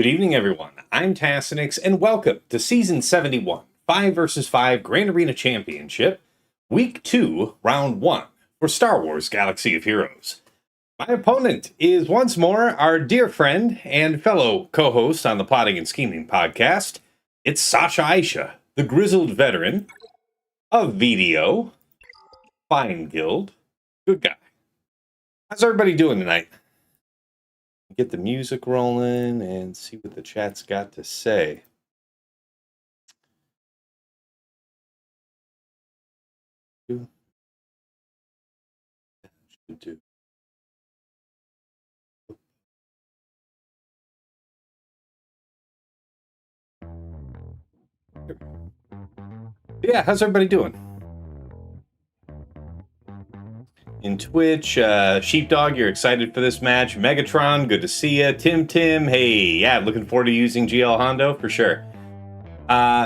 Good evening, everyone. I'm Tassenix, and welcome to Season 71, 5 vs. 5 Grand Arena Championship, Week 2, Round 1, for Star Wars Galaxy of Heroes. My opponent is once more our dear friend and fellow co-host on the Plotting and Scheming podcast. It's Sashaisha, the grizzled veteran of VDO, Fine Guild. Good guy. How's everybody doing tonight? Get the music rolling and see what the chat's got to say. Yeah, how's everybody doing? In Twitch, Sheepdog, you're excited for this match. Megatron, good to see you. Tim, hey, yeah, looking forward to using GL Hondo for sure.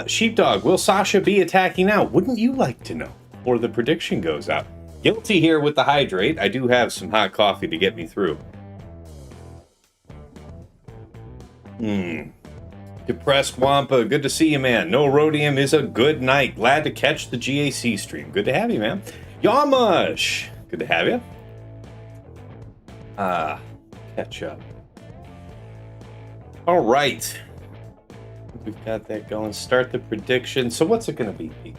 Sheepdog, will Sasha be attacking now? Wouldn't you like to know before the prediction goes out? Guilty here with the hydrate. I do have some hot coffee to get me through. Depressed Wampa, good to see you, man. No Rhodium is a good night. Glad to catch the GAC stream. Good to have you, man. Yamash, good to have you. Catch up. All right. We've got that going. Start the prediction. So what's it going to be, Pete?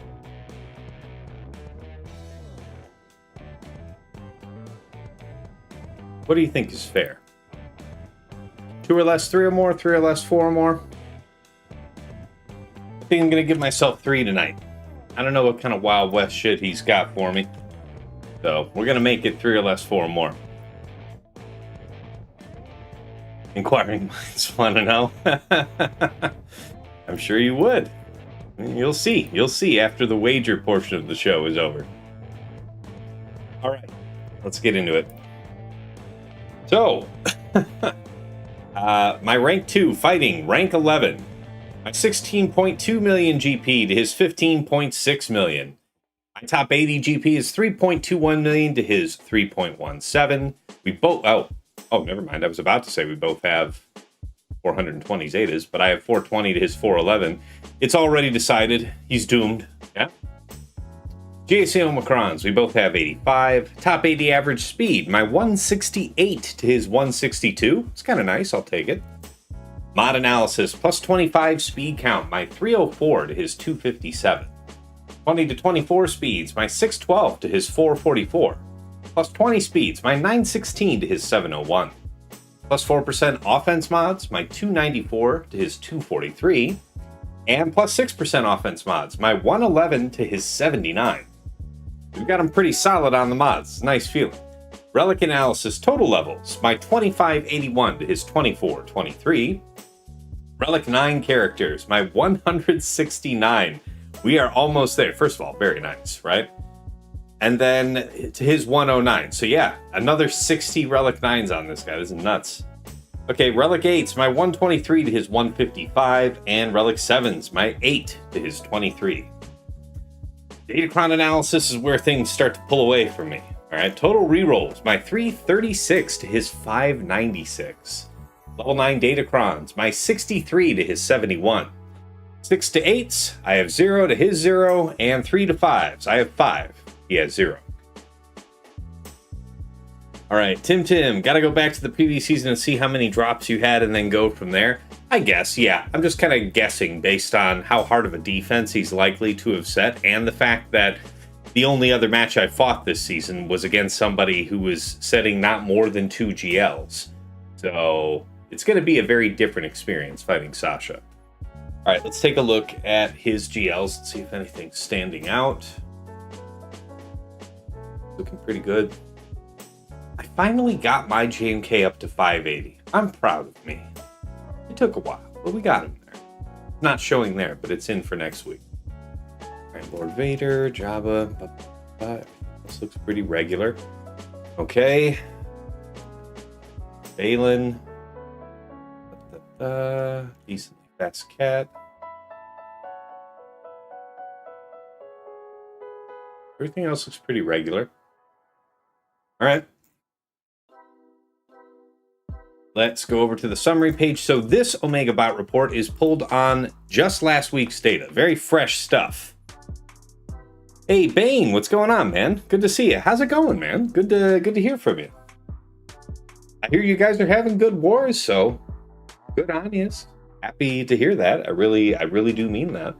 What do you think is fair? 2 or less, 3 or more, 3 or less, 4 or more? I think I'm going to give myself 3 tonight. I don't know what kind of Wild West shit he's got for me. So we're going to make it 3 or less, 4 or more. Inquiring minds want to know. I'm sure you would. You'll see. You'll see after the wager portion of the show is over. All right. Let's get into it. So, my rank 2 fighting rank 11. My 16.2 million GP to his 15.6 million. My top 80 GP is 3.21 million to his 3.17. We both, oh, never mind. I was about to say we both have 420 Zetas, but I have 420 to his 411. It's already decided. He's doomed. Yeah. GAC Omicrons, we both have 85. Top 80 average speed, my 168 to his 162. It's kind of nice, I'll take it. Mod analysis, plus 25 speed count, my 304 to his 257. 20 to 24 speeds, my 612 to his 444. Plus 20 speeds, my 916 to his 701. Plus 4% offense mods, my 294 to his 243. And plus 6% offense mods, my 111 to his 79. We've got him pretty solid on the mods. Nice feeling. Relic analysis total levels, my 2581 to his 2423. Relic 9 characters, my 169. We are almost there. First of all, very nice, right? And then to his 109. So yeah, another 60 Relic 9s on this guy. This is nuts. Okay, Relic 8s, my 123 to his 155. And Relic 7s, my 8 to his 23. Datacron analysis is where things start to pull away from me. All right, total rerolls, my 336 to his 596. Level 9 Datacrons, my 63 to his 71. 6 to 8s, I have 0 to his 0, and 3 to 5s, I have 5. He has 0. All right, Tim, gotta go back to the previous season and see how many drops you had and then go from there. I guess, yeah. I'm just kind of guessing based on how hard of a defense he's likely to have set and the fact that the only other match I fought this season was against somebody who was setting not more than 2 GLs. So it's going to be a very different experience fighting Sasha. All right, let's take a look at his GLs and see if anything's standing out. Looking pretty good. I finally got my JMK up to 580. I'm proud of me. It took a while, but we got him there. It's not showing there, but it's in for next week. All right, Lord Vader, Jabba, this looks pretty regular. Okay. Baylan. Decently fast cat. Everything else looks pretty regular. All right. let's go over to the summary page. So this Omega Bot report is pulled on just last week's data. Very fresh stuff. Hey, Bane, what's going on, man? Good to see you. How's it going, man? Good to hear from you. I hear you guys are having good wars, so good on you. Happy to hear that. I really do mean that.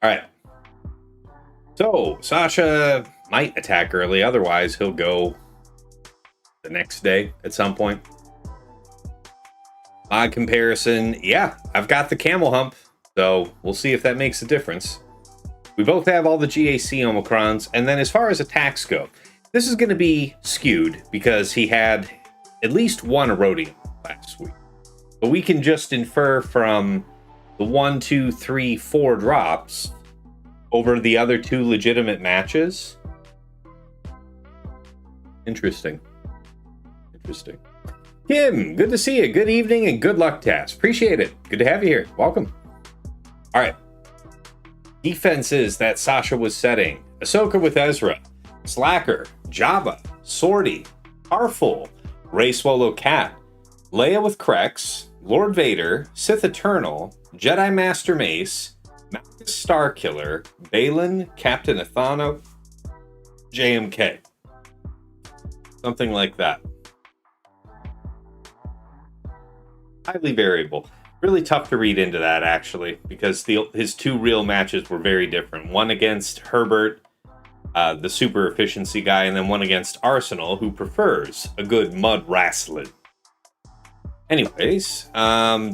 All right. So, Sasha might attack early. Otherwise, he'll go the next day at some point. Odd comparison. Yeah, I've got the camel hump. So, we'll see if that makes a difference. We both have all the GAC Omicrons. And then as far as attacks go, this is going to be skewed because he had at least one Erodium last week. But we can just infer from the 1, 2, 3, 4 drops over the other 2 legitimate matches. Interesting. Kim, good to see you. Good evening and good luck, Taz. Appreciate it. Good to have you here. Welcome. All right. Defenses that Sasha was setting. Ahsoka with Ezra. Slacker. Jabba. Sortie. Carful. Rey Swallow Cat. Leia with Krex. Lord Vader. Sith Eternal. Jedi Master Mace. Malgus Starkiller. Baylan. Captain Ithano. JMK. Something like that. Highly variable. Really tough to read into that, actually, because his 2 real matches were very different. One against Herbert, the super efficiency guy, and then one against Arsenal, who prefers a good mud wrestling. Anyways,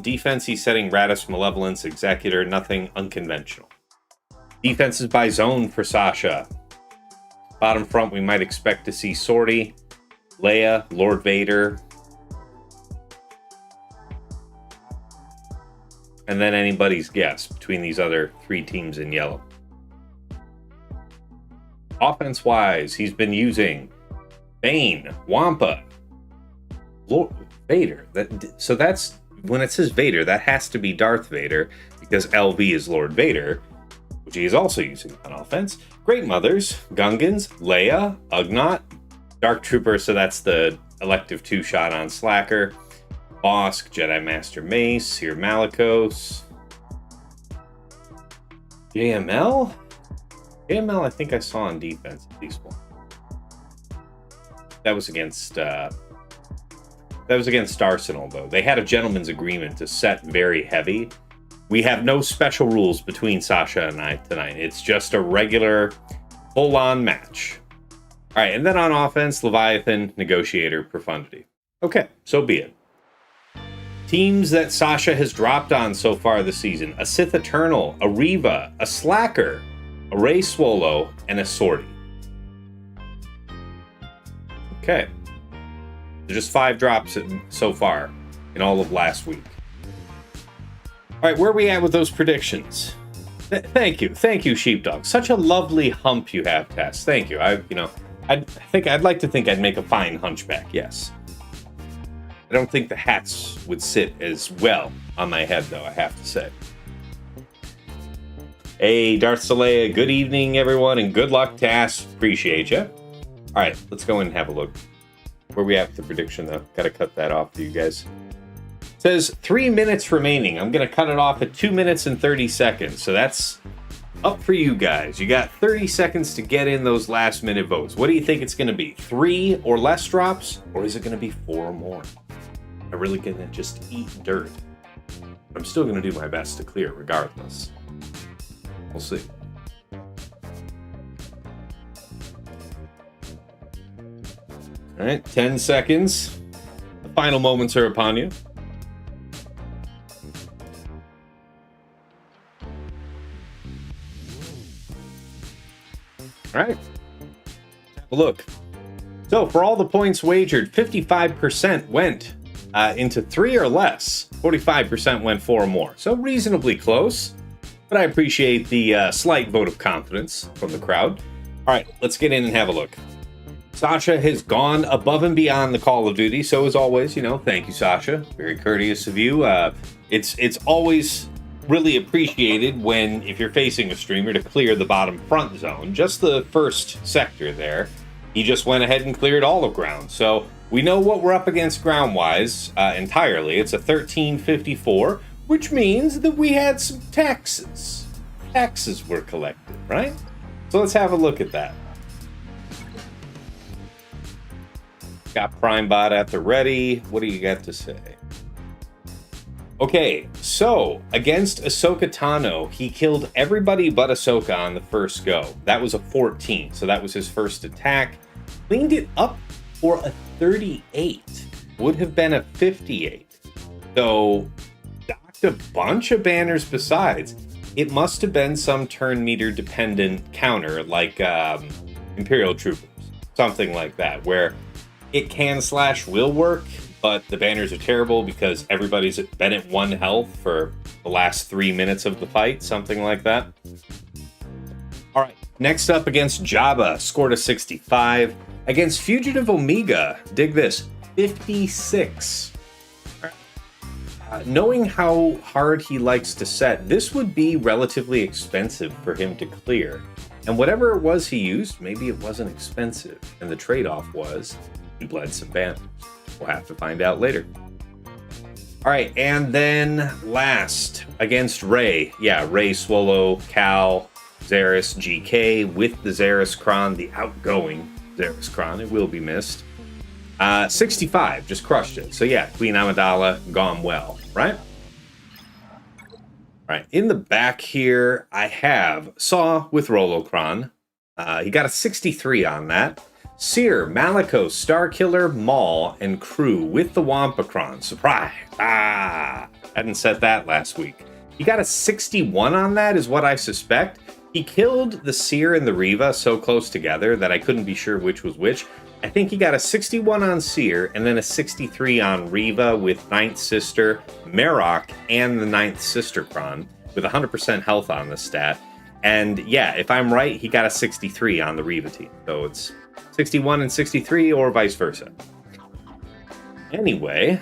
defense, he's setting Raddus, Malevolence, Executor, nothing unconventional. Defenses by zone for Sasha. Bottom front, we might expect to see Sortie, Leia, Lord Vader, and then anybody's guess between these other 3 teams in yellow. Offense-wise, he's been using Bane, Wampa, Lord Vader. So that's, when it says Vader, that has to be Darth Vader, because LV is Lord Vader, which he is also using on offense. Great Mothers, Gungans, Leia, Ugnaught, Dark Trooper, so that's the elective 2-shot on Slacker, Bosk, Jedi Master Mace, here Malicos. JML? JML I think I saw on defense at least one. That was against Arsenal, though. They had a gentleman's agreement to set very heavy. We have no special rules between Sasha and I tonight. It's just a regular full-on match. All right, and then on offense, Leviathan, Negotiator, Profundity. Okay, so be it. Teams that Sasha has dropped on so far this season: a Sith Eternal, a Reva, a Slacker, a Rey Swallow, and a Sortie. Okay. Just 5 drops so far in all of last week. All right, where are we at with those predictions? Thank you, Sheepdog. Such a lovely hump you have, Tess. Thank you. I'd like to think I'd make a fine hunchback. Yes. I don't think the hats would sit as well on my head, though, I have to say. Hey, Darth Leia, good evening, everyone, and good luck, Tass. Appreciate you. All right, let's go in and have a look. Where we at with the prediction, though? Got to cut that off for you guys. It says 3 minutes remaining. I'm going to cut it off at 2 minutes and 30 seconds. So that's up for you guys. You got 30 seconds to get in those last minute votes. What do you think it's going to be? 3 or less drops? Or is it going to be 4 or more? I'm really going to just eat dirt. I'm still going to do my best to clear regardless. We'll see. All right, 10 seconds. The final moments are upon you. All right, have a look. So for all the points wagered, 55% went into 3 or less. 45% went 4 or more. So reasonably close, but I appreciate the slight vote of confidence from the crowd. All right, let's get in and have a look. Sasha has gone above and beyond the Call of Duty, so as always, thank you, Sasha. Very courteous of you. It's always really appreciated when, if you're facing a streamer, to clear the bottom front zone, just the first sector there. he just went ahead and cleared all of ground. So we know what we're up against ground-wise entirely. It's a 1354, which means that we had some taxes. Taxes were collected, right? So let's have a look at that. Got Primebot at the ready. What do you got to say? Okay, so against Ithano, he killed everybody but Ahsoka on the first go. That was a 14, so that was his first attack. Cleaned it up for a 38. Would have been a 58. So, docked a bunch of banners besides. It must have been some turn meter dependent counter, like Imperial Troopers. Something like that, where it can/will work, but the banners are terrible because everybody's been at 1 health for the last 3 minutes of the fight, something like that. All right, next up against Jabba, scored a 65. Against Fugitive Omega, dig this, 56. Knowing how hard he likes to set, this would be relatively expensive for him to clear. And whatever it was he used, maybe it wasn't expensive. And the trade-off was he bled some banners. We'll have to find out later. All right, and then last, against Rey. Yeah, Rey, Swallow, Cal, Zaris, GK, with the Zaris Kron, the outgoing Zaris Kron. It will be missed. 65, just crushed it. So yeah, Queen Amidala, gone well, right? All right, in the back here, I have Saw with Rolocron. He got a 63 on that. Seer, Malicos, Starkiller, Maul, and crew with the Wampacron. Surprise! Hadn't said that last week. He got a 61 on that, is what I suspect. He killed the Seer and the Reva so close together that I couldn't be sure which was which. I think he got a 61 on Seer, and then a 63 on Reva with Ninth Sister, Marok, and the Ninth Sister Kron, with 100% health on the stat. And yeah, if I'm right, he got a 63 on the Reva team. So it's 61 and 63, or vice versa. Anyway,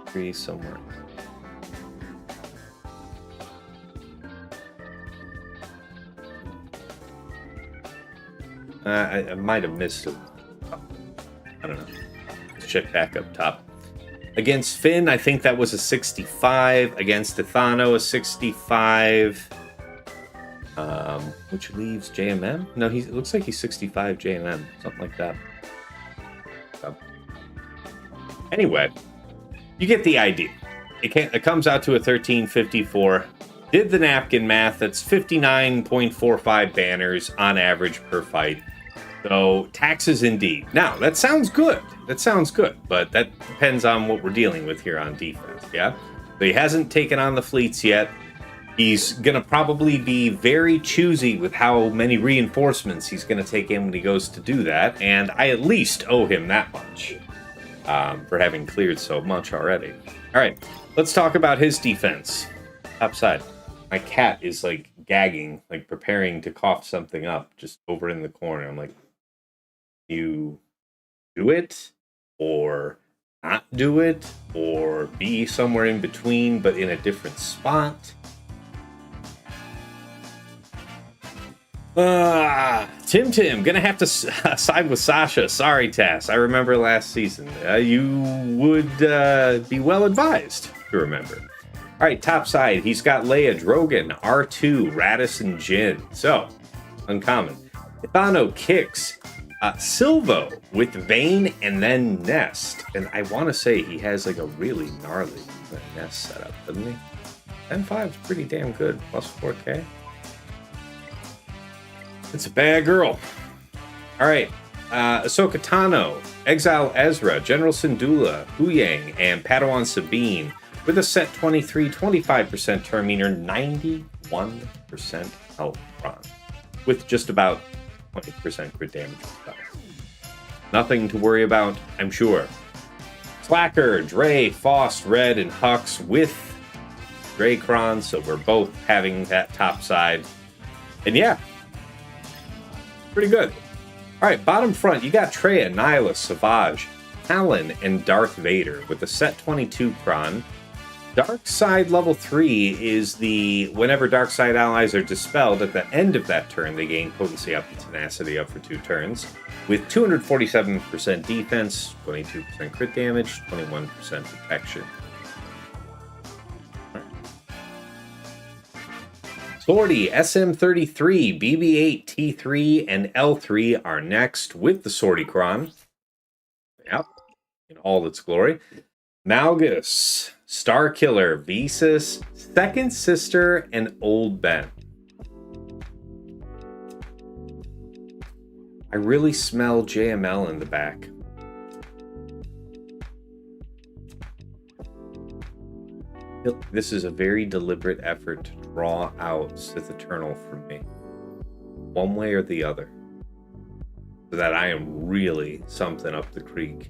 three somewhere. I might have missed it. I don't know. Let's check back up top. Against Finn, I think that was a 65. Against Ithano, a 65. Which leaves JMM? No, it looks like he's 65 JMM. Something like that. So. Anyway, you get the idea. It comes out to a 1354. Did the napkin math. That's 59.45 banners on average per fight. So, taxes indeed. Now, that sounds good. But that depends on what we're dealing with here on defense, yeah? So he hasn't taken on the fleets yet. He's going to probably be very choosy with how many reinforcements he's going to take in when he goes to do that, and I at least owe him that much for having cleared so much already. All right, let's talk about his defense. Top side. My cat is, like, gagging, like, preparing to cough something up just over in the corner. I'm like, you do it, or not do it, or be somewhere in between, but in a different spot. Tim, gonna have to side with Sasha. Sorry, Tass. I remember last season. You would be well advised to remember. All right, top side. He's got Leia, Drogon, R2, Raddus, and Jin. So, uncommon. Ithano kicks Silvo with Bane and then Nest. And I want to say he has like a really gnarly Nest setup, doesn't he? 10.5 is pretty damn good. Plus 4K. It's a bad girl. All right. Ahsoka Tano, Exile Ezra, General Syndulla, Huyang, and Padawan Sabine with a set 23, 25% turn meter, 91% health run, with just about 20% crit damage. Nothing to worry about, I'm sure. Slacker, Dre, Faust, Red, and Hux with Dre Kron, so we're both having that top side. And yeah, pretty good. All right, bottom front, you got Traya, Nihilus, Savage, Talon, and Darth Vader with a set 22 Kron. Dark Side level 3 is whenever Dark Side allies are dispelled, at the end of that turn, they gain potency up and tenacity up for 2 turns, with 247% defense, 22% crit damage, 21% protection. Swordy, SM33, BB8, T3, and L3 are next with the Swordicron. Yep, in all its glory. Malgus, Starkiller, Visas, Second Sister, and Old Ben. I really smell JML in the back. This is a very deliberate effort to draw out Sith Eternal from me, one way or the other, so that I am really something up the creek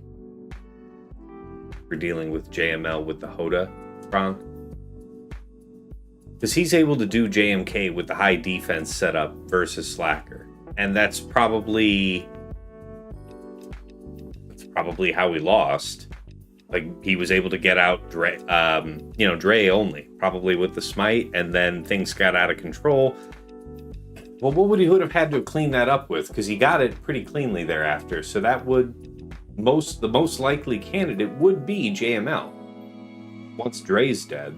for dealing with JML with the Hoda Kron. Because he's able to do JMK with the high defense setup versus Slacker. And that's probably how he lost. Like, he was able to get out Dre only, probably with the smite, and then things got out of control. Well, what would he have had to clean that up with? Because he got it pretty cleanly thereafter. So that would the most likely candidate would be JML once Dre's dead.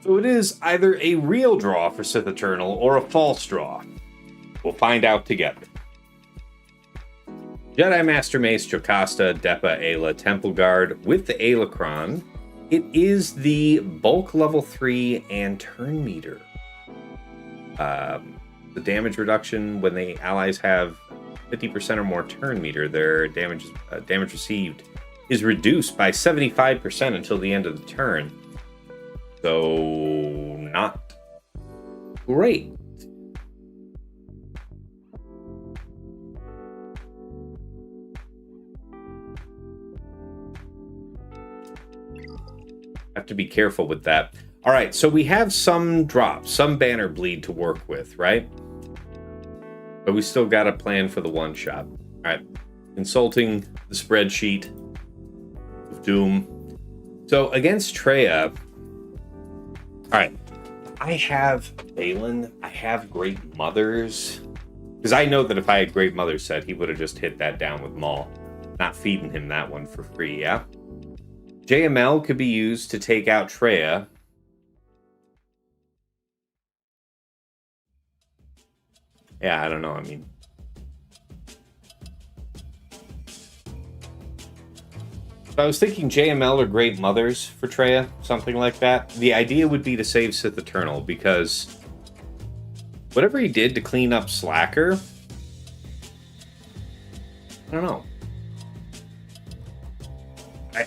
So it is either a real draw for Sith Eternal or a false draw. We'll find out together. Jedi Master Mace, Jocasta, Depa, Ayla, Temple Guard with the Aelacron. It is the bulk level 3 and turn meter. The damage reduction when the allies have 50% or more turn meter, their damage received is reduced by 75% until the end of the turn. So, not great. Have to be careful with that. All right, so we have some drops, some banner bleed to work with, right? But we still got a plan for the one shot. All right, consulting the spreadsheet of doom. So against Traya, all right, I have Baylan, I have Great Mothers, because I know that if I had Great Mothers set, he would have just hit that down with Maul. Not feeding him that one for free, yeah? JML could be used to take out Traya. Yeah, I don't know, I mean... So I was thinking JML or Great Mothers for Traya, something like that. The idea would be to save Sith Eternal, because whatever he did to clean up Slacker, I don't know.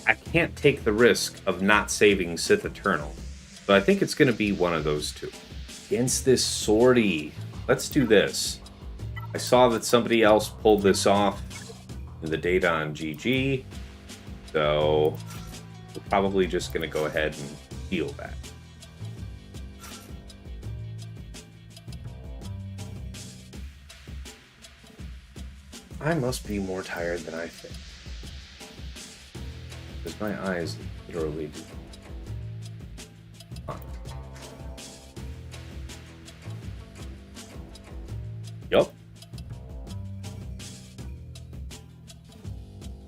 I can't take the risk of not saving Sith Eternal. So I think it's going to be one of those two. Against this Swordy, let's do this. I saw that somebody else pulled this off in the data on GG. So we're probably just going to go ahead and heal that. I must be more tired than I think. Because my eyes literally do. Yup.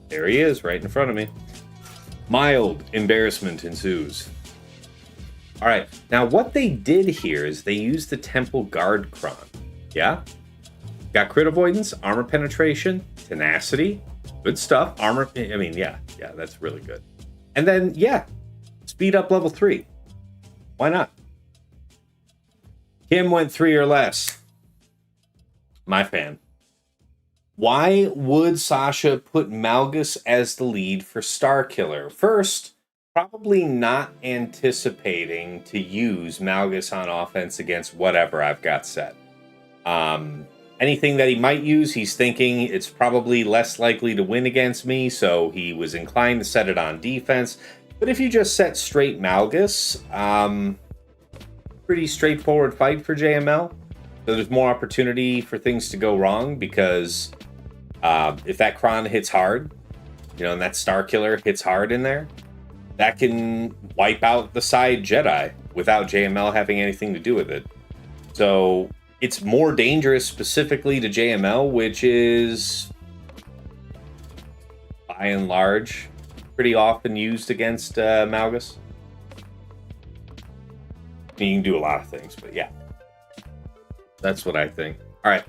There he is, right in front of me. Mild embarrassment ensues. Alright, now what they did here is they used the Temple Guard Kron. Yeah? Got crit avoidance, armor penetration, tenacity. Good stuff. Armor, I mean, yeah, that's really good. And then, yeah, speed up level 3. Why not? Kim went 3 or less. My fan. Why would Sasha put Malgus as the lead for Starkiller? First, probably not anticipating to use Malgus on offense against whatever I've got set. Anything that he might use, he's thinking it's probably less likely to win against me, so he was inclined to set it on defense. But if you just set straight Malgus, pretty straightforward fight for JML. So there's more opportunity for things to go wrong, because if that Kron hits hard, you know, and that Star Killer hits hard in there, that can wipe out the side Jedi without JML having anything to do with it. So it's more dangerous specifically to JML, which is, by and large, pretty often used against Malgus. You can do a lot of things, but yeah. That's what I think. All right.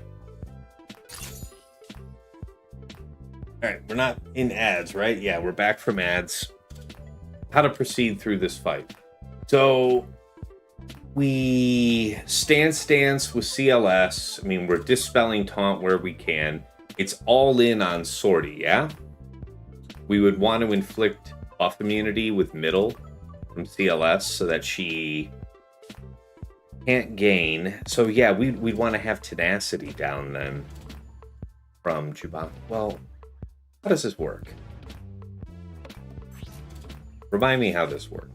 All right, we're not in ads, right? Yeah, we're back from ads. How to proceed through this fight. So we stance with CLS. I mean, we're dispelling taunt where we can. It's all in on Sortie, yeah? We would want to inflict buff immunity with middle from CLS so that she can't gain. So yeah, we'd want to have tenacity down then from Chewbacca. Well, how does this work? Remind me how this works.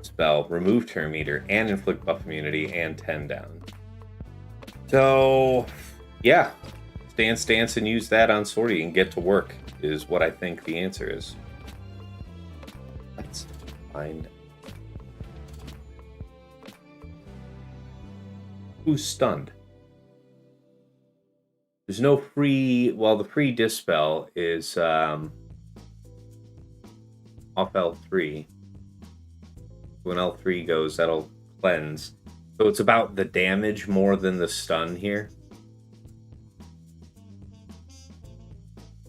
Spell, remove turn meter, and inflict buff immunity, and 10 down. So, yeah. Stance, and use that on Sortie and get to work is what I think the answer is. Let's find... Who's stunned? There's no free... Well, the free Dispel is off L3. When L3 goes, that'll cleanse. So it's about the damage more than the stun here.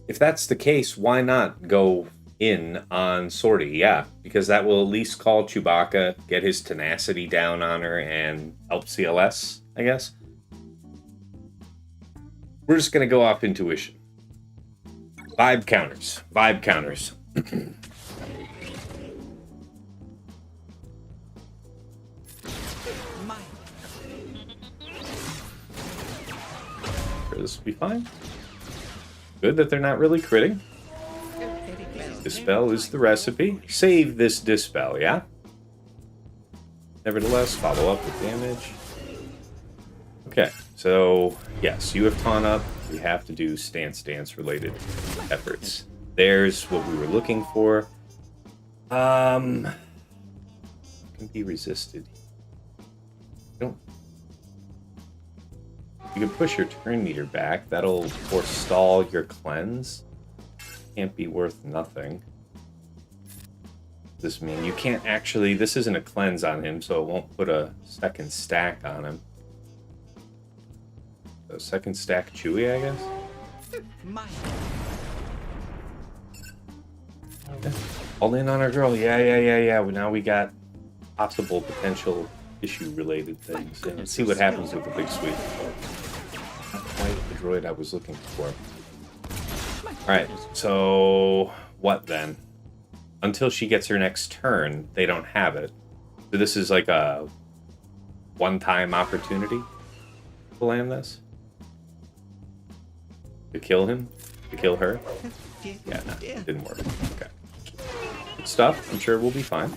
If that's the case, why not go in on Sortie? Yeah, because that will at least call Chewbacca, get his tenacity down on her, and help CLS, I guess. We're just going to go off intuition. Vibe counters. This will be fine. Good that they're not really critting. Dispel is the recipe. Save this Dispel, yeah? Nevertheless, follow up with damage. Okay, so yes, you have taunt up. We have to do stance related efforts. There's what we were looking for. Can be resisted. Don't. You can push your turn meter back. That'll forestall your cleanse. Can't be worth nothing. Does this mean you can't actually... This isn't a cleanse on him, so it won't put a second stack on him. So second stack Chewie, I guess? Okay. All in on our girl. Yeah. Well, now we got possible potential issue-related things. And let's see what happens with the big sweep. Not quite the droid I was looking for. Alright, so what then? Until she gets her next turn, they don't have it. So this is like a one-time opportunity to land this? To kill him? To kill her? Yeah, no, it didn't work. Okay. Good stuff. I'm sure we'll be fine.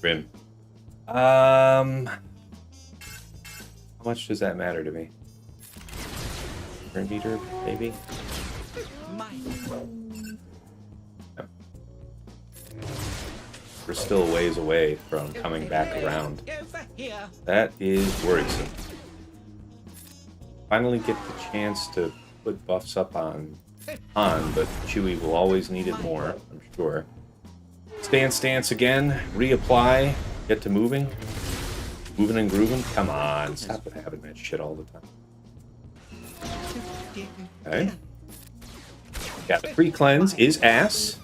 Grim. How much does that matter to me? Turn meter, maybe? No. We're still a ways away from coming back around. That is worrisome. Finally get the chance to put buffs up on Han, but Chewie will always need it more, I'm sure. Stance again, reapply, get to moving. Moving and grooving? Come on, stop with having that shit all the time. Okay. Yeah, the free cleanse is ass.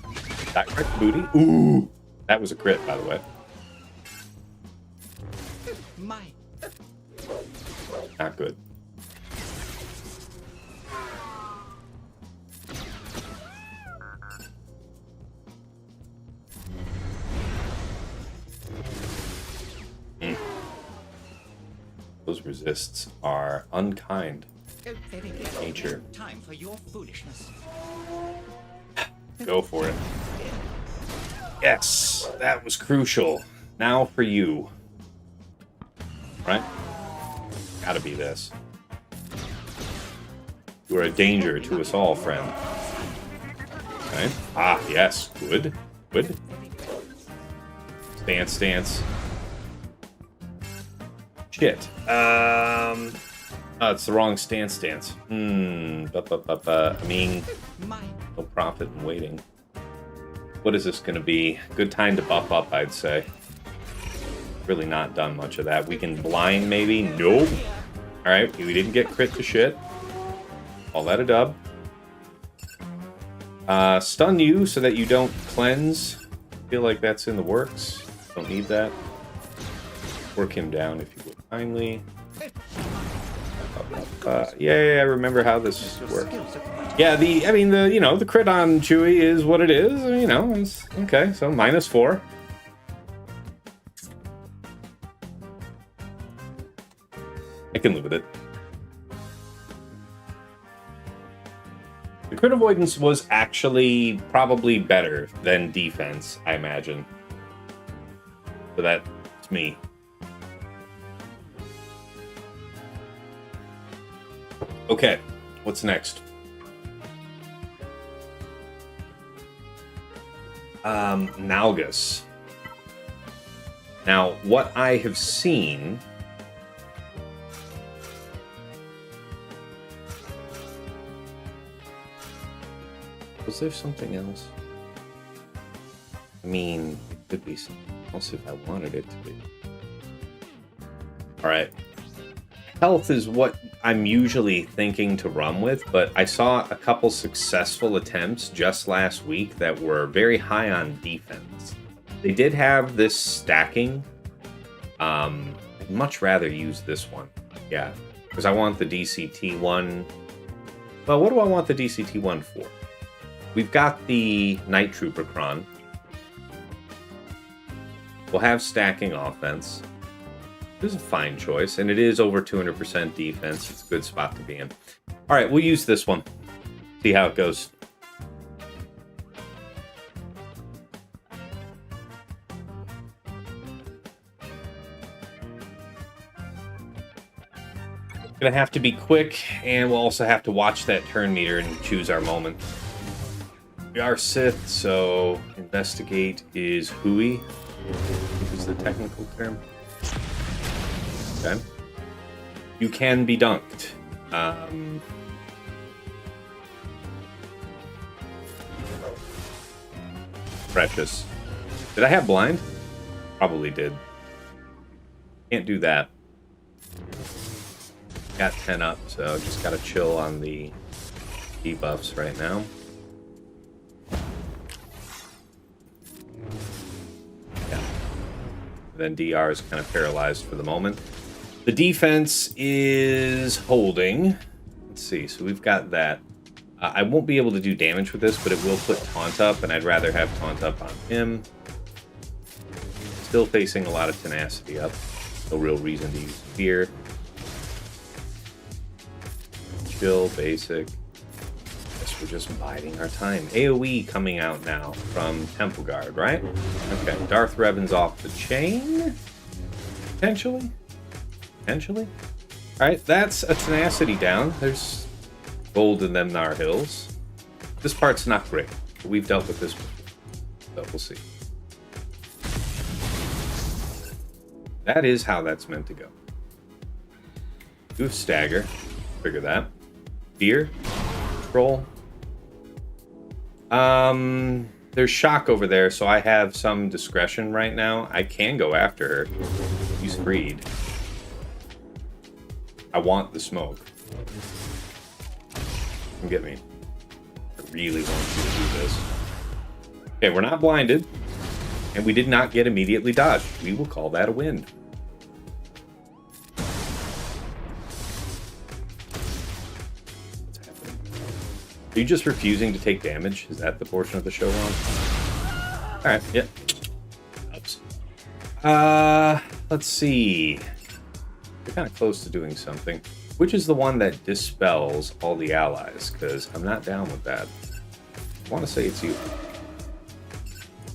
That crit booty. Ooh! That was a crit, by the way. Not good. Those resists are unkind. Nature. Time for your foolishness. Go for it. Yes, that was crucial. Now for you. Right? Gotta be this. You are a danger to us all, friend. Okay. Ah, yes. Good. Good. Stance, stance. Shit. Oh, it's the wrong stance. I mean, no profit in waiting. What is this going to be? Good time to buff up, I'd say. Really not done much of that. We can blind, maybe? Nope. Alright, we didn't get crit to shit. Call that a dub. Stun you so that you don't cleanse. Feel like that's in the works. Don't need that. Work him down if you would kindly. Yeah, I remember how this works. Yeah, the crit on Chewie is what it is. It's okay. So -4. I can live with it. The crit avoidance was actually probably better than defense, I imagine. So that's me. Okay, what's next? Malgus. Now, what I have seen... Was there something else? I mean, it could be something else if I wanted it to be. Alright. Health is what I'm usually thinking to run with, but I saw a couple successful attempts just last week that were very high on defense. They did have this stacking. I'd much rather use this one. Yeah, because I want the DCT one. Well, what do I want the DCT one for? We've got the Night Trooper Cron. We'll have stacking offense. This is a fine choice, and it is over 200% defense. It's a good spot to be in. All right, we'll use this one. See how it goes. Gonna have to be quick, and we'll also have to watch that turn meter and choose our moment. We are Sith, so investigate is Hui. Is the technical term. Okay. You can be dunked. Precious. Did I have blind? Probably did. Can't do that. Got 10 up, so just gotta chill on the debuffs right now. Yeah. And then DR is kind of paralyzed for the moment. The defense is holding. Let's see, so we've got that. I won't be able to do damage with this, but it will put Taunt up, and I'd rather have Taunt up on him. Still facing a lot of tenacity up. No real reason to use fear. Chill, basic. Guess we're just biding our time. AoE coming out now from Temple Guard, right? Okay, Darth Revan's off the chain? Potentially? Potentially? Alright, that's a tenacity down. There's gold in them Nar Hills. This part's not great, but we've dealt with this before. So we'll see. That is how that's meant to go. Goof stagger. Figure that. Fear. Control. There's shock over there, so I have some discretion right now. I can go after her. Use Freed. I want the smoke. Come get me. I really want you to do this. Okay, we're not blinded. And we did not get immediately dodged. We will call that a win. What's happening? Are you just refusing to take damage? Is that the portion of the show wrong? Alright, yep. Oops. Let's see. We're kind of close to doing something. Which is the one that dispels all the allies? Because I'm not down with that. I want to say it's you.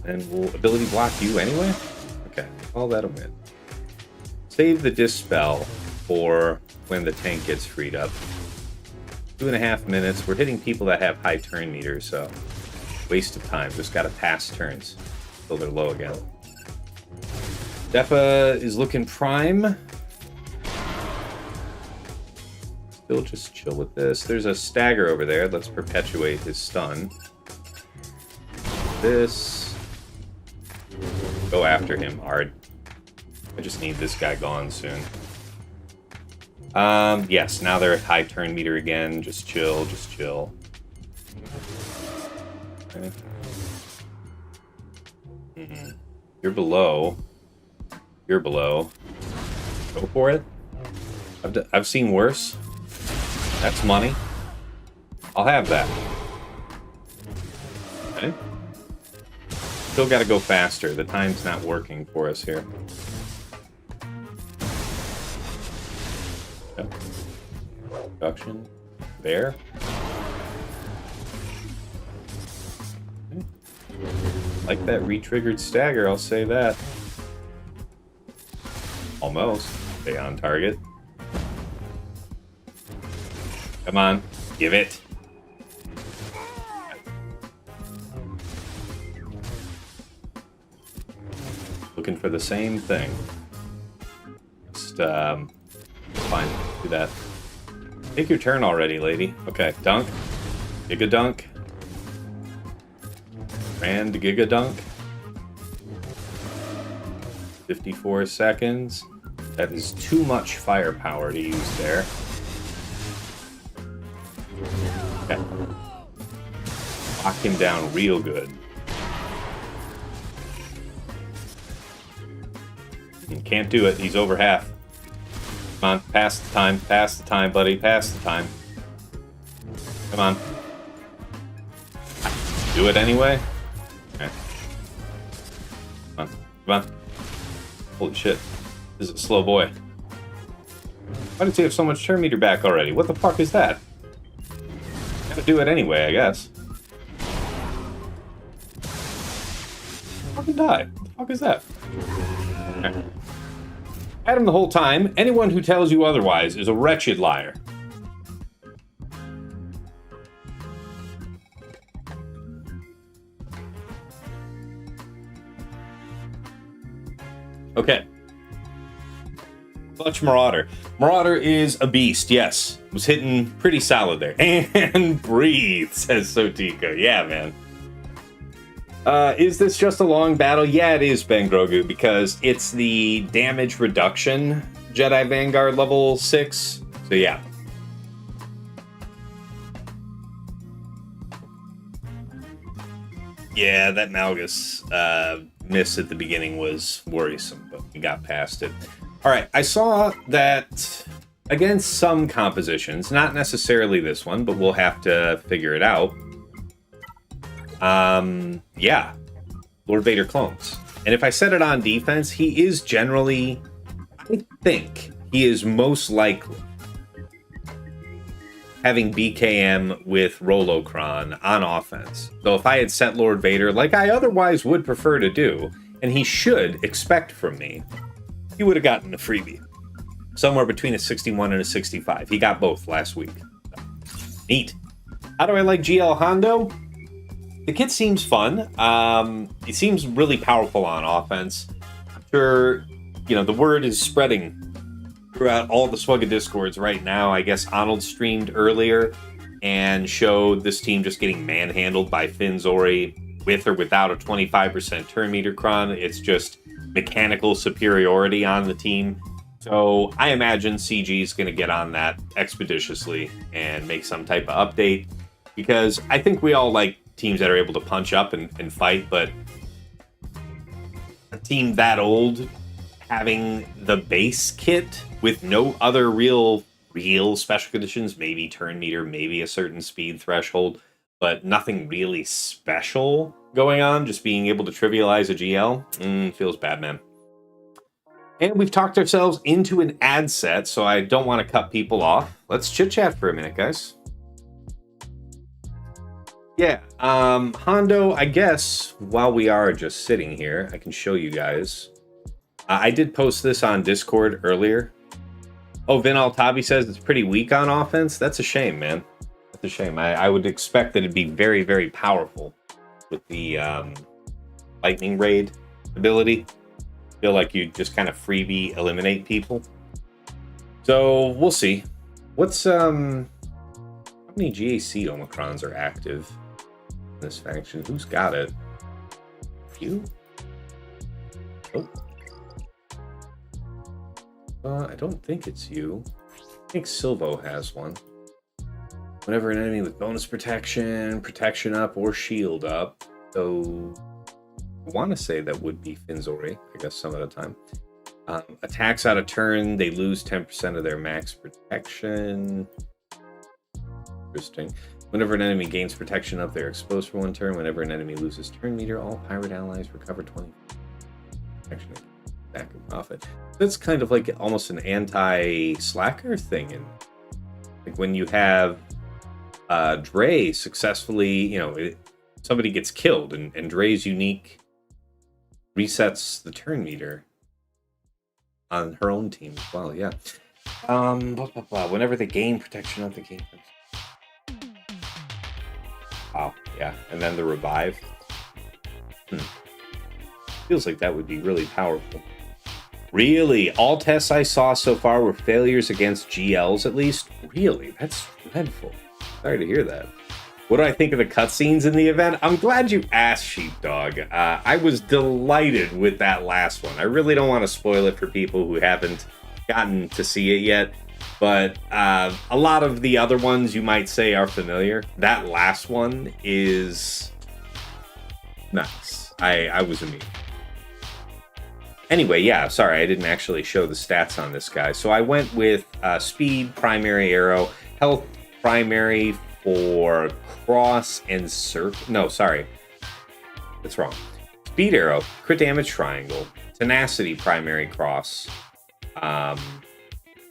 And will ability block you anyway? Okay, call that a win. Save the dispel for when the tank gets freed up. 2.5 minutes. We're hitting people that have high turn meters, so waste of time. Just gotta pass turns until they're low again. Defa is looking prime. Still just chill with this. There's a stagger over there. Let's perpetuate his stun. This. Go after him hard. I just need this guy gone soon. Yes, now they're at high turn meter again. Just chill, just chill. Okay. You're below. You're below. Go for it. I've seen worse. That's money. I'll have that. Okay. Still got to go faster. The time's not working for us here. Okay. Production. There. Okay. Like that re-triggered stagger, I'll say that. Almost. Stay on target. Come on. Give it. Looking for the same thing. Just, fine. Do that. Take your turn already, lady. Okay, dunk. Giga dunk. And giga dunk. 54 seconds. That is too much firepower to use there. Okay. Lock him down real good. Can't do it. He's over half. Come on. Pass the time. Pass the time, buddy. Pass the time. Come on. Do it anyway? Okay. Come on. Come on. Holy shit. This is a slow boy. Why did he have so much turn meter back already? What the fuck is that? Gotta do it anyway, I guess. Fucking die. What the fuck is that? Okay. Had him the whole time. Anyone who tells you otherwise is a wretched liar. Okay. Clutch Marauder. Marauder is a beast, yes. Was hitting pretty solid there. And breathe, says Sotika. Yeah, man. Is this just a long battle? Yeah, it is, Ben Grogu, because it's the damage reduction Jedi Vanguard level 6. So, yeah. Yeah, that Malgus miss at the beginning was worrisome, but we got past it. All right, I saw that against some compositions, not necessarily this one, but we'll have to figure it out. Yeah, Lord Vader clones. And if I set it on defense, he is generally, I think, he is most likely having BKM with Rolocron on offense. So if I had set Lord Vader, like I otherwise would prefer to do, and he should expect from me, he would have gotten a freebie. Somewhere between a 61 and a 65. He got both last week. Neat. How do I like GL Hondo? The kit seems fun. It seems really powerful on offense. I'm sure, you know, the word is spreading throughout all the Swugga Discords right now. I guess Arnold streamed earlier and showed this team just getting manhandled by Finn Zori with or without a 25% turn meter cron. It's just mechanical superiority on the team. So I imagine CG is going to get on that expeditiously and make some type of update, because I think we all like teams that are able to punch up and fight, but a team that old having the base kit with no other real special conditions, maybe turn meter, maybe a certain speed threshold, but nothing really special going on, just being able to trivialize a GL, feels bad, man. And we've talked ourselves into an ad set, so I don't want to cut people off. Let's chit-chat for a minute, guys. Yeah, Hondo, I guess, while we are just sitting here, I can show you guys. I did post this on Discord earlier. Oh, Vin Altabi says it's pretty weak on offense. That's a shame, man. That's a shame. I would expect that it'd be very, very powerful with the lightning raid ability. Feel like you just kind of freebie eliminate people. So we'll see. What's how many GAC Omicrons are active in this faction? Who's got it? You? Oh. I don't think it's you. I think Silvo has one. Whenever an enemy with bonus protection up, or shield up. So I want to say that would be Finzori, I guess some of the time. Attacks out of turn, they lose 10% of their max protection. Interesting. Whenever an enemy gains protection up, they're exposed for 1 turn. Whenever an enemy loses turn meter, all pirate allies recover 20 protection. Back and profit. That's kind of like almost an anti-slacker thing. And like when you have Dre successfully, somebody gets killed and Dre's unique resets the turn meter on her own team as well. Yeah. Whenever they gain protection of the game. Wow. Yeah. And then the revive. Feels like that would be really powerful. Really? All tests I saw so far were failures against GLs, at least? Really? That's dreadful. Sorry to hear that. What do I think of the cutscenes in the event? I'm glad you asked, Sheepdog. I was delighted with that last one. I really don't want to spoil it for people who haven't gotten to see it yet, but a lot of the other ones you might say are familiar. That last one is nice. I was amused. Anyway, yeah, sorry, I didn't actually show the stats on this guy. So I went with speed, primary arrow, health, primary for cross and circle. No, sorry. That's wrong. Speed arrow, crit damage triangle, tenacity primary cross, and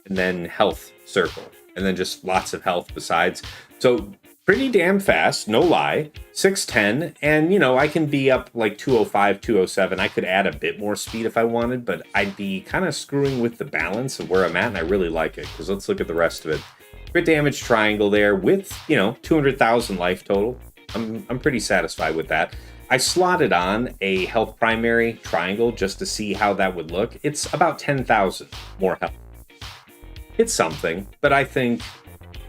then health circle. And then just lots of health besides. So pretty damn fast, no lie. 6'10", and I can be up like 205, 207. I could add a bit more speed if I wanted, but I'd be kind of screwing with the balance of where I'm at, and I really like it, because let's look at the rest of it. Crit damage triangle there with, 200,000 life total. I'm pretty satisfied with that. I slotted on a health primary triangle just to see how that would look. It's about 10,000 more health. It's something, but I think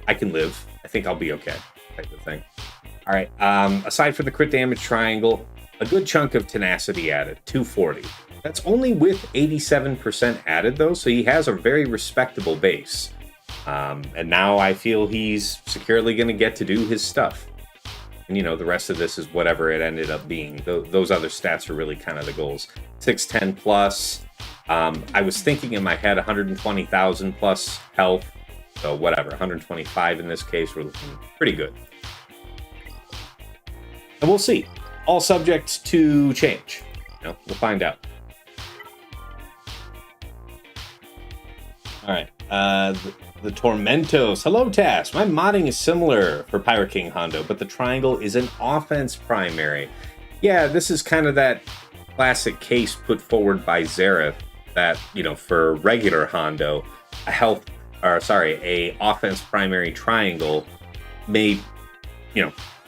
I can live. I think I'll be okay. Type of thing. All right. Aside from the crit damage triangle, a good chunk of tenacity added, 240. That's only with 87% added though, so he has a very respectable base. And now I feel he's securely going to get to do his stuff. And the rest of this is whatever it ended up being. Those other stats are really kind of the goals. 610 plus. I was thinking in my head 120,000 plus health. So whatever, 125 in this case, we're looking pretty good. And we'll see. All subject to change. We'll find out. All right. The Tormentos. Hello, Tass. My modding is similar for Pirate King Hondo, but the triangle is an offense primary. Yeah, this is kind of that classic case put forward by Zareth that, for regular Hondo, a offense primary triangle may,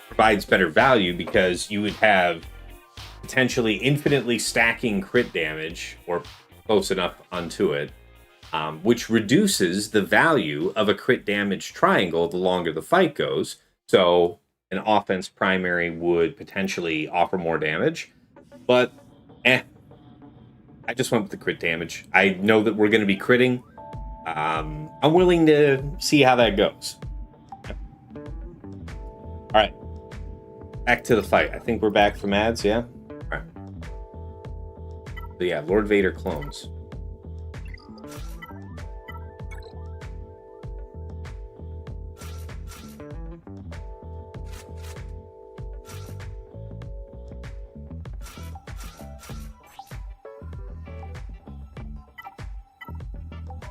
provides better value because you would have potentially infinitely stacking crit damage or close enough onto it, which reduces the value of a crit damage triangle the longer the fight goes. So an offense primary would potentially offer more damage, but I just went with the crit damage. I know that we're going to be critting. I'm willing to see how that goes. All right. Back to the fight. I think we're back from ads, yeah? All right. So yeah, Lord Vader clones.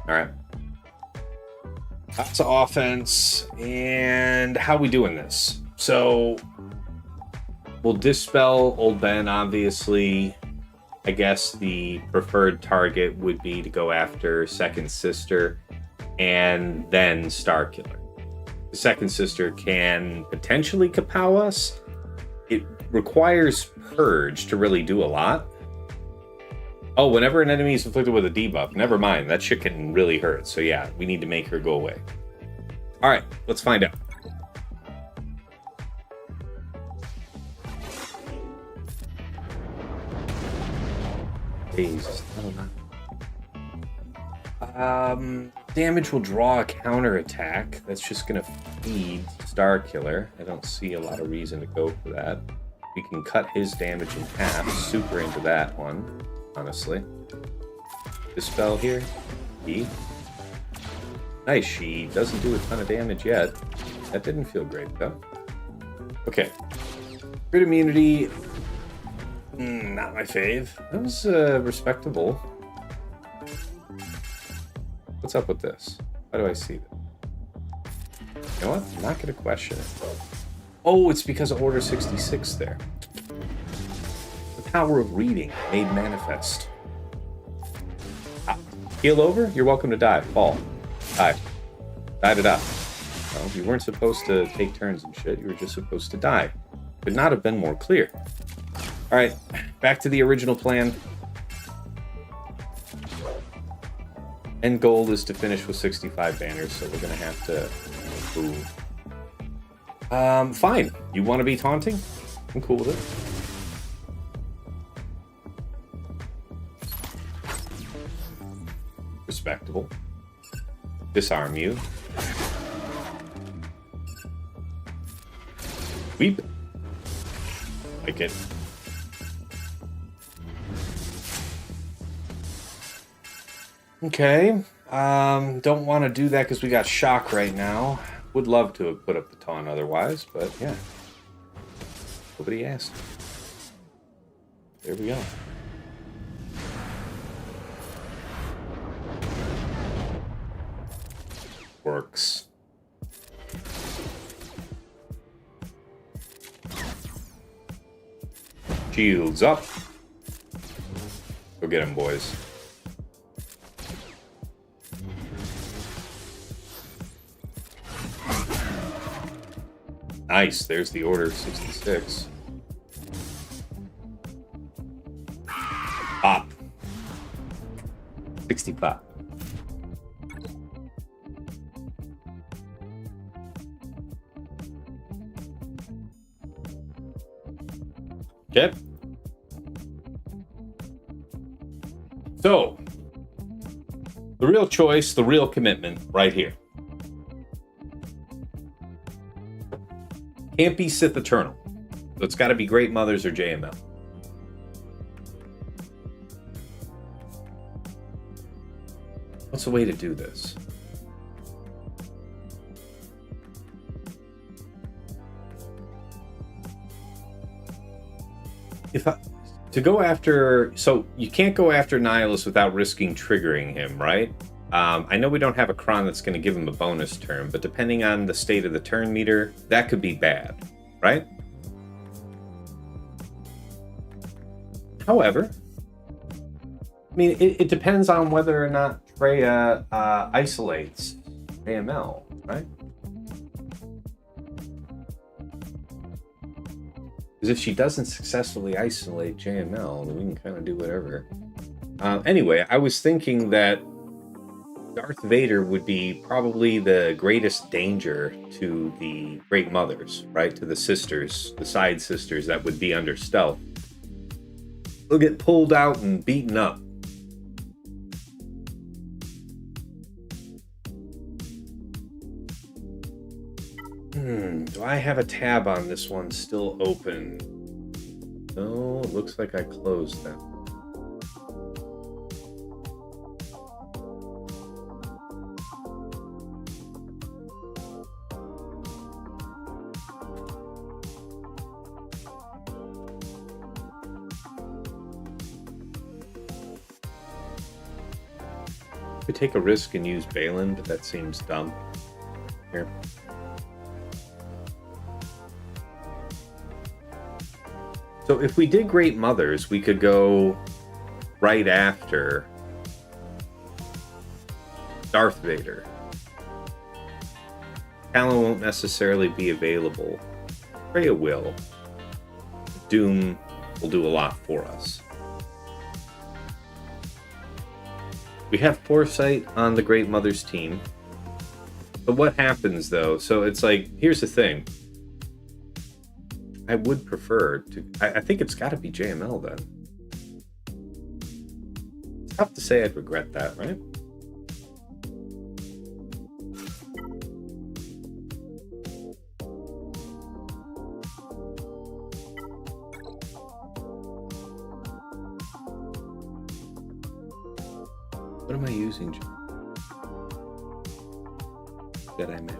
All right. Lots of offense. And how we doing this? So we'll dispel Old Ben, obviously. I guess the preferred target would be to go after Second Sister. and then Starkiller. The second sister can potentially kapow us. It requires Purge to really do a lot. Oh, whenever an enemy is inflicted with a debuff, never mind. That shit can really hurt. So yeah, we need to make her go away. All right, let's find out. Jesus, I don't know. Damage will draw a counter attack. That's just gonna feed Starkiller. I don't see a lot of reason to go for that. We can cut his damage in half. Super into that one, honestly. This spell here, E. Nice, she doesn't do a ton of damage yet. That didn't feel great though. Okay. Crit immunity. Not my fave. That was respectable. What's up with this? How do I see that? You know what? I'm not going to question it. Oh, it's because of Order 66 there. The power of reading made manifest. Ah, heal over? You're welcome to die. Fall. Die. Die to die. No, you weren't supposed to take turns and shit. You were just supposed to die. Could not have been more clear. Alright, back to the original plan. End goal is to finish with 65 banners, so we're gonna have to move. Fine. You want to be taunting? I'm cool with it. Respectable. Disarm you. Weep. Like it. Okay. Don't want to do that because we got shock right now. Would love to have put up the taunt otherwise, but yeah. Nobody asked. There we go. Works. Shields up. Go get him, boys. Nice, there's the Order 66. Pop. 60 pop. Okay. So, the real choice, the real commitment, right here. Can't be Sith Eternal. So it's got to be Great Mothers or JML. What's the way to do this? To go after... So you can't go after Nihilus without risking triggering him, right? I know we don't have a Kron that's going to give him a bonus turn, but depending on the state of the turn meter, that could be bad, right? However, I mean, it depends on whether or not Traya isolates AML, right? Because if she doesn't successfully isolate JML, then we can kind of do whatever. Anyway, I was thinking that Darth Vader would be probably the greatest danger to the Great Mothers, right? To the sisters, the side sisters that would be under stealth. They'll get pulled out and beaten up. Do I have a tab on this one still open? No, it looks like I closed them. Could take a risk and use Baylan, but that seems dumb. Here. So if we did Great Mothers, we could go right after Darth Vader. Talon won't necessarily be available. Traya will. Doom will do a lot for us. We have Foresight on the Great Mother's team. But what happens, though? So it's like, here's the thing. I would prefer to... I think it's got to be JML, then. It's tough to say I'd regret that, right? What am I using? Jedi man.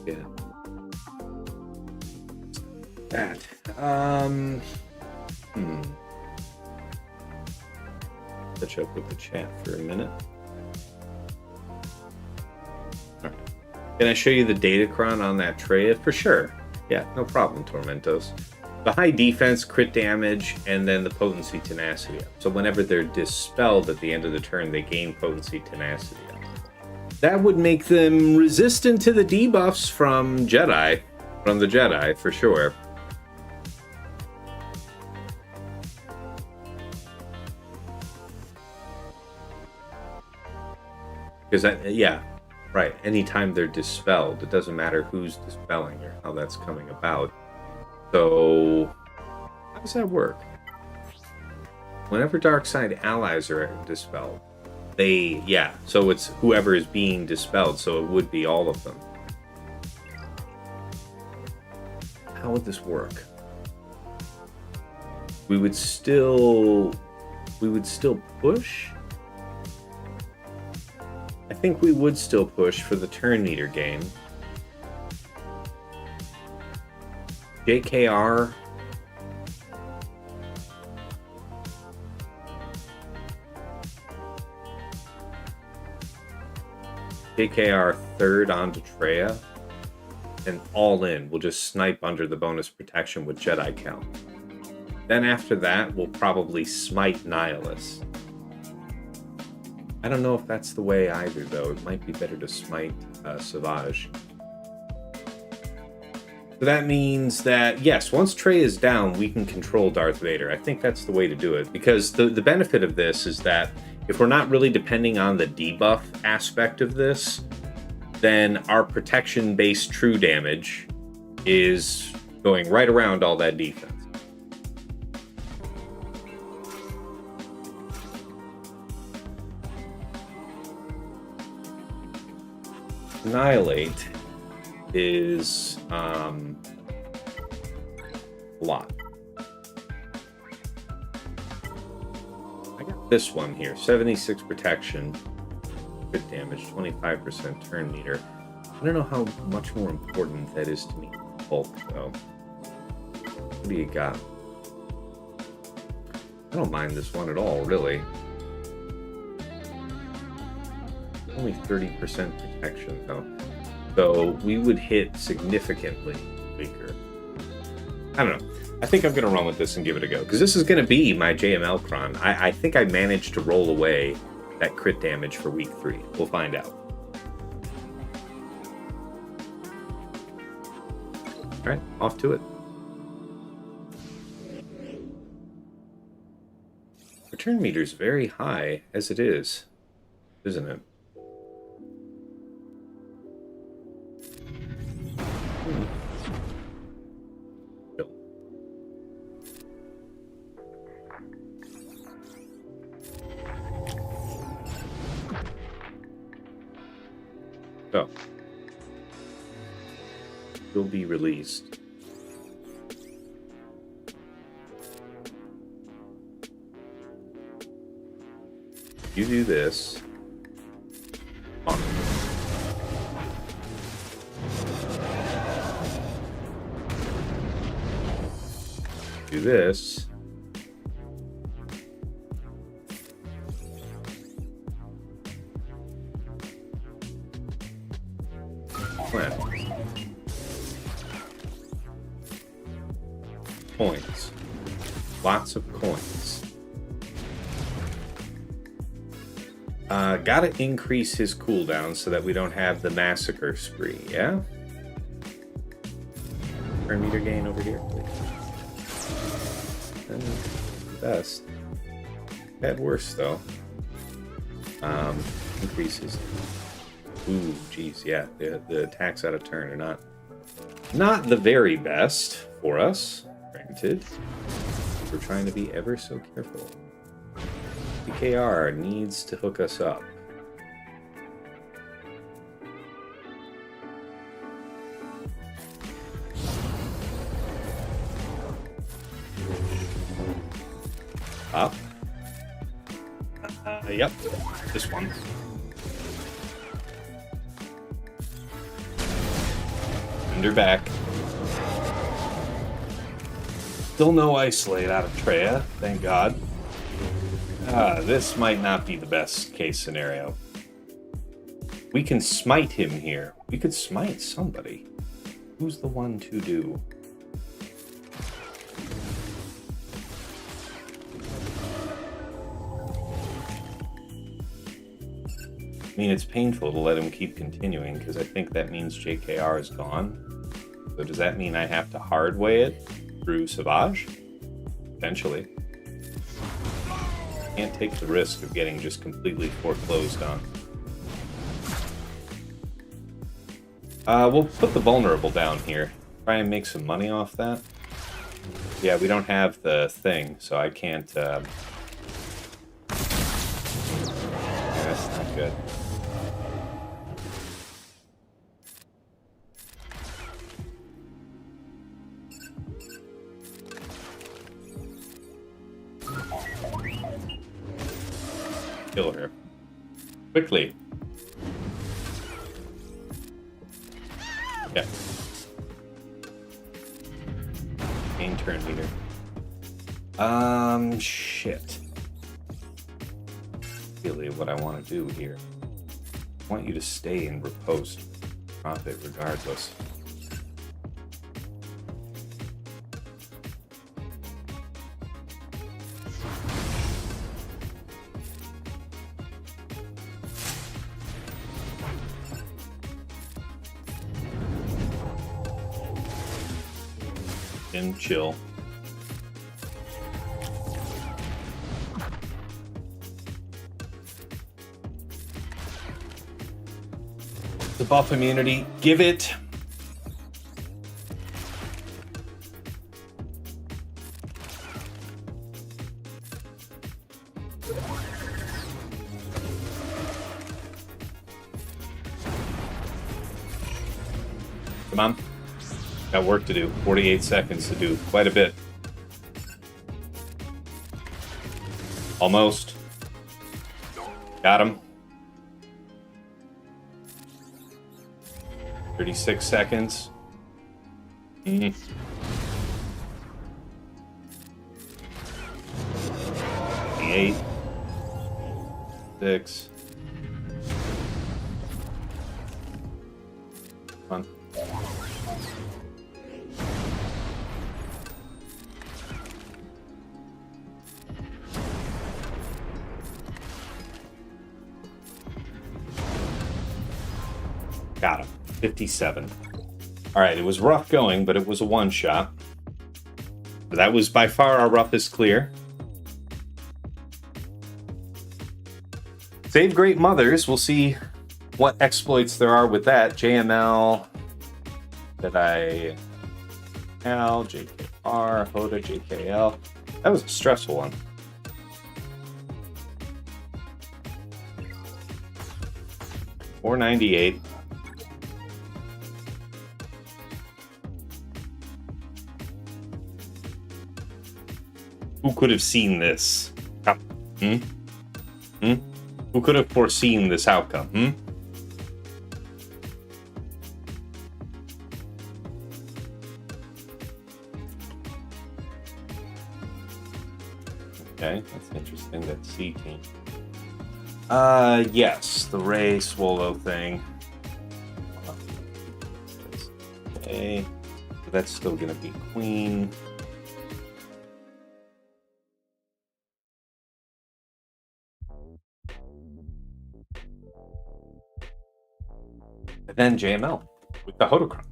Yeah. That. Catch up with the chat for a minute. Alright. Can I show you the datacron on that Traya? For sure. Yeah, no problem, Tormentos. The high defense, crit damage, and then the potency tenacity up. So whenever they're dispelled at the end of the turn, they gain potency tenacity up. That would make them resistant to the debuffs from the Jedi, for sure. Because, yeah, right, anytime they're dispelled, it doesn't matter who's dispelling or how that's coming about. So, how does that work? Whenever dark side allies are dispelled, so it's whoever is being dispelled, so it would be all of them. How would this work? We would still push? I think we would still push for the turn meter game. JKR. JKR third onto Traya. And all in. We'll just snipe under the bonus protection with Jedi count. Then after that, we'll probably smite Nihilus. I don't know if that's the way either, though. It might be better to smite Savage. So that means that, yes, once Traya is down, we can control Darth Vader. I think that's the way to do it. Because the benefit of this is that if we're not really depending on the debuff aspect of this, then our protection-based true damage is going right around all that defense. Annihilate is a lot. I got this one here, 76 protection, crit damage, 25% turn meter. I don't know how much more important that is to me. Bulk, though. What do you got? I don't mind this one at all, really. Only 30% protection, though. So we would hit significantly weaker. I don't know. I think I'm going to run with this and give it a go. Because this is going to be my JML cron. I think I managed to roll away that crit damage for week 3. We'll find out. Alright, off to it. Return meter's very high as it is, isn't it? So, will be released. You do this. On. Do this. Coins. Lots of coins. Gotta increase his cooldown so that we don't have the massacre spree, yeah? turn meter gain over here, please. Best. Had worse though. Increases. Ooh, geez, yeah. The attacks out of turn are not the very best for us. Granted, we're trying to be ever so careful. PKR needs to hook us up. Up. Yep, this one. Under back. Still no isolate out of Traya, thank God. This might not be the best case scenario. We can smite him here. We could smite somebody. Who's the one to do? I mean, it's painful to let him keep continuing, because I think that means JKR is gone. So does that mean I have to hardway it through Savage? Potentially. Can't take the risk of getting just completely foreclosed on. We'll put the vulnerable down here. Try and make some money off that. Yeah, we don't have the thing, so I can't... Yeah, that's not good. Kill her. Quickly. Yeah. Main turn meter. Shit. Really what I want to do here. I want you to stay in riposte. Profit regardless. And chill. The buff immunity, give it. Come on. Got work to do. 48 seconds to do quite a bit. Almost. Got him. 36 seconds. 8. 6. Come on. Got him. 57. Alright, it was rough going, but it was a one-shot. That was by far our roughest clear. Save Great Mothers. We'll see what exploits there are with that. JML. JKR, Hoda, JKL. That was a stressful one. $498. Who could have seen this? Who could have foreseen this outcome? Okay, that's interesting. That C team. Yes, the Ray Swallow thing. Okay, so that's still gonna be Queen. And then JML with the Hodocron.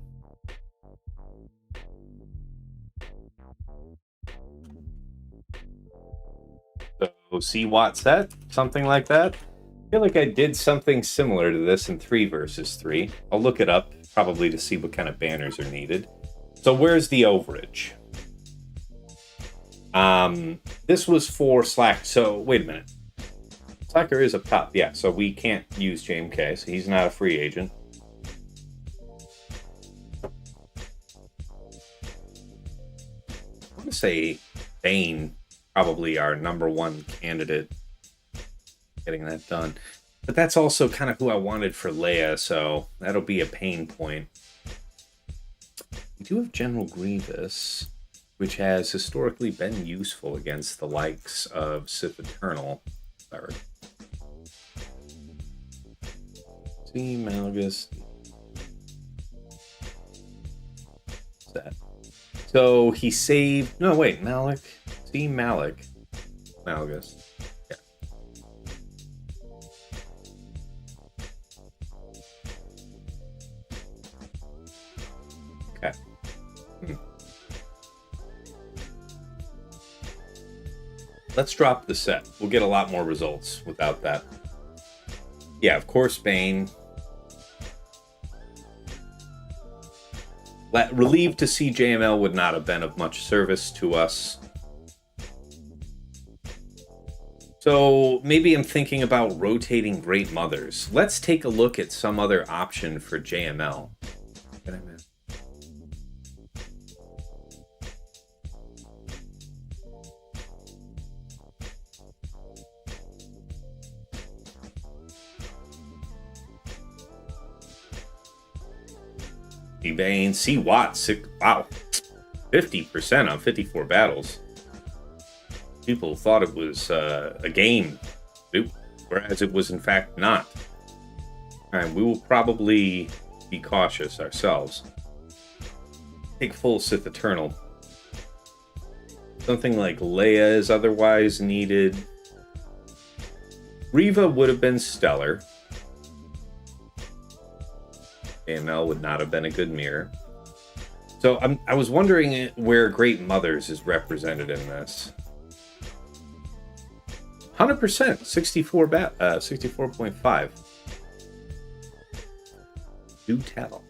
OC Watt set, something like that. I feel like I did something similar to this in 3 versus 3. I'll look it up probably to see what kind of banners are needed. So where's the overage? This was for Slack. So wait a minute. Slacker is up top. Yeah, so we can't use JMK, so he's not a free agent. I want to say Bane, probably our #1 candidate. Getting that done. But that's also kind of who I wanted for Leia, so that'll be a pain point. We do have General Grievous, which has historically been useful against the likes of Sith Eternal. Sorry. See, Malgus. That. So he saved. No, wait, Malik. See, Malik. Malgus. Yeah. Okay. Let's drop the set. We'll get a lot more results without that. Yeah, of course, Bane. Relieved to see JML would not have been of much service to us. So maybe I'm thinking about rotating Great Mothers. Let's take a look at some other option for JML. What I meant. Bane, C Watt, wow, 50% on 54 battles. People thought it was a game, whereas it was in fact not. And we will probably be cautious ourselves. Take full Sith Eternal. Something like Leia is otherwise needed. Reva would have been stellar. AML would not have been a good mirror. So I was wondering where Great Mothers is represented in this. 100%, 64.5. Do tell.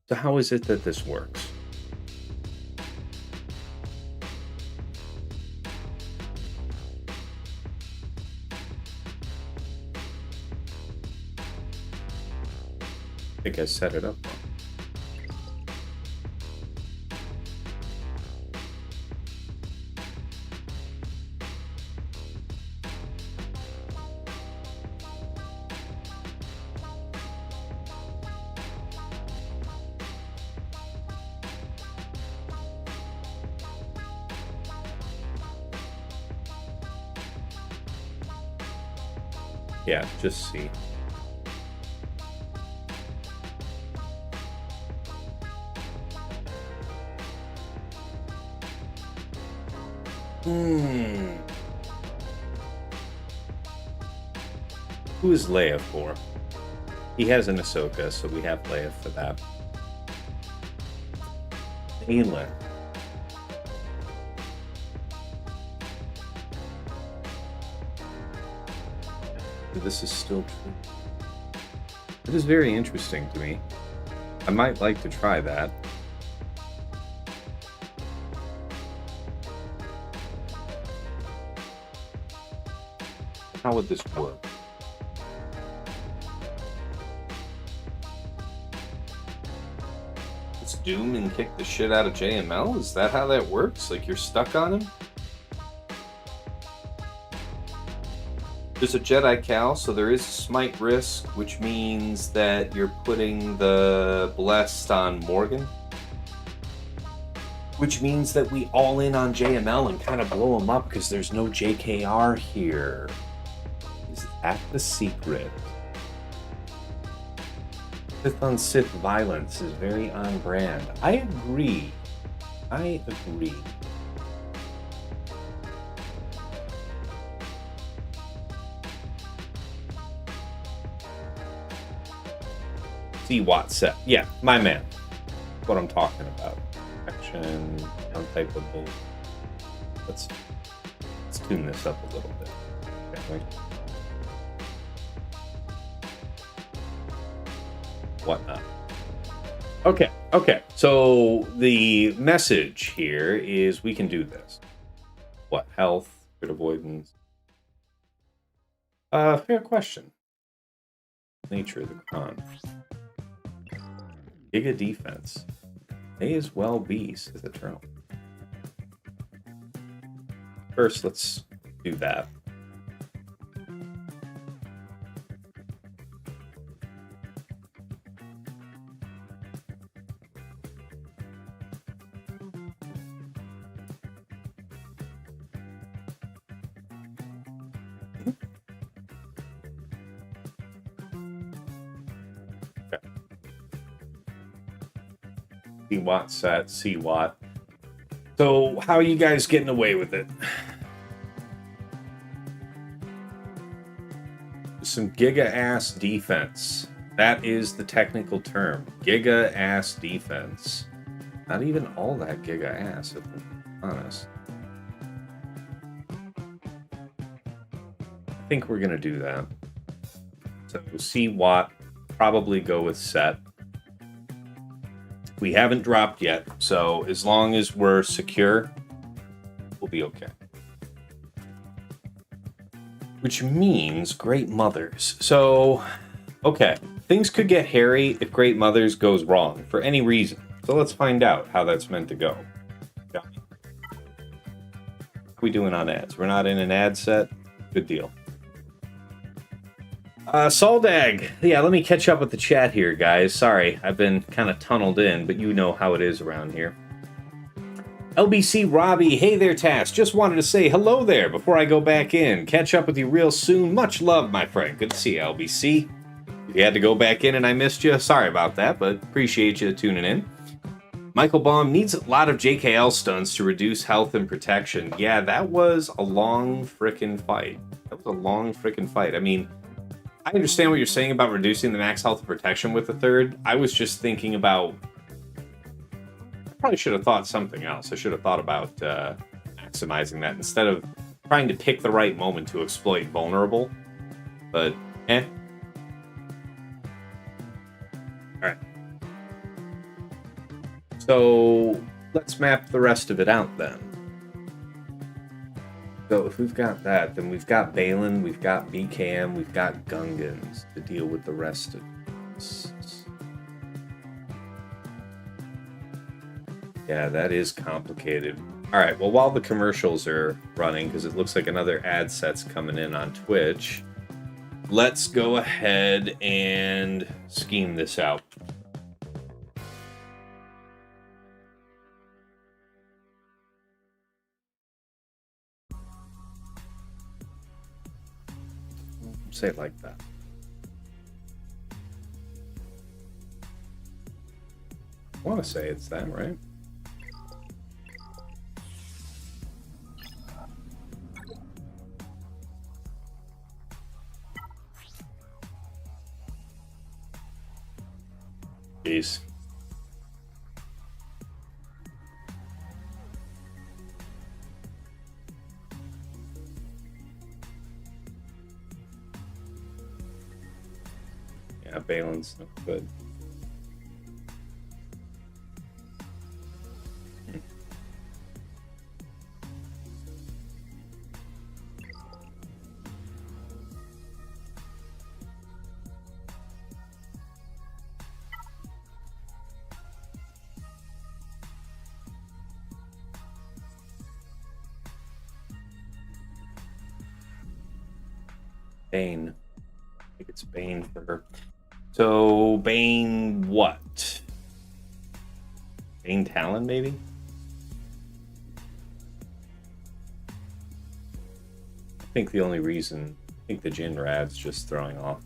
So how is it that this works? I think I set it up wrong. Yeah, just see. Who is Leia for? He has an Ahsoka, so we have Leia for that. Baylan. This is still true. It is very interesting to me. I might like to try that. How would this work? Let's doom and kick the shit out of JML? Is that how that works? Like you're stuck on him? There's a Jedi Cal, so there is smite risk, which means that you're putting the Blessed on Morgan. Which means that we all in on JML and kind of blow him up because there's no JKR here. Is that the secret? Sith on Sith violence is very on brand. I agree. C Watt set. Yeah, my man. That's what I'm talking about. Action, untypeable. Let's tune this up a little bit. Okay. Whatnot. Okay. So the message here is we can do this. What? Health, crit avoidance. Fair question. Nature of the con. Giga defense. May as well be, says Eternal. First, let's do that. Watt set, C Watt. So how are you guys getting away with it? Some giga ass defense. That is the technical term. Giga ass defense. Not even all that giga ass, if I'm honest. I think we're gonna do that. So C Watt, probably go with set. We haven't dropped yet, so as long as we're secure, we'll be okay. Which means Great Mothers. So, okay, things could get hairy if Great Mothers goes wrong for any reason. So let's find out how that's meant to go. How are we doing on ads? We're not in an ad set? Good deal. Soldag, yeah, let me catch up with the chat here, guys. Sorry, I've been kind of tunneled in, but you know how it is around here. LBC Robbie, hey there, Tass. Just wanted to say hello there before I go back in. Catch up with you real soon. Much love, my friend. Good to see you, LBC. If you had to go back in and I missed you, sorry about that, but appreciate you tuning in. Michael Baum needs a lot of JKL stunts to reduce health and protection. Yeah, that was a long frickin' fight. I mean, I understand what you're saying about reducing the max health and protection with the third. I was just thinking about... I probably should have thought something else. I should have thought about maximizing that instead of trying to pick the right moment to exploit vulnerable. But, Alright. So, let's map the rest of it out then. So if we've got that, then we've got Baylan, we've got BKM, we've got Gungans to deal with the rest of this. Yeah, that is complicated. Alright, well, while the commercials are running, because it looks like another ad set's coming in on Twitch, let's go ahead and scheme this out. Say it like that. I want to say it's that, right? Jeez. Yeah, Baylan's no good. Bane. I think it's Bane for her. So, Bane what? Bane Talon, maybe? I think the only reason... I think the Jin Rad's just throwing off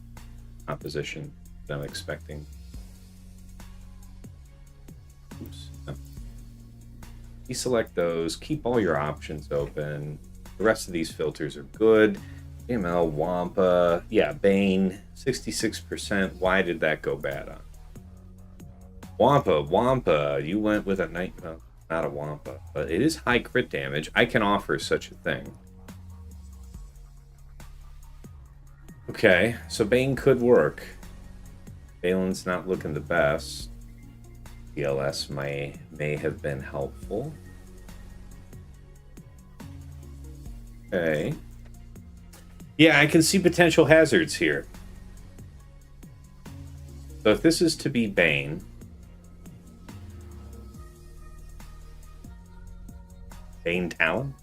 composition that I'm expecting. Oops. No. Deselect those. Keep all your options open. The rest of these filters are good. ML, Wampa, yeah, Bane, 66%. Why did that go bad on? Wampa, you went with a night. Not a Wampa, but it is high crit damage. I can offer such a thing. Okay, so Bane could work. Baylan's not looking the best. DLS may have been helpful. Okay. Yeah, I can see potential hazards here. So if this is to be Bane... Bane Talon?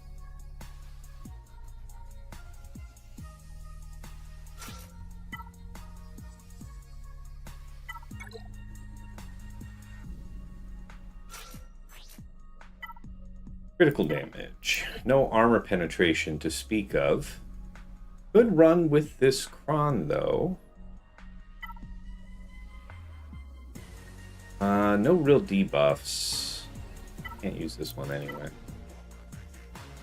Critical damage. No armor penetration to speak of. Good run with this Kron, though. No real debuffs. Can't use this one anyway.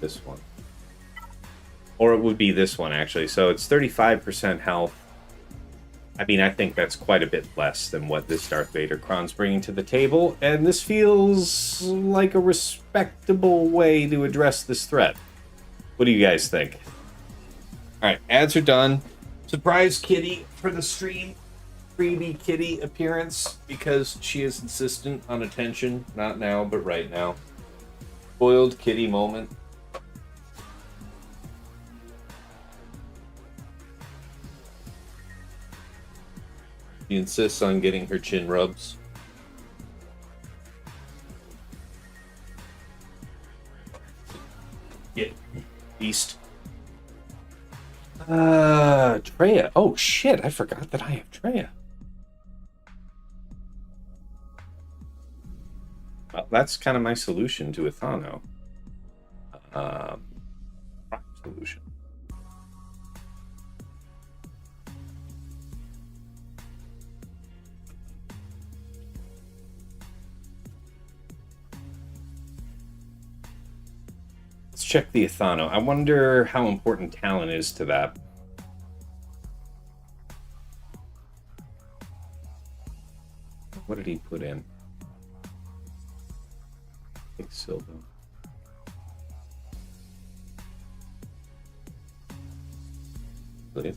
This one. Or it would be this one, actually. So it's 35% health. I mean, I think that's quite a bit less than what this Darth Vader Kron's bringing to the table, and this feels like a respectable way to address this threat. What do you guys think? Alright, ads are done. Surprise Kitty for the stream. Freebie Kitty appearance, because she is insistent on attention. Not now, but right now. Spoiled Kitty moment. She insists on getting her chin rubs. Yeah. Beast. Traya. Oh shit, I forgot that I have Traya. Well, that's kind of my solution to Ithano. Solution. Let's check the Ithano. I wonder how important Talon is to that. What did he put in? Silver.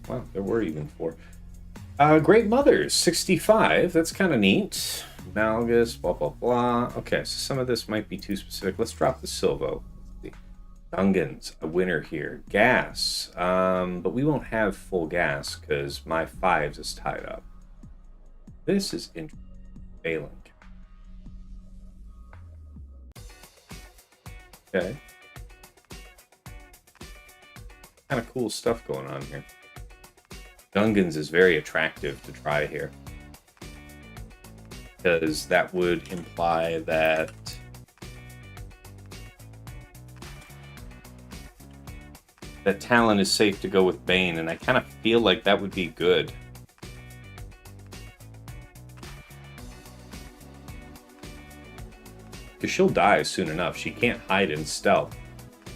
Wow, there were even 4. Great Mothers, 65. That's kind of neat. Malgus, blah, blah, blah. Okay, so some of this might be too specific. Let's drop the Silvo. Gungans, a winner here. Gas. But we won't have full gas because my 5s is tied up. This is interesting. Baylan. Okay. Kind of cool stuff going on here. Gungans is very attractive to try here. Because that would imply that Talon is safe to go with Bane, and I kind of feel like that would be good. Because she'll die soon enough. She can't hide in stealth.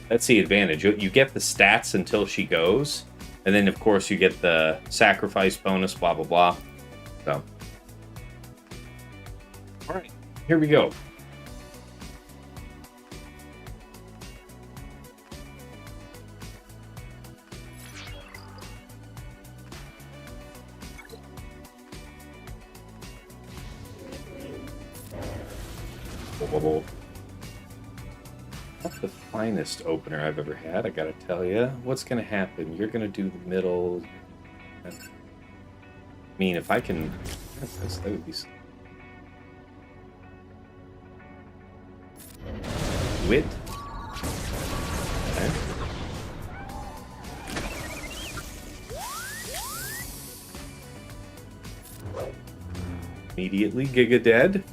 That's the advantage. You get the stats until she goes, and then of course you get the sacrifice bonus, blah blah blah. So, all right, here we go. Not the finest opener I've ever had, I gotta tell you. What's gonna happen? You're gonna do the middle. I mean, if I can... that would be... Wit. Okay. Immediately Giga dead.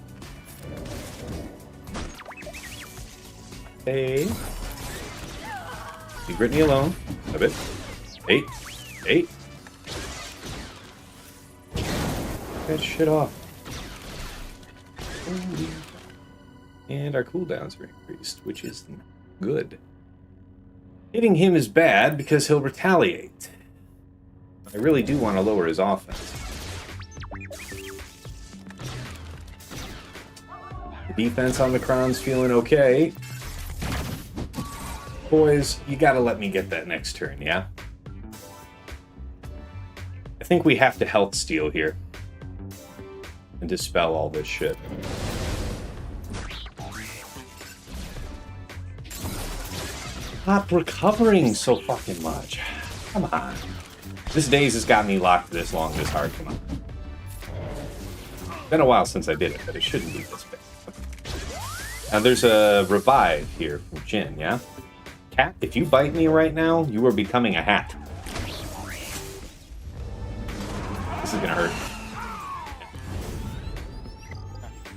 Hey. Leave Brittany alone. A bit. 8. Get that shit off. And our cooldowns are increased, which is good. Hitting him is bad because he'll retaliate. I really do want to lower his offense. Defense on the Kron's feeling okay. Boys, you gotta let me get that next turn, yeah? I think we have to health steal here. And dispel all this shit. Not recovering so fucking much. Come on. This daze has got me locked this long, this hard. Come on. Been a while since I did it, but it shouldn't be this bad. Now there's a revive here from Jin, yeah? Cat, if you bite me right now, you are becoming a hat. This is gonna hurt.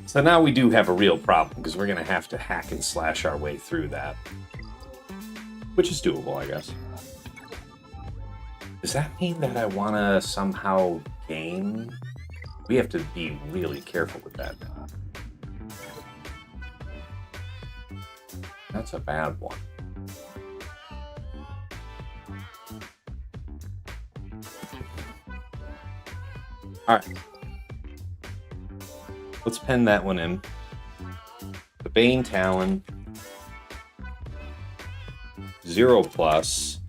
So now we do have a real problem, because we're gonna have to hack and slash our way through that. Which is doable, I guess. Does that mean that I want to somehow gain? We have to be really careful with that. That's a bad one. Alright. Let's pen that one in. The Bane Talon. 0+.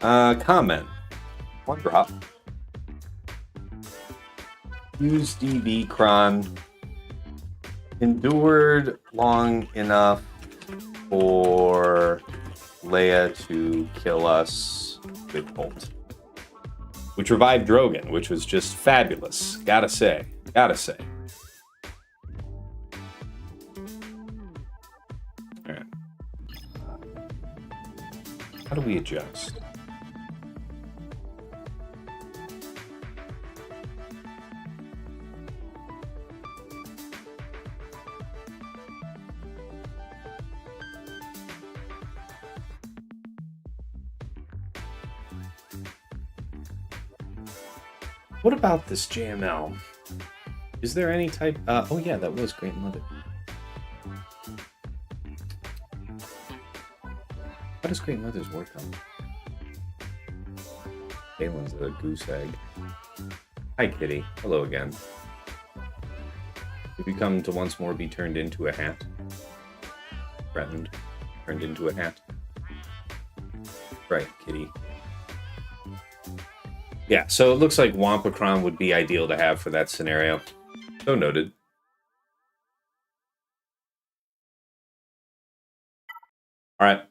Comment. 1 drop. Use DB Kron. Endured long enough for Leia to kill us with Bolt. Which revived Drogon, which was just fabulous. Gotta say. Gotta say. Alright. How do we adjust? What about this JML? Is there any type... oh yeah, that was Great Mother. How does Great Mother's work on? Baylan's a goose egg. Hi, Kitty. Hello again. Have you come to once more be turned into a hat? Threatened. Turned into a hat? Right, Kitty. Yeah, so it looks like Wampacron would be ideal to have for that scenario. So noted. All right.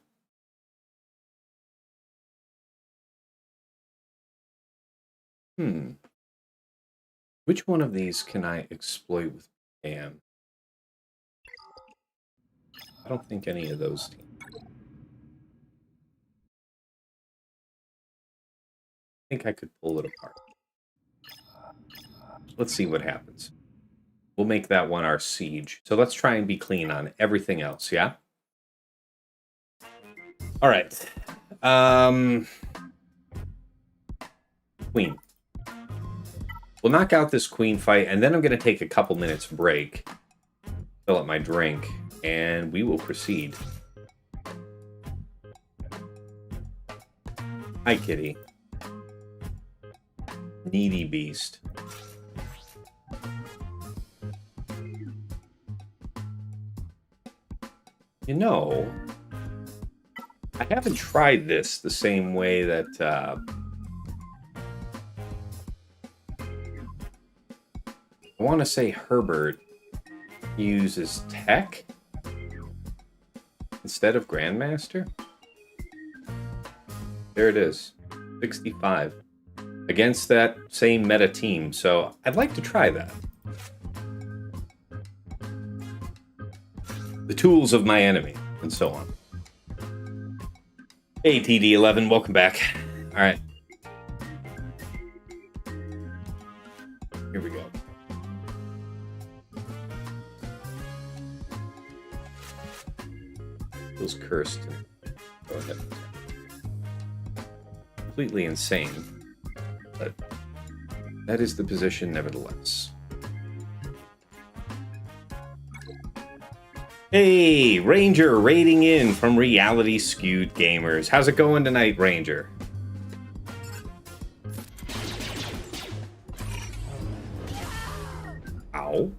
Which one of these can I exploit with Bam? I don't think any of those teams. I think I could pull it apart. Let's see what happens. We'll make that one our siege. So let's try and be clean on everything else, yeah? All right. Queen. We'll knock out this queen fight, and then I'm going to take a couple minutes break, fill up my drink, and we will proceed. Hi, Kitty. Needy beast. You know, I haven't tried this the same way that I want to say Herbert uses tech instead of Grandmaster. There it is, 65 against that same meta team. So I'd like to try that. The tools of my enemy, and so on. Hey, TD11, welcome back. All right. Here we go. Feels cursed. Go ahead. Completely insane, but that is the position nevertheless. Hey, Ranger raiding in from Reality Skewed Gamers. How's it going tonight, Ranger? Ow.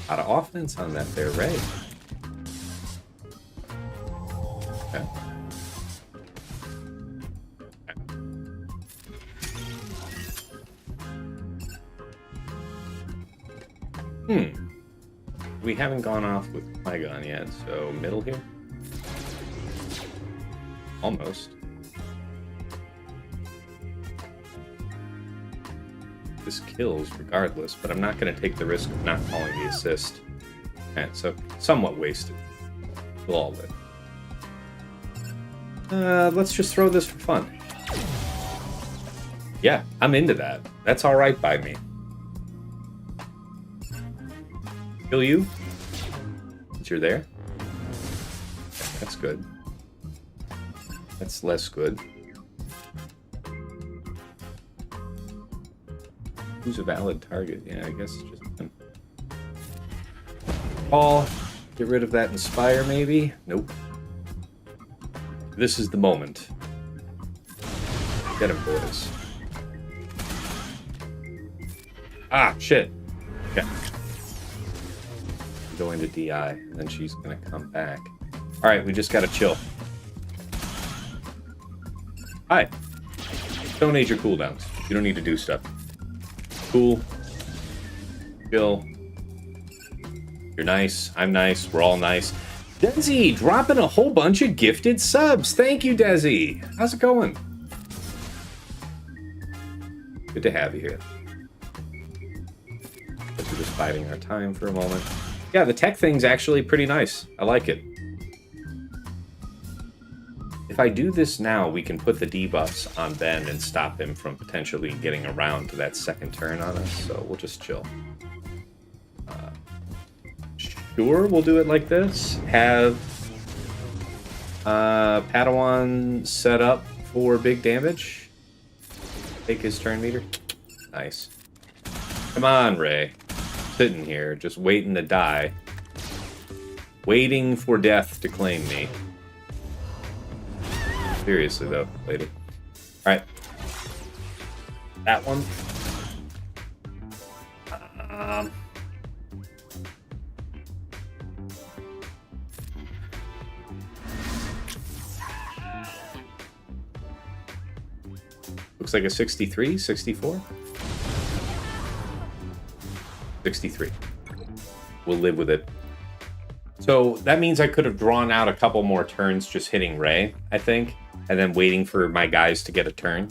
A lot of offense on that there, Ray. Okay. We haven't gone off with Qui-Gon yet, so middle here? Almost. This kills regardless, but I'm not going to take the risk of not calling the assist. And so, somewhat wasted. We'll all live. Let's just throw this for fun. Yeah, I'm into that. That's alright by me. Kill you? Since you're there? That's good. That's less good. Who's a valid target? Yeah, I guess just him. Paul, get rid of that Inspire, maybe? Nope. This is the moment. Get him, boys. Ah, shit. Okay. Going to DI, and then she's gonna come back. Alright, we just gotta chill. Hi. Don't age your cooldowns. You don't need to do stuff. Cool. Chill. You're nice. I'm nice. We're all nice. Desi, dropping a whole bunch of gifted subs. Thank you, Desi. How's it going? Good to have you here. Guess we're just biding our time for a moment. Yeah, the tech thing's actually pretty nice. I like it. If I do this now, we can put the debuffs on Ben and stop him from potentially getting around to that second turn on us, so we'll just chill. Sure, we'll do it like this. Have Padawan set up for big damage. Take his turn meter. Nice. Come on, Ray. Sitting here, just waiting to die. Waiting for death to claim me. Seriously, though, lady. Alright. That one. Looks like a 63, 64? 63. We'll live with it. So that means I could have drawn out a couple more turns just hitting Ray, I think, and then waiting for my guys to get a turn.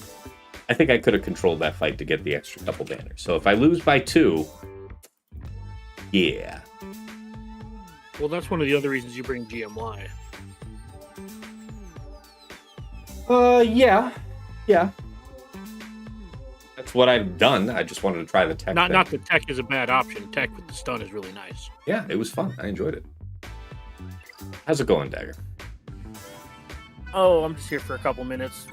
I think I could have controlled that fight to get the extra couple banners. So if I lose by 2, yeah. Well, that's one of the other reasons you bring GMY. Yeah. That's what I've done. I just wanted to try the tech. Not the tech is a bad option. Tech with the stun is really nice. Yeah, it was fun. I enjoyed it. How's it going, Dagger? Oh, I'm just here for a couple minutes.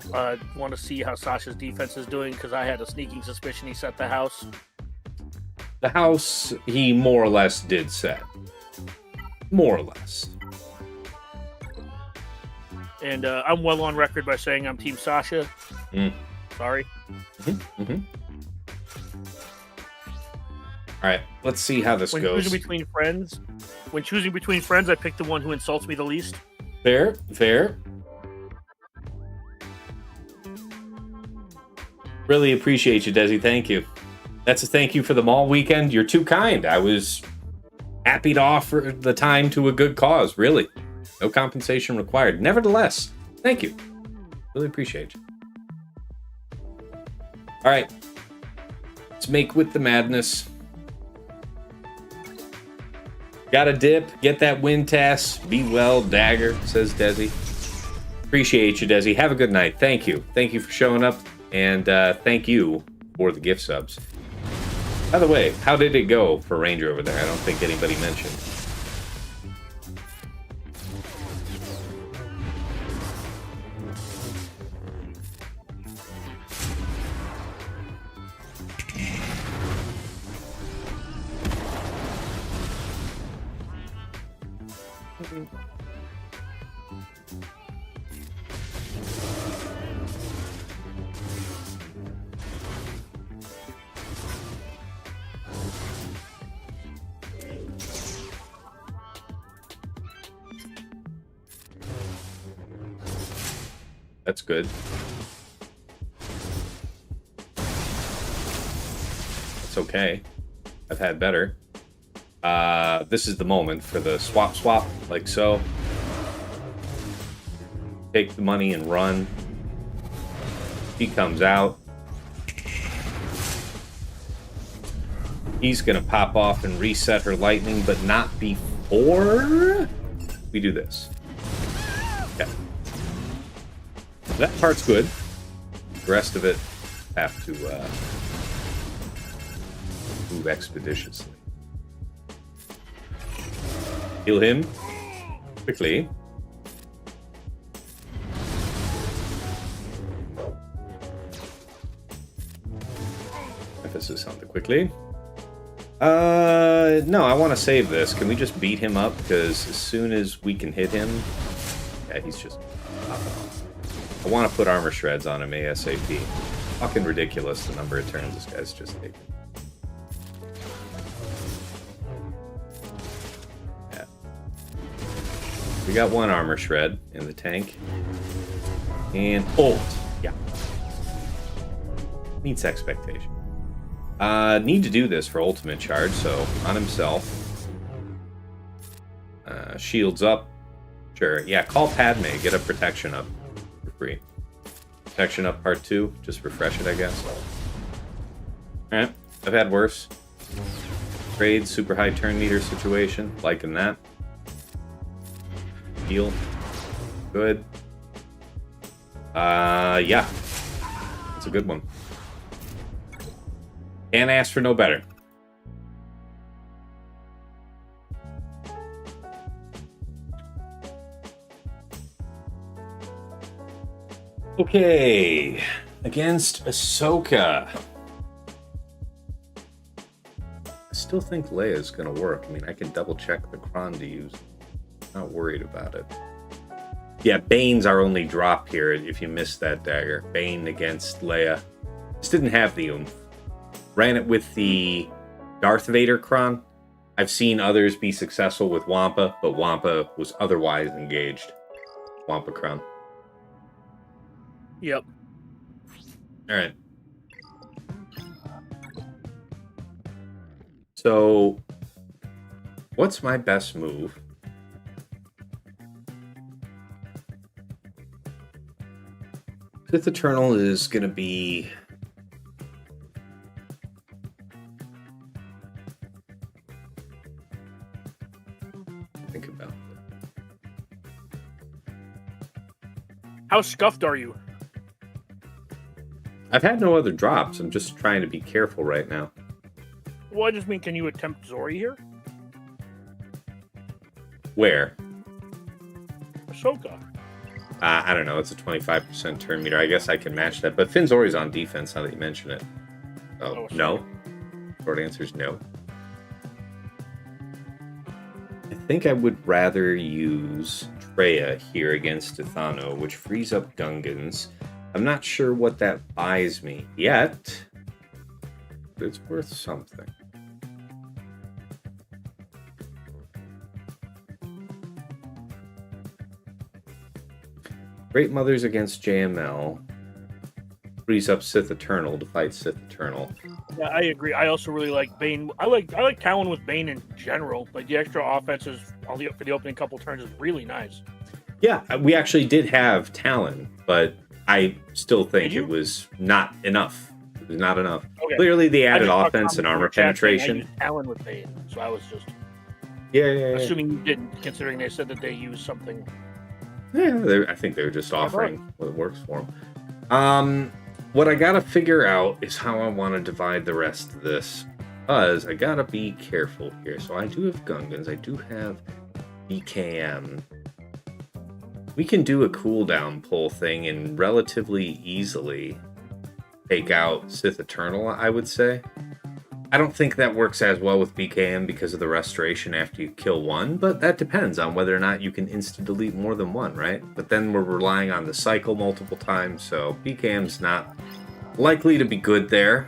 Want to see how Sasha's defense is doing because I had a sneaking suspicion he set the house. The house, he more or less did set. More or less. And I'm well on record by saying I'm Team Sasha. Sorry. All right, let's see how this goes. When choosing between friends, I pick the one who insults me the least. Fair. Really appreciate you, Desi. Thank you. That's a thank you for the mall weekend. You're too kind. I was happy to offer the time to a good cause, really. No compensation required. Nevertheless, thank you. Really appreciate you. All right. Let's make with the madness. Got a dip. Get that win, Tass. Be well, Dagger, says Desi. Appreciate you, Desi. Have a good night. Thank you. Thank you for showing up. And thank you for the gift subs. By the way, how did it go for Ranger over there? I don't think anybody mentioned. That's good. That's okay. I've had better. This is the moment for the swap, like so. Take the money and run. He comes out. He's going to pop off and reset her lightning, but not before we do this. Okay. That part's good. The rest of it have to move expeditiously. Heal him quickly. Emphasis on the quickly. No, I want to save this. Can we just beat him up? Because as soon as we can hit him... Yeah, he's just popping off. I want to put armor shreds on him ASAP. Fucking ridiculous the number of turns this guy's just taking. Yeah. We got one armor shred in the tank. And ult. Yeah. Meets expectation. Need to do this for ultimate charge, so on himself. Shields up. Sure. Yeah, call Padme. Get a protection up for free. Protection up part 2. Just refresh it, I guess. Alright. I've had worse. Trade, super high turn meter situation. Liking that. Heal. Good. Yeah. It's a good one. Can't ask for no better. Okay. Against Ahsoka. I still think Leia's gonna work. I mean, I can double check the Kron to use. Not worried about it. Yeah, Bane's our only drop here if you missed that dagger. Bane against Leia. Just didn't have the oomph. Ran it with the Darth Vader Kron. I've seen others be successful with Wampa, but Wampa was otherwise engaged. Wampa Kron. Yep. Alright. So, what's my best move? Sith Eternal is going to be... Think about it. How scuffed are you? I've had no other drops. I'm just trying to be careful right now. Well, I just mean, can you attempt Zori here? Where? Ahsoka. I don't know. It's a 25% turn meter. I guess I can match that. But Finn Zori's on defense now that you mention it. Oh, no. Short answer is no. I think I would rather use Traya here against Ithano, which frees up Gungans. I'm not sure what that buys me yet, but it's worth something. Great Mothers against JML. Frees up Sith Eternal to fight Sith Eternal. Yeah, I agree. I also really like Bane. I like Talon with Bane in general. Like the extra offenses for the opening couple turns is really nice. Yeah, we actually did have Talon, but I still think it was not enough. It was not enough. Okay. Clearly, the added offense and armor penetration. I used Talon with Bane, so I was just yeah. Assuming you didn't, considering they said that they used something. Yeah, I think they were just offering what works for them. What I gotta figure out is how I want to divide the rest of this, because I gotta be careful here. So I do have Gungans, I do have BKM. We can do a cooldown pull thing and relatively easily take out Sith Eternal, I would say. I don't think that works as well with BKM because of the restoration after you kill one, but that depends on whether or not you can insta-delete more than one, right? But then we're relying on the cycle multiple times, so BKM's not likely to be good there.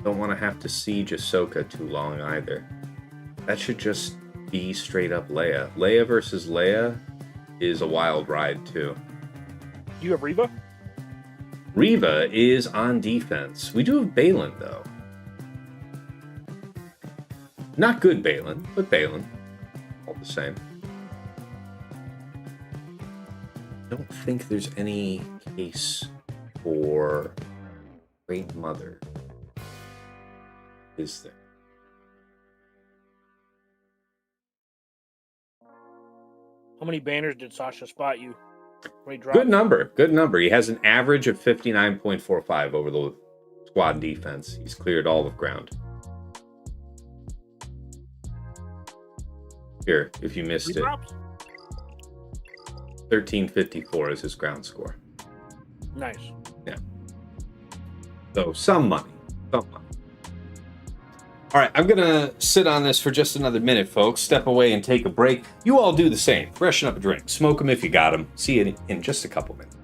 Don't want to have to siege Ahsoka too long either. That should just be straight up Leia. Leia versus Leia. is a wild ride, too. Do you have Reva? Reva is on defense. We do have Baylan, though. Not good Baylan, but Baylan. All the same. I don't think there's any case for Great Mother. Is there? How many banners did Sasha spot you? When he dropped? Good number. Good number. He has an average of 59.45 over the squad defense. He's cleared all of ground. Here, if you missed it. 1354 is his ground score. Nice. Yeah. So some money. Some money. All right, I'm going to sit on this for just another minute, folks. Step away and take a break. You all do the same. Freshen up a drink. Smoke them if you got them. See you in just a couple minutes.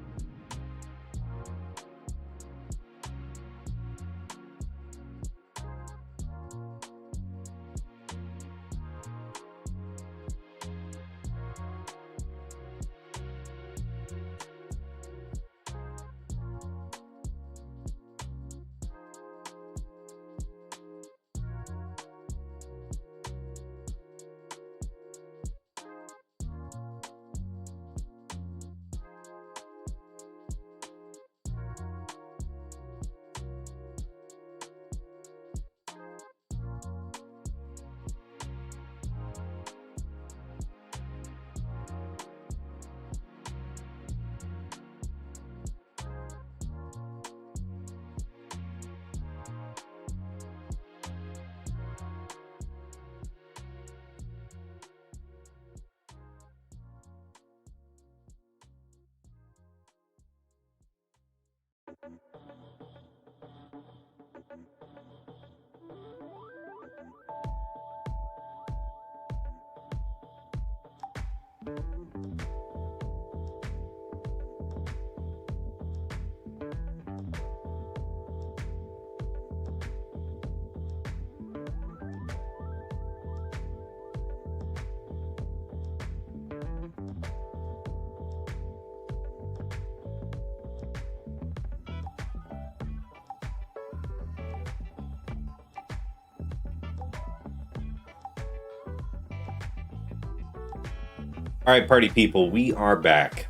All right, party people, we are back.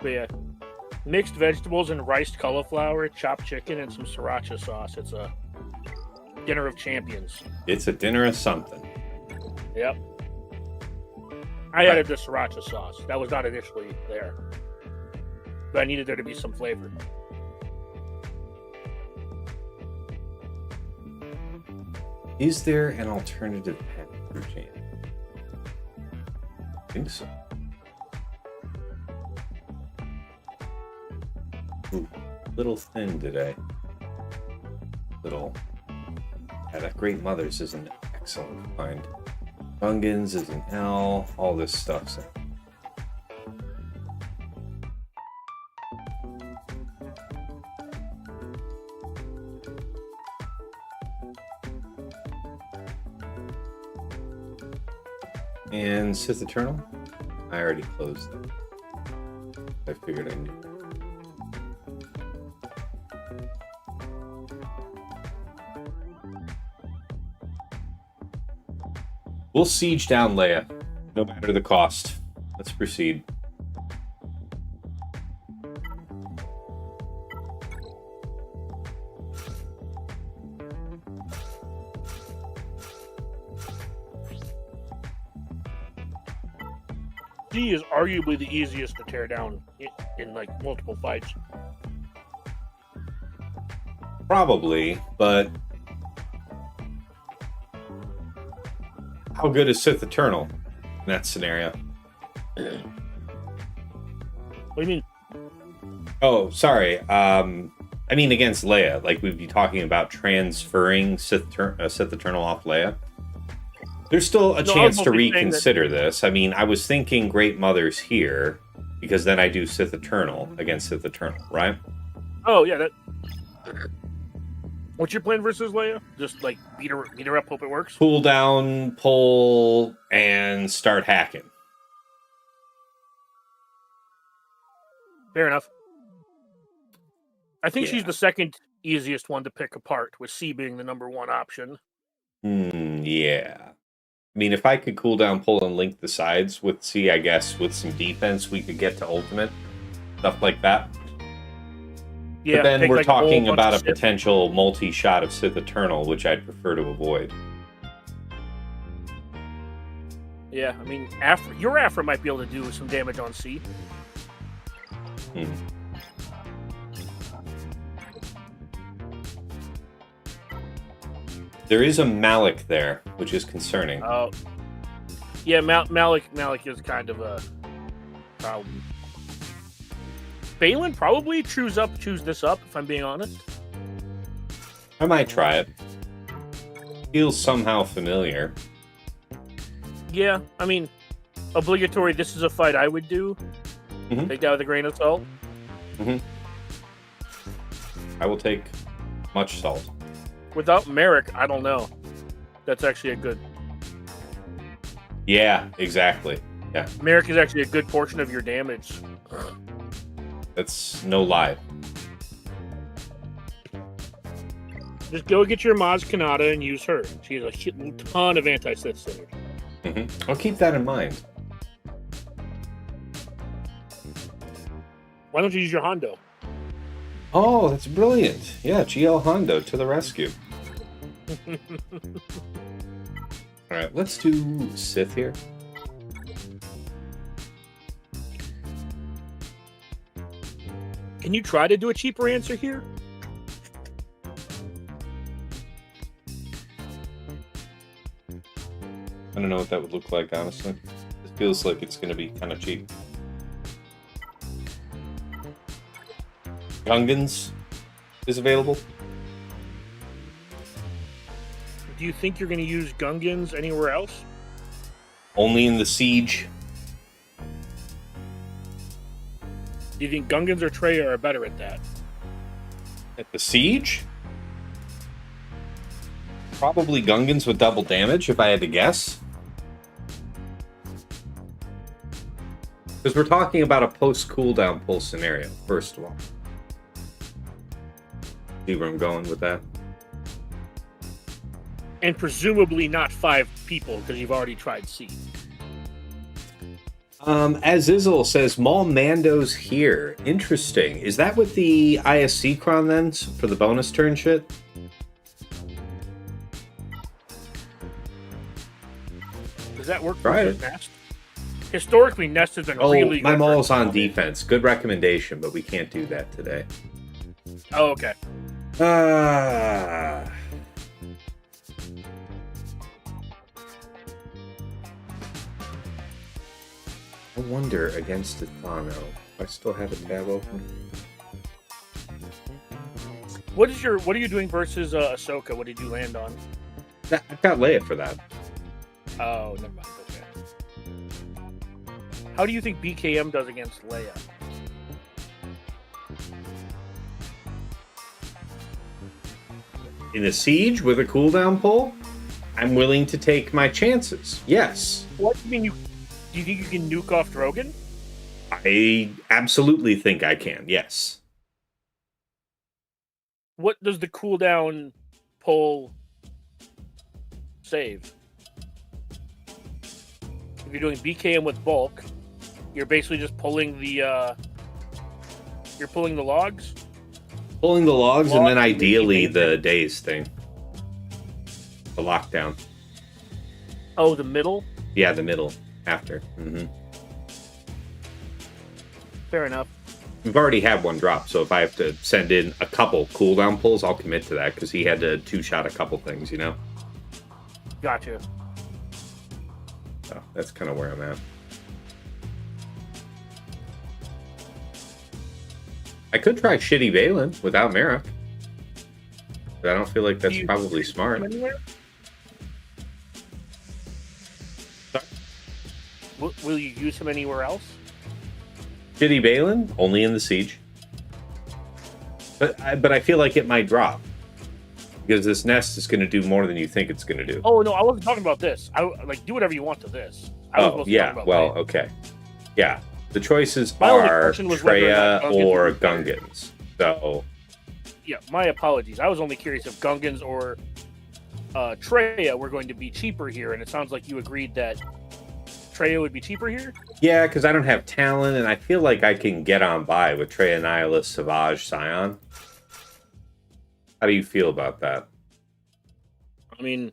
But yeah, mixed vegetables and riced cauliflower, chopped chicken, and some sriracha sauce. It's a dinner of champions. It's a dinner of something. Yep. I added the sriracha sauce. That was not initially there. But I needed there to be some flavor. Is there an alternative path for jam? I think so. Ooh, little thin today. Little. Yeah, that Great Mother's is an excellent find. Bungans is an L. All this stuff. So. And Sith Eternal? I already closed that. I figured I knew. We'll siege down Leia, no matter the cost. Let's proceed. G is arguably the easiest to tear down in like multiple fights. Probably, but how good is Sith Eternal in that scenario? What do you mean? Oh, sorry. I mean against Leia. Like we'd be talking about transferring Sith Eternal off Leia. There's still a chance to reconsider this. I mean, I was thinking Great Mother's here because then I do Sith Eternal against Sith Eternal, right? Oh yeah. What's your plan versus Leia? Just like beat her up, hope it works. Pull down, pull, and start hacking. Fair enough. I think Yeah. she's the second easiest one to pick apart, with C being the number one option. Yeah. I mean, if I could cooldown pull and link the sides with C, I guess with some defense, we could get to ultimate. Stuff like that. Yeah, but then pick, we're like, a whole talking bunch about a of Sith. potential multi-shot of Sith Eternal, which I'd prefer to avoid. Yeah, I mean, your Aphra might be able to do some damage on C. There is a Malik there, which is concerning. Oh, yeah, Malik is kind of a problem. Baylan probably choose this up, if I'm being honest. I might try it. Feels somehow familiar. Yeah, I mean, obligatory, this is a fight I would do. Take that with a grain of salt. I will take much salt. Without Merrick, I don't know. That's actually a good... Yeah, exactly. Yeah. Merrick is actually a good portion of your damage. That's no lie. Just go get your Maz Kanata and use her. She has a ton of anti-Sith synergy. I'll keep that in mind. Why don't you use your Hondo? Oh, that's brilliant. Yeah, GL Hondo to the rescue. Alright, let's do Sith here. Can you try to do a cheaper answer here? I don't know what that would look like, honestly. It feels like it's going to be kind of cheap. Gungans is available. Do you think you're going to use Gungans anywhere else? Only in the siege. Do you think Gungans or Traya are better at that? At the siege? Probably Gungans with double damage, if I had to guess. Because we're talking about a post-cooldown pull scenario, first of all. See where I'm going with that? And presumably not 5 people, because you've already tried C. As Izzle says, Maul Mando's here. Interesting. Is that with the ISC cron then, for the bonus turn shit? Does that work Try for it. Nest? Historically, Nest has been really good. My for Maul's on Nest. defense. Good recommendation, but we can't do that today. Oh, okay. I wonder against Ithano. I still have a tab open. What are you doing versus Ahsoka? What did you land on? I've got Leia for that. Oh, never mind. Okay. How do you think BKM does against Leia? In a siege with a cooldown pull, I'm willing to take my chances. Yes. What do you mean? Do you think you can nuke off Drogon? I absolutely think I can, yes. What does the cooldown pull save? If you're doing BKM with bulk, you're basically just pulling the you're pulling the logs. Pulling the logs and then Logs, ideally maybe. the days thing. The lockdown. Oh, the middle. Yeah, the middle. After. Fair enough. We've already had one drop, so if I have to send in a couple cooldown pulls, I'll commit to that, because he had to two-shot a couple things, you know? Gotcha. So that's kind of where I'm at. I could try shitty Baylan without Merrick. But I don't feel like that's probably smart. Will you use him anywhere else? Shitty Baylan, only in the siege. But I feel like it might drop. Because this nest is going to do more than you think it's going to do. Oh no, I wasn't talking about this. Do whatever you want to this. I was Oh, mostly yeah. talking about Well, Leia. okay. Yeah. The choices My only are question was whether or not Traya Gungans or would be better. Gungans. So, Yeah, my apologies. I was only curious if Gungans or Traya were going to be cheaper here, and it sounds like you agreed that Traya would be cheaper here? yeah, because I don't have talent, and I feel like I can get on by with Traya, Nihilus, Savage, Scion. How do you feel about that? I mean,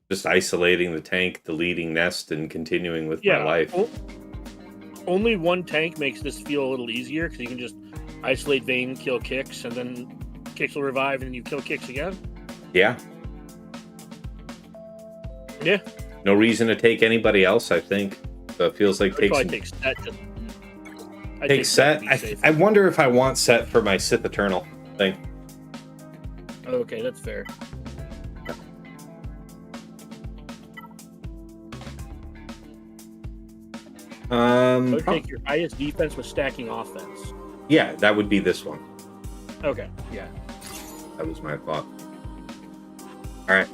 Just isolating the tank, deleting Nest, and continuing with my life. Only one tank makes this feel a little easier, because you can just isolate Bane, kill Kix, and then Kix will revive, and then you kill Kix again. Yeah. Yeah. No reason to take anybody else, I think. So it feels like I'd probably takes... take Set. I'd Take Set? to be safe. I wonder if I want Set for my Sith Eternal thing. Okay, that's fair. I would take your highest defense with stacking offense. Yeah, that would be this one. Okay, yeah. That was my thought. All right.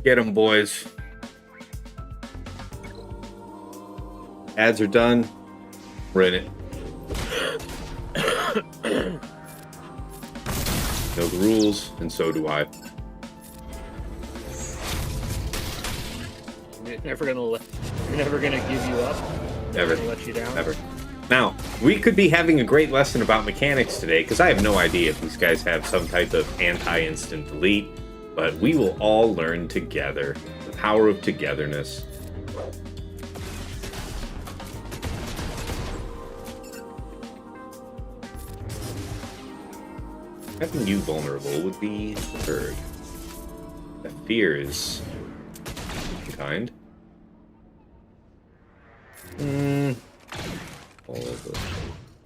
Get them, boys. Ads are done. We're in it. Know the rules, and so do I. You're never gonna give you up. Never. Gonna let you down. Never. Now, we could be having a great lesson about mechanics today, because I have no idea if these guys have some type of anti-instant delete, but we will all learn together. The power of togetherness. Having you vulnerable would be preferred. That fear is kind. All over.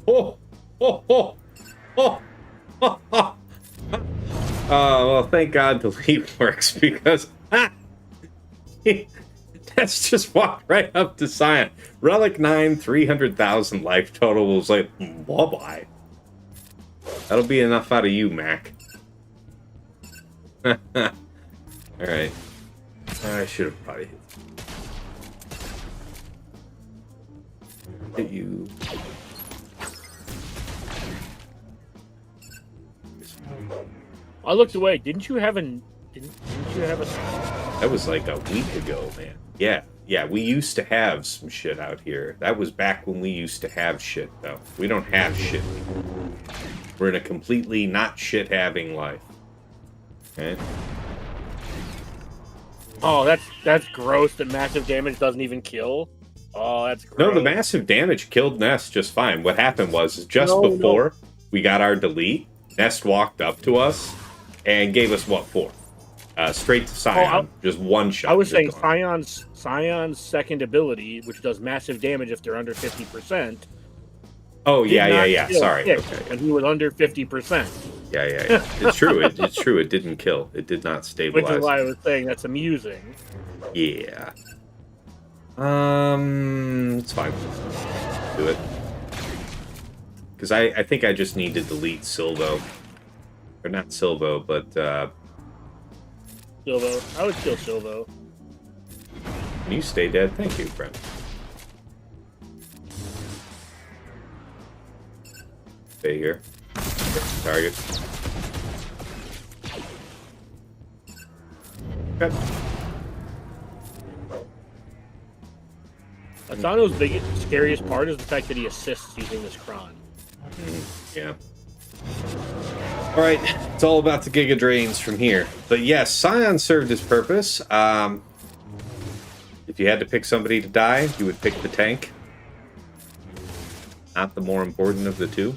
Oh! Oh! Oh! Oh! Oh! Oh! Well, thank God delete works, because that's just walked right up to Scion. Relic 9, 300,000 life total was like, bye-bye. That'll be enough out of you, Mac. Alright. I should have probably hit you. I looked away. Didn't you have a? That was like a week ago, man. Yeah, we used to have some shit out here. That was back when we used to have shit, though. We don't have shit. We're in a completely not shit-having life. Okay? Oh, that's gross. That massive damage doesn't even kill. Oh, that's gross. No, the massive damage killed Nest just fine. What happened was, just before we got our delete, Nest walked up to us and gave us, what, 4? Straight to Scion. Just one shot. I was saying Scion's second ability, which does massive damage if they're under 50%. Oh, yeah. Sorry. Okay. And he was under 50%. Yeah. It's true. It's true. It didn't kill. It did not stabilize. Which is why I was saying that's amusing. Yeah. It's fine. Do it. Because I think I just need to delete Silvo. Or not Silvo, but Silvo. I would kill Silvo. Can you stay dead? Thank you, friend. Stay here. Target. Okay. Ithano's biggest, scariest part is the fact that he assists using this cron. Yeah. Alright, it's all about the Giga Drains from here. But yes, Scion served his purpose. If you had to pick somebody to die, you would pick the tank. Not the more important of the two.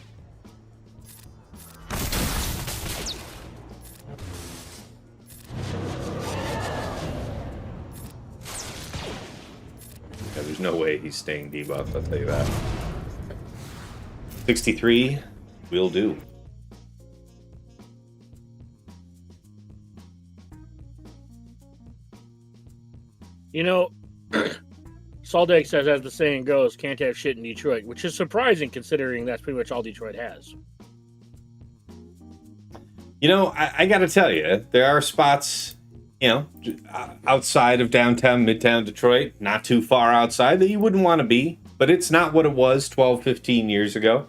Yeah, there's no way he's staying debuffed, I'll tell you that. 63 will do. You know, Saldex says, as the saying goes, can't have shit in Detroit, which is surprising considering that's pretty much all Detroit has. You know, I got to tell you, there are spots, you know, outside of downtown, midtown Detroit, not too far outside, that you wouldn't want to be. But it's not what it was 12, 15 years ago.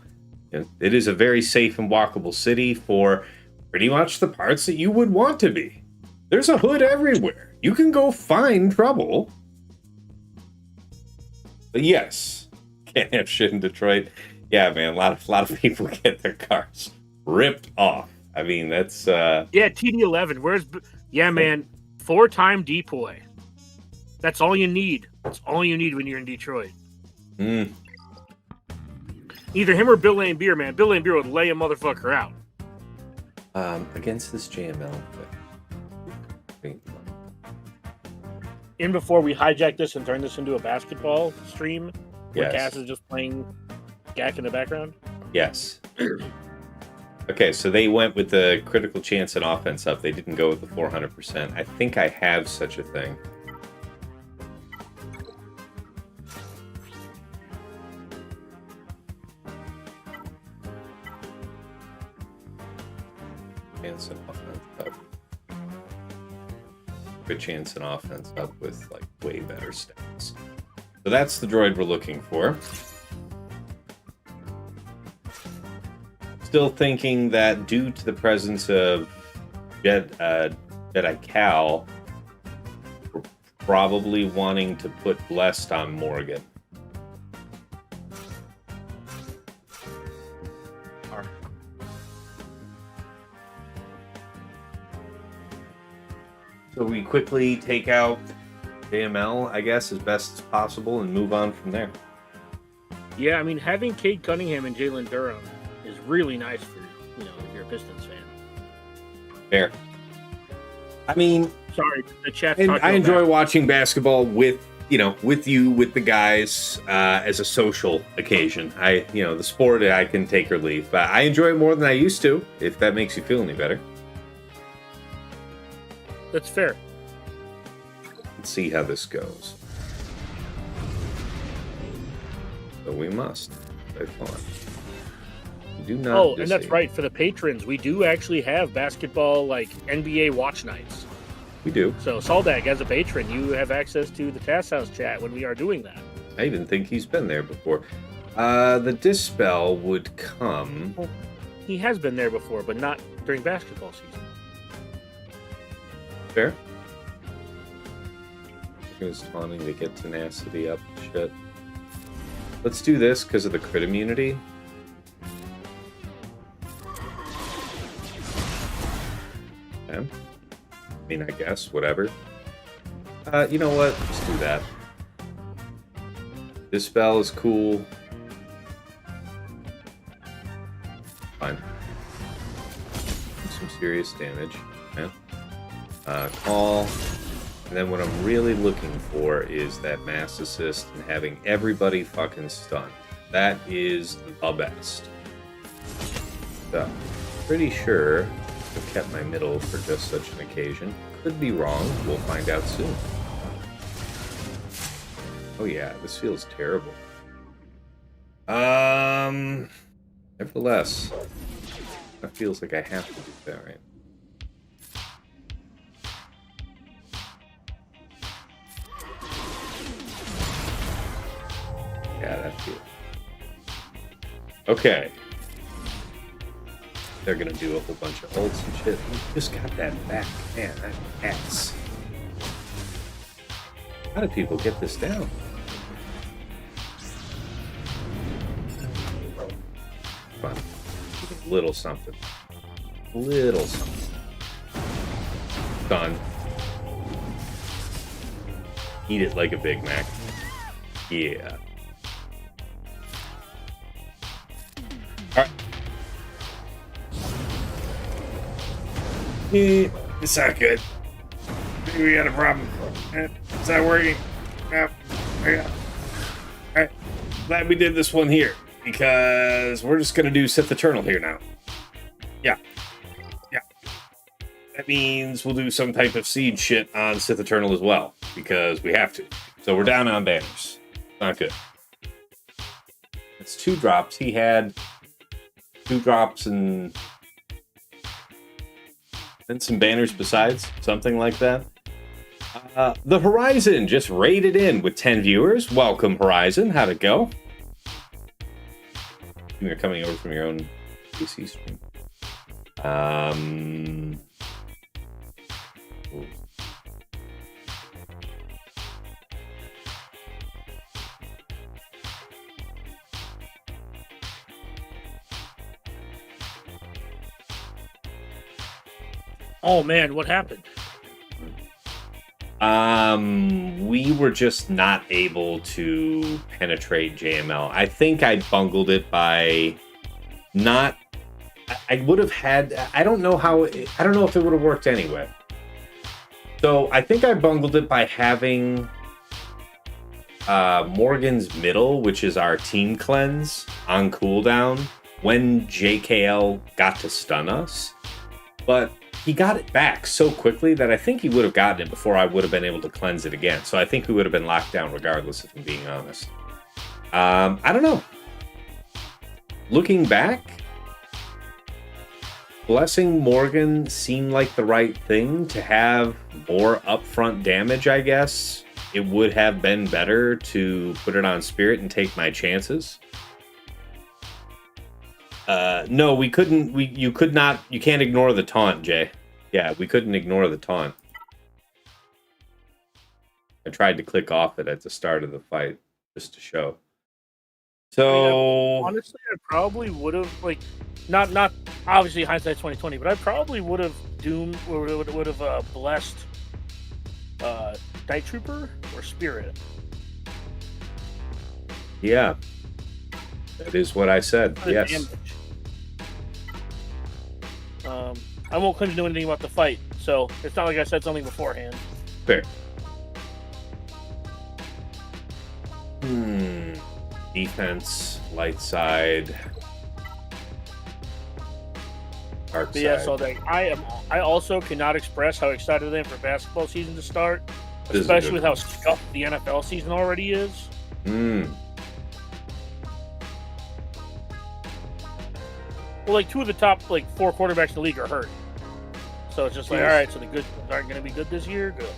It is a very safe and walkable city for pretty much the parts that you would want to be. There's a hood everywhere. You can go find trouble. But yes, can't have shit in Detroit. Yeah, man, a lot of people get their cars ripped off. I mean, that's Yeah, TD11. Yeah, man, 4-time depoy. That's all you need. That's all you need when you're in Detroit. Either him or Bill Lane Beer, man. Bill Lane Beer would lay a motherfucker out. Against this JML. In before we hijack this and turn this into a basketball stream, where Yes. Cass is just playing Gak in the background. Yes. Okay, so they went with the critical chance and offense up. They didn't go with the 400%. I think I have such a thing. Chance and offense up. Good chance and offense up with like way better stats. So that's the droid we're looking for. Still thinking that due to the presence of Jedi Cal, we're probably wanting to put Blessed on Morgan. So we quickly take out JML, I guess, as best as possible and move on from there. Yeah, I mean, having Cade Cunningham and Jalen Durham is really nice for, if you're a Pistons fan. Fair. I mean, Sorry, the chat. and I enjoy watching basketball with you, with the guys, as a social occasion. The sport I can take or leave, but I enjoy it more than I used to, if that makes you feel any better. That's fair. Let's see how this goes. So we must. Have fun. Do not. Oh, and that's right. For the patrons, we do actually have basketball, like NBA watch nights. We do. So, Saldag, as a patron, you have access to the Task House chat when we are doing that. I even think he's been there before. The Dispel would come. Well, he has been there before, but not during basketball season. Fair. He's taunting to get tenacity up. Shit. Let's do this because of the crit immunity. Okay. I mean, I guess, whatever. You know what? Let's do that. This spell is cool. Fine. Some serious damage. Okay. Call. And then what I'm really looking for is that mass assist and having everybody fucking stunned. That is the best. So, pretty sure I've kept my middle for just such an occasion. Could be wrong. We'll find out soon. Oh yeah, this feels terrible. Nevertheless, that feels like I have to do that, right? Yeah, that feels. Okay. They're gonna do a whole bunch of ults and shit. We just got that back. Man, that ass. How do people get this down? Come on. A little something. A little something. Done. Eat it like a Big Mac. Yeah. Alright. It's not good. Maybe we got a problem. It's not working. Yeah. Alright. Glad we did this one here. Because we're just gonna do Sith Eternal here now. Yeah. Yeah. That means we'll do some type of siege shit on Sith Eternal as well. Because we have to. So we're down on banners. Not good. It's 2 drops. He had 2 drops and And some banners besides, something like that. The Horizon just raided in with 10 viewers. Welcome, Horizon. How'd it go? You're coming over from your own PC stream. Ooh. Oh man, what happened? We were just not able to penetrate JML. I think I bungled it by not. I would have had. I don't know how. I don't know if it would have worked anyway. So I think I bungled it by having Morgan's middle, which is our team cleanse, on cooldown when JKL got to stun us, but he got it back so quickly that I think he would have gotten it before I would have been able to cleanse it again. So I think we would have been locked down regardless, if I'm being honest. I don't know. Looking back, blessing Morgan seemed like the right thing to have more upfront damage, I guess. It would have been better to put it on Spirit and take my chances. No, we couldn't. You could not. You can't ignore the taunt, Jay. Yeah, we couldn't ignore the taunt. I tried to click off it at the start of the fight just to show. So Honestly, I probably would have not obviously hindsight 2020, but I probably would have doomed or would have blessed Night Trooper or Spirit. Yeah, that is what I said. Yes. Damage. I won't claim to know anything about the fight, so it's not like I said something beforehand. Fair. Defense, light side, dark But side. yeah, so I also cannot express how excited I am for basketball season to start, This is a especially good with how scuffed the NFL season already is. Well, like two of the top four quarterbacks in the league are hurt, so it's just like, all right, so the good aren't going to be good this year. Good.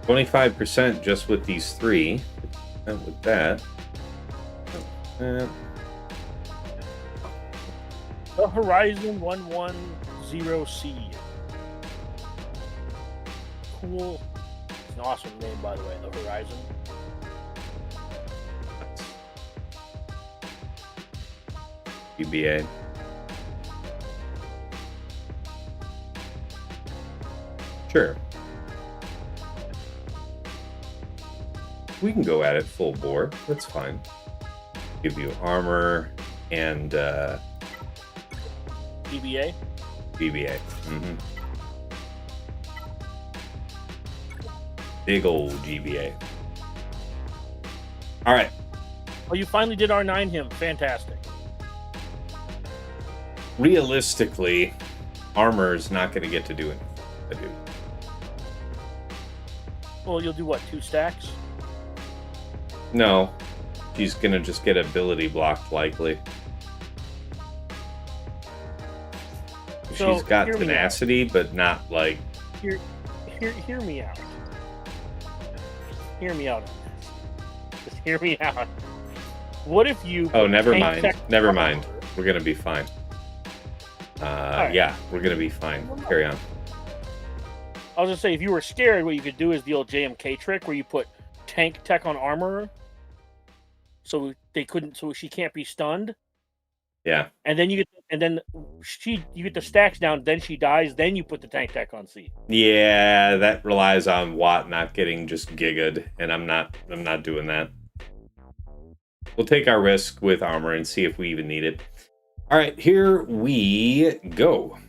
25% just with these three. And with that. The Horizon 110C. Cool. It's an awesome name, by the way, the Horizon. UBA. Sure. We can go at it full bore. That's fine. Give you armor and DBA? BBA. Big old GBA. All right. Oh, you finally did R9 him. Fantastic. Realistically, armor is not going to get to do anything. I do. Well, you'll do what, 2 stacks? No. She's going to just get ability blocked, likely. So, She's got hear me tenacity, but not like... Hear me out. Hear me out on this. Just hear me out. What if you... Oh, never tank mind. tech Never armor? mind. We're going to be fine. Right. Yeah, we're going to be fine. Carry on. I was going to say, if you were scared, what you could do is the old JMK trick where you put tank tech on armor so she can't be stunned. Yeah. And then you get the stacks down, then she dies, then you put the tank tech on C. Yeah, that relies on Watt not getting just gigged, and I'm not doing that. We'll take our risk with armor and see if we even need it. All right, here we go.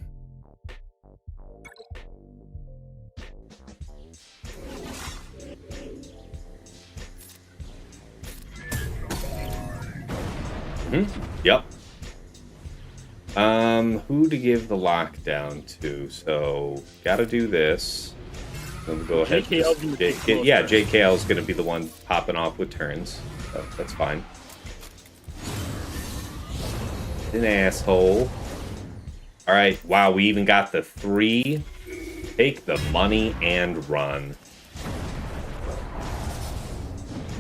Yep. Who to give the lockdown to? So, gotta do this. We'll go ahead. JKL is going to be the one popping off with turns. So that's fine. An asshole. All right. Wow, we even got the 3. Take the money and run.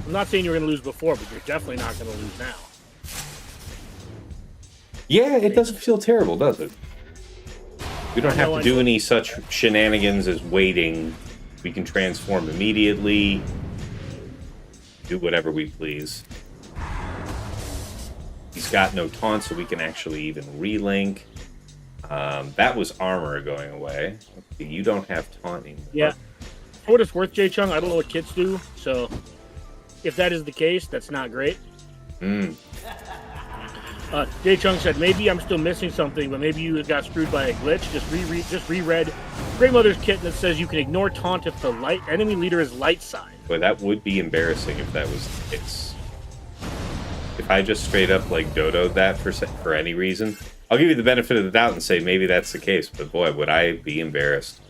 I'm not saying you were going to lose before, but you're definitely not going to lose now. Yeah, it doesn't feel terrible, does it? We don't have to do any such shenanigans as waiting. We can transform immediately. Do whatever we please. He's got no taunt, so we can actually even relink. That was armor going away. Okay, you don't have taunt anymore. Yeah. For what it's worth, J-Chung, I don't know what kits do, so if that is the case, that's not great. J-Chung said, maybe I'm still missing something, but maybe you got screwed by a glitch. Just reread Grey Mother's kit that says you can ignore taunt if the enemy leader is light side. Boy, that would be embarrassing if that was the case. If I just straight up like dodoed that for any reason, I'll give you the benefit of the doubt and say maybe that's the case, but boy, would I be embarrassed.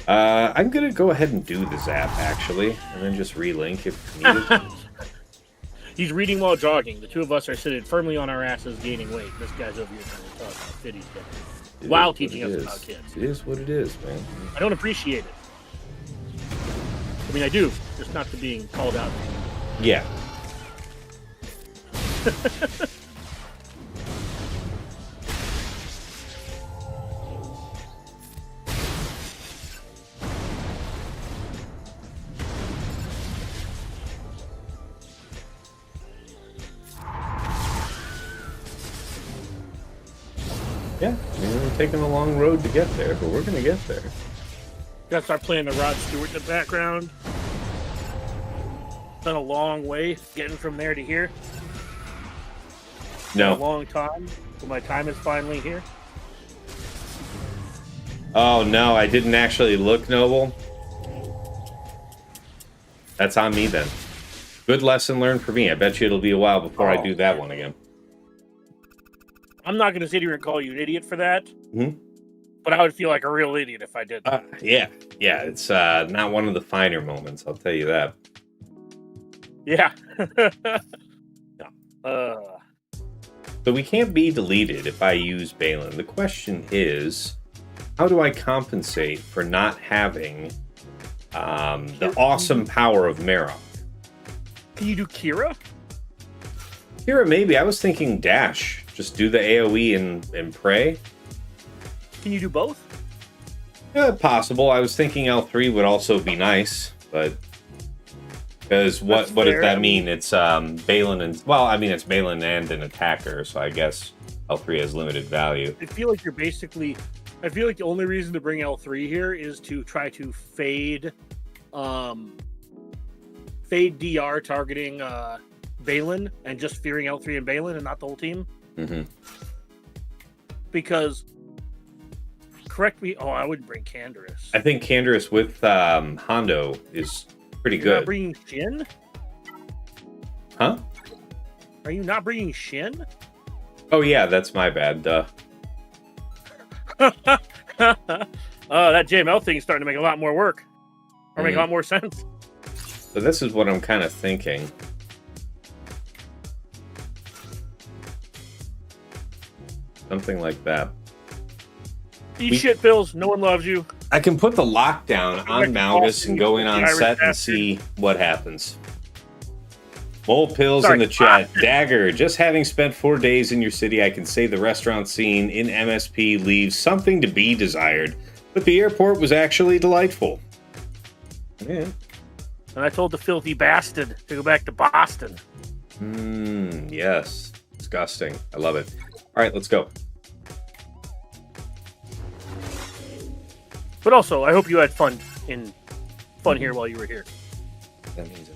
I'm gonna go ahead and do the zap actually, and then just relink if needed. He's reading while jogging. The two of us are sitting firmly on our asses, gaining weight. This guy's over here trying to talk about fit he's getting while teaching us about kids. It is what it is, man. I don't appreciate it. I mean, I do, just not to being called out. Yeah. Yeah, I mean, we're taking a long road to get there, but we're going to get there. Gotta start playing the Rod Stewart in the background. Been a long way getting from there to here. No. A long time, but my time is finally here. Oh, no, I didn't actually look, Noble. That's on me, then. Good lesson learned for me. I bet you it'll be a while before I do that one again. I'm not going to sit here and call you an idiot for that, Mm-hmm. but I would feel like a real idiot if I did that. Yeah, it's not one of the finer moments, I'll tell you that. Yeah. So we can't be deleted if I use Baylan. The question is, how do I compensate for not having the awesome power of Marok? Can you do Kira? Kira, maybe. I was thinking Dash. Just do the AoE and pray. Can you do both? Yeah, possible. I was thinking L3 would also be nice, but because what does that mean? It's Baylan and it's Baylan and an attacker, so I guess L3 has limited value. I feel like the only reason to bring L3 here is to try to fade DR targeting Baylan and just fearing L3 and Baylan and not the whole team. Mm-hmm. Because, correct me, I wouldn't bring Canderous. I think Canderous with Hondo is pretty good. Not bringing Shin? Huh? Are you not bringing Shin? Oh yeah, that's my bad. Duh. That JML thing is starting to make a lot more work. Or make a lot more sense. So this is what I'm kind of thinking. Something like that. Eat shit, Bills. No one loves you. I can put the lockdown on Malgus and go in on set and see what happens. Mole Pills in the chat. Dagger, just having spent 4 days in your city, I can say the restaurant scene in MSP leaves something to be desired. But the airport was actually delightful. Yeah. And I told the filthy bastard to go back to Boston. Yes. Disgusting. I love it. All right, let's go. But also, I hope you had fun here while you were here. That means it.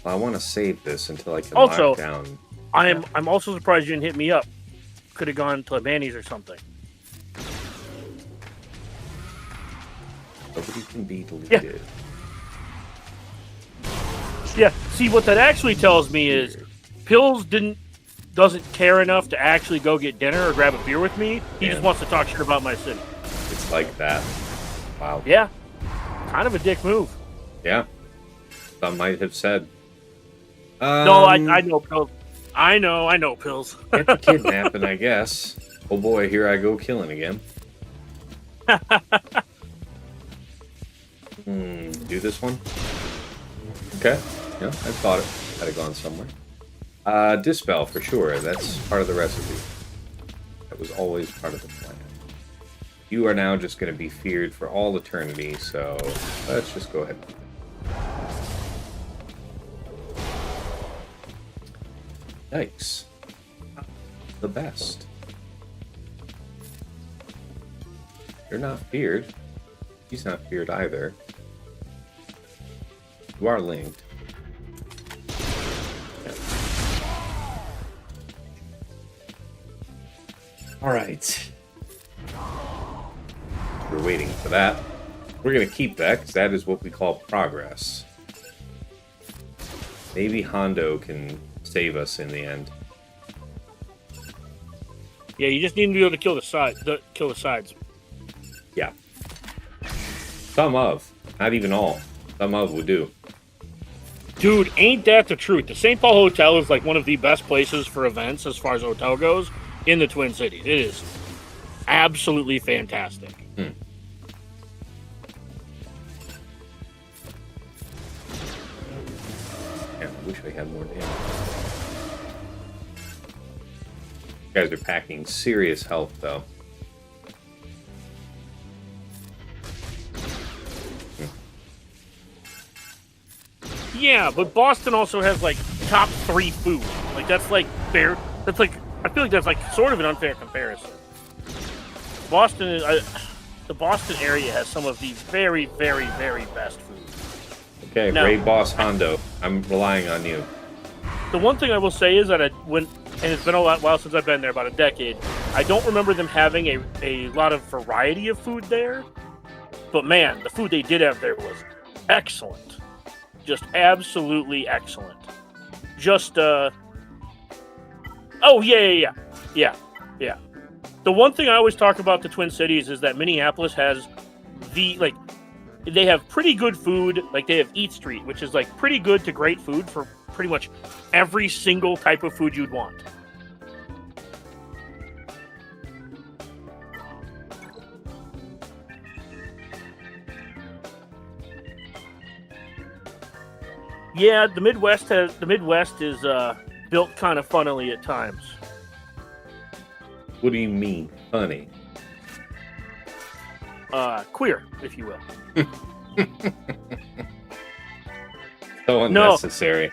Well, I want to save this until I can lock down. I'm also surprised you didn't hit me up. Could have gone to Manny's or something. Nobody can be deleted. Yeah. See, what that actually tells me is Pills doesn't care enough to actually go get dinner or grab a beer with me. He just wants to talk shit about my city. It's like that. Wow. Yeah. Kind of a dick move. Yeah. Some might have said. No, I know pills. I know pills. Get the kidnapping, I guess. Oh boy, here I go killing again. Do this one. Okay. Yeah, I thought it had to gone somewhere. Dispel for sure. That's part of the recipe. That was always part of the plan. You are now just going to be feared for all eternity, so let's just go ahead. Yikes. The best. You're not feared. He's not feared either. You are linked. Yeah. All right. We're waiting for that. We're going to keep that because that is what we call progress. Maybe Hondo can save us in the end. Yeah, you just need to be able to kill the sides. Yeah. Some of. Not even all. Some of would do. Dude, ain't that the truth? The St. Paul Hotel is like one of the best places for events as far as hotel goes in the Twin Cities. It is absolutely fantastic. Man, I wish I had more damage. You guys are packing serious health, though. Yeah, but Boston also has like top 3 food. Like that's like fair. That's like I feel like that's like sort of an unfair comparison. Boston is the Boston area has some of the very, very, very best food. Okay, now, Raid Boss Hondo, I'm relying on you. The one thing I will say is that and it's been a while since I've been there, about a decade. I don't remember them having a lot of variety of food there. But man, the food they did have there was excellent. Just absolutely excellent. Just, oh, yeah. The one thing I always talk about the Twin Cities is that Minneapolis has they have pretty good food. Like, they have Eat Street, which is, like, pretty good to great food for pretty much every single type of food you'd want. Yeah, the Midwest is built kind of funnily at times. What do you mean, funny? Queer, if you will. So unnecessary.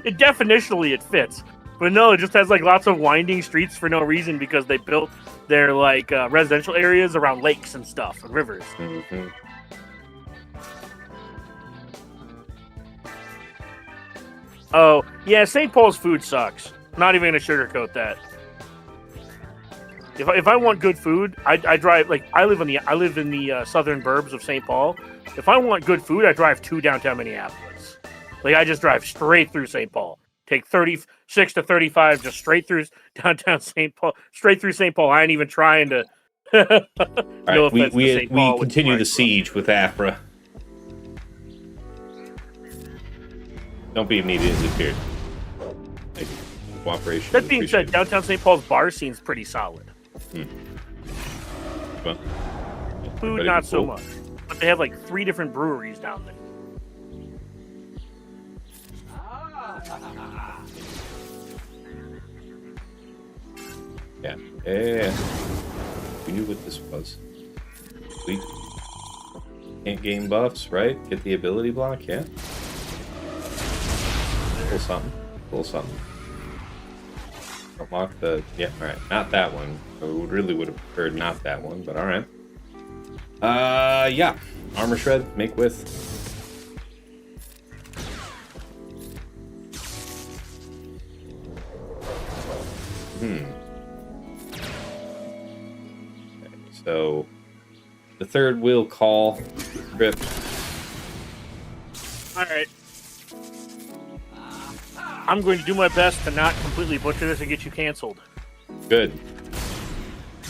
Definitionally it fits. But no, it just has like lots of winding streets for no reason because they built their like residential areas around lakes and stuff and rivers. Mm-hmm. Oh, yeah, St. Paul's food sucks. Not even gonna sugarcoat that. If I want good food, I drive like I live in the southern burbs of St. Paul. If I want good food, I drive to downtown Minneapolis. Like I just drive straight through St. Paul. Take 36 to 35 just straight through downtown St. Paul. Straight through St. Paul. I ain't even trying to. All right, we continue the siege with Aphra. Don't be immediately feared. Cooperation. That being said, downtown St. Paul's bar scene's pretty solid. Well, food, not so much. But they have like 3 different breweries down there. Yeah. We knew what this was. Sweet. Can't gain buffs, right? Get the ability block, yeah. Pull something. Unlock the... Yeah, alright. Not that one. I really would have preferred not that one, but alright. Yeah. Armor shred, make with. Okay, so... The third will call. Rip. Alright. I'm going to do my best to not completely butcher this and get you canceled. Good.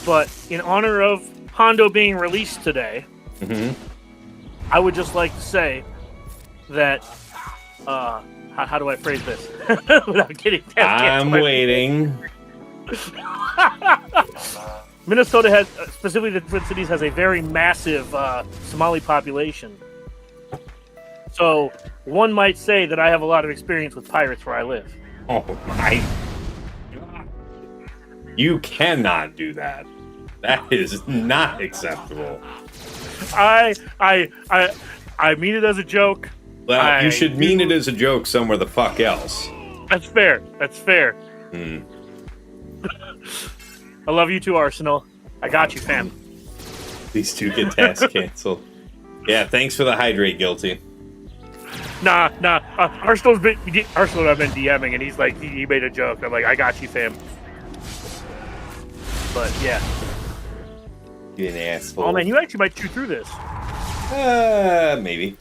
But in honor of Hondo being released today, I would just like to say that, how do I phrase this without getting I'm waiting. Minnesota has, specifically the Twin Cities, has a very massive Somali population. So one might say that I have a lot of experience with pirates where I live. Oh my God. You cannot do that. That is not acceptable. I mean it as a joke. Well, you should mean it as a joke somewhere the fuck else. That's fair. That's fair. I love you too, Arsenal. I got you, fam. These two get tasks canceled. Yeah, thanks for the hydrate, Guilty. Nah. Arsenal and I've been DMing, and he's like, he made a joke. I'm like, I got you, fam. But yeah. You an asshole. Oh man, you actually might chew through this. Maybe.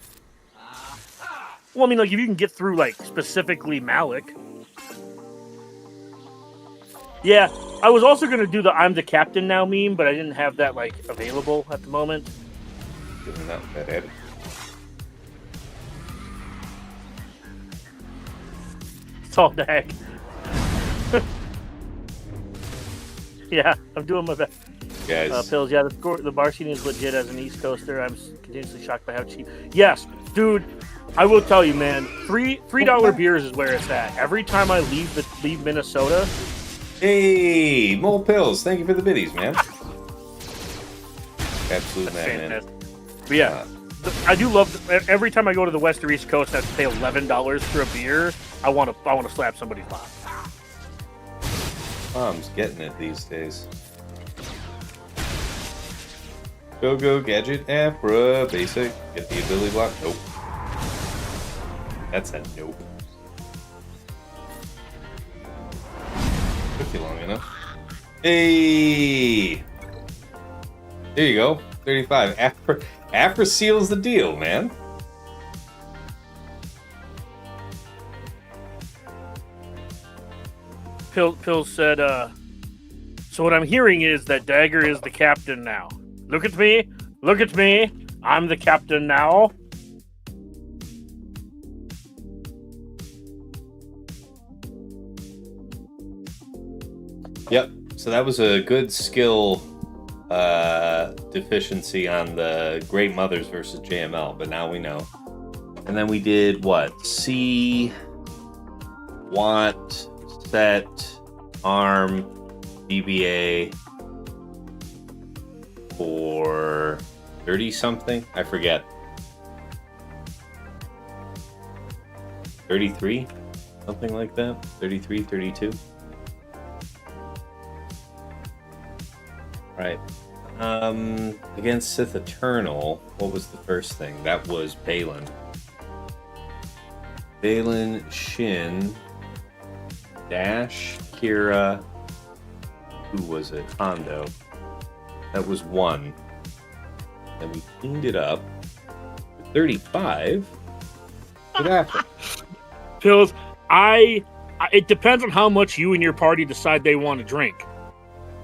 Well, I mean, like, if you can get through, like, specifically Malik. Yeah, I was also going to do the I'm the captain now meme, but I didn't have that, like, available at the moment. Not bad. It's all the heck. Yeah, I'm doing my best. Guys. Pills, yeah, the bar scene is legit as an East Coaster. I'm continuously shocked by how cheap. Yes, dude, I will tell you, man, $3 beers is where it's at. Every time I leave Minnesota. Hey, Mole Pills, thank you for the biddies, man. Absolute man. But yeah, I do love every time I go to the West or East Coast and I have to pay $11 for a beer. I want to slap somebody's mom. Mom's getting it these days. Go gadget Aphra basic. Get the ability block. Nope. That's a nope. Took you long enough. Hey! There you go. 35. Aphra seals the deal, man. Pill said, so what I'm hearing is that Dagger is the captain now. Look at me. I'm the captain now. Yep. So that was a good skill deficiency on the Great Mothers versus JML, but now we know. And then we did what? C, want, set, arm, BBA for 30 something? I forget. 33? Something like that? 33, 32? Right. Against Sith Eternal, what was the first thing? That was Baylan. Baylan, Shin, Dash, Kira, who was it? Hondo. That was 1. Then we cleaned it up. 35. What happened? Pills, it depends on how much you and your party decide they want to drink.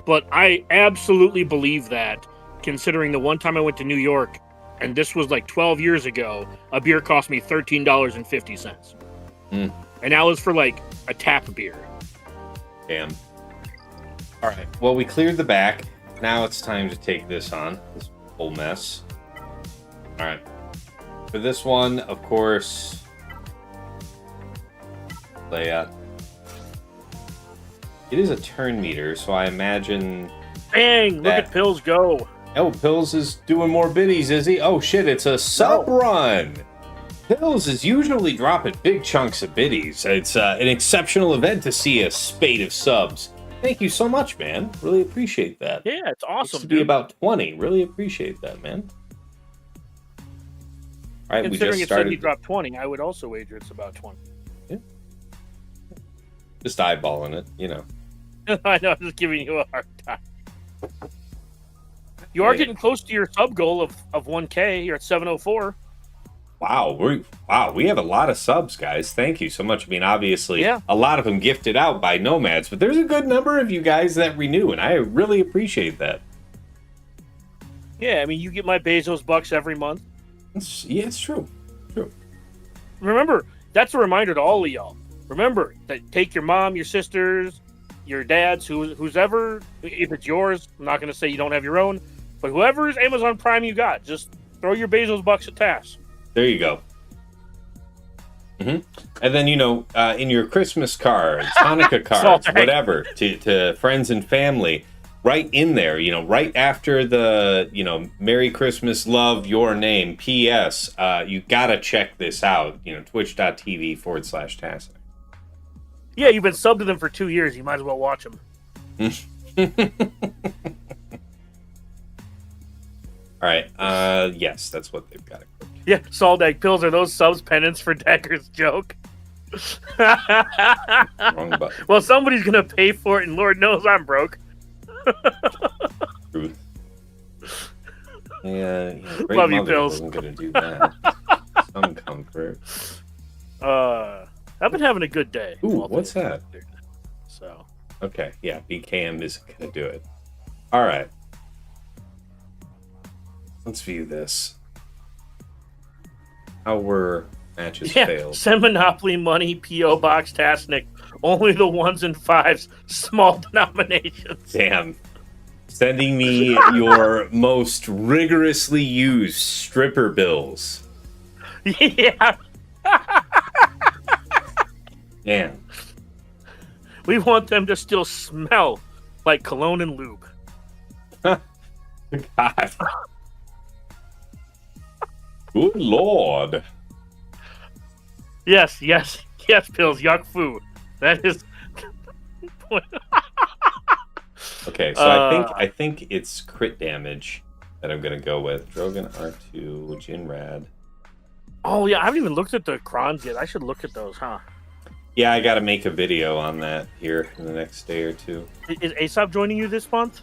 But I absolutely believe that, considering the one time I went to New York, and this was like 12 years ago, a beer cost me $13.50. And that was for like a tap beer. Damn. All right. Well, we cleared the back. Now it's time to take this on. This whole mess. All right. For this one, of course, Leia. It is a turn meter, so I imagine... Dang! Look at Pills go! Oh, Pills is doing more biddies, is he? Oh shit, it's a sub run! Pills is usually dropping big chunks of biddies. It's an exceptional event to see a spate of subs. Thank you so much, man. Really appreciate that. Yeah, it's awesome, to be about 20. Really appreciate that, man. All right, considering we just it started... said he dropped 20, I would also wager it's about 20. Yeah. Just eyeballing it, you know. I know, I'm just giving you a hard time. You are getting close to your sub goal of 1K. You're at 704. Wow, we have a lot of subs, guys. Thank you so much. I mean, obviously, Yeah. a lot of them gifted out by nomads, but there's a good number of you guys that renew, and I really appreciate that. Yeah, I mean, you get my Bezos bucks every month. It's true. True. Remember, that's a reminder to all of y'all. Remember that take your mom, your sisters, your dads, who's ever, if it's yours, I'm not going to say you don't have your own, but whoever's Amazon Prime you got, just throw your Bezos bucks at Tass. There you go. And then, in your Christmas cards, Hanukkah cards, whatever, to friends and family, right in there, right after the, Merry Christmas, love your name, P.S., you gotta check this out, twitch.tv/Tassenix. Yeah, you've been subbed to them for 2 years. You might as well watch them. All right. Yes, that's what they've got. Yeah, Saldag pills are those subs penance for Decker's joke. Wrong button. Well, somebody's gonna pay for it, and Lord knows I'm broke. Truth. Yeah, great Love you, mother Pills. wasn't gonna do that. Some comfort. I've been having a good day. Ooh, what's that? So. Okay, yeah, BKM isn't gonna do it. All right. Let's view this. How were matches failed? Send Monopoly money, P.O. Box, Tassenix. Only the 1s and 5s, small denominations. Damn. Sending me your most rigorously used stripper bills. Yeah. Damn. We want them to still smell like cologne and lube. God. Good Lord. Yes, Pills, yuck foo. That is. Okay, so I think it's crit damage that I'm gonna go with. Drogon R2, Jinrad. Oh yeah, I haven't even looked at the crons yet. I should look at those, huh? Yeah, I gotta make a video on that here in the next day or two. Is Aesop joining you this month?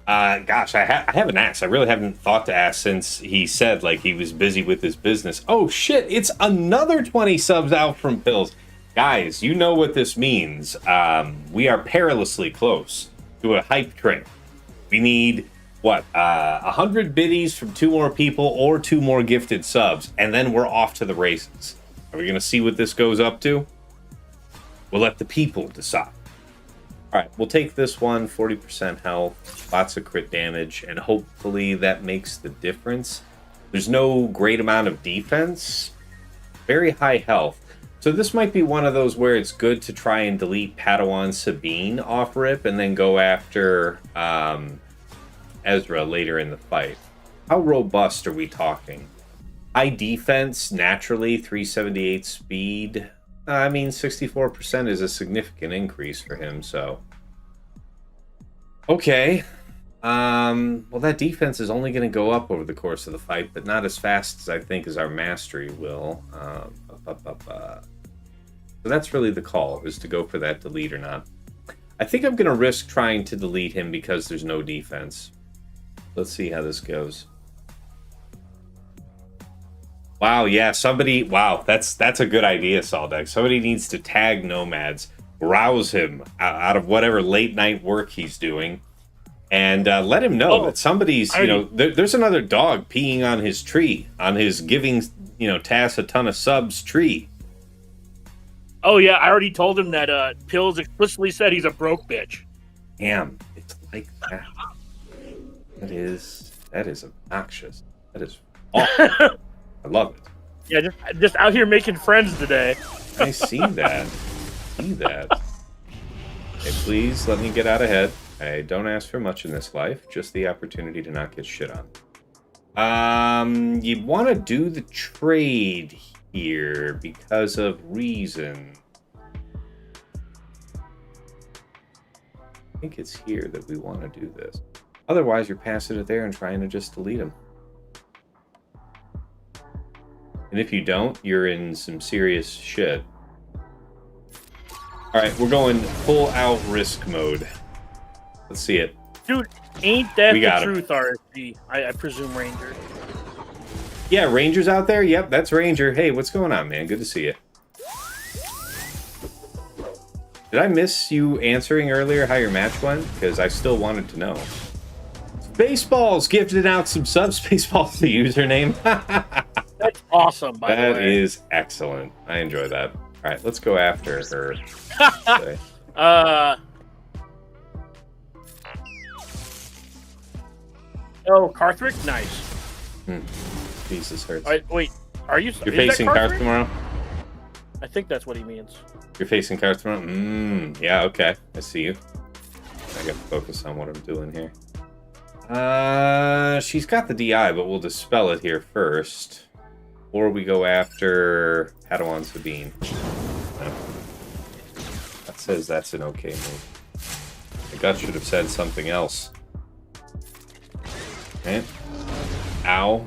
Gosh, I haven't asked. I really haven't thought to ask since he said like he was busy with his business. Oh shit, it's another 20 subs out from Pills. Guys, you know what this means. We are perilously close to a hype train. We need, 100 biddies from 2 more people or 2 more gifted subs, and then we're off to the races. Are we going to see what this goes up to? We'll let the people decide. All right, we'll take this one, 40% health, lots of crit damage, and hopefully that makes the difference. There's no great amount of defense, very high health. So this might be one of those where it's good to try and delete Padawan Sabine off rip and then go after Ezra later in the fight. How robust are we talking? High defense, naturally, 378 speed. I mean, 64% is a significant increase for him, so... Okay. Well, that defense is only going to go up over the course of the fight, but not as fast as I think as our mastery will. So that's really the call, is to go for that delete or not. I think I'm going to risk trying to delete him because there's no defense. Let's see how this goes. Wow, yeah, somebody... Wow, that's a good idea, Saldex. Somebody needs to tag Nomads, rouse him out of whatever late-night work he's doing, and let him know that somebody's... there's another dog peeing on his tree, on his giving, Tass a ton of subs tree. Oh, yeah, I already told him that Pills explicitly said he's a broke bitch. Damn, it's like that. That is obnoxious. That is awful. I love it. Yeah, just out here making friends today. I see that. Okay, please let me get out ahead. I don't ask for much in this life, just the opportunity to not get shit on. You want to do the trade here because of reason. I think it's here that we want to do this. Otherwise, you're passing it there and trying to just delete them. And if you don't, you're in some serious shit. Alright, we're going full out risk mode. Let's see it. Dude, ain't that the truth, RSG? I presume, Ranger. Yeah, Ranger's out there? Yep, that's Ranger. Hey, what's going on, man? Good to see you. Did I miss you answering earlier how your match went? Because I still wanted to know. Spaceballs gifted out some subs. Spaceballs the username. That's awesome, by the way. That is excellent. I enjoy that. All right, let's go after her. Oh, Carthrick? Nice. Jesus hurts. Wait, are you... You're facing Karth tomorrow? I think that's what he means. You're facing Karth tomorrow? Yeah, okay. I see you. I gotta focus on what I'm doing here. She's got the DI, but we'll dispel it here first. Or we go after Padawan Sabine. No. That says that's an okay move. My gut should have said something else. Okay. Ow.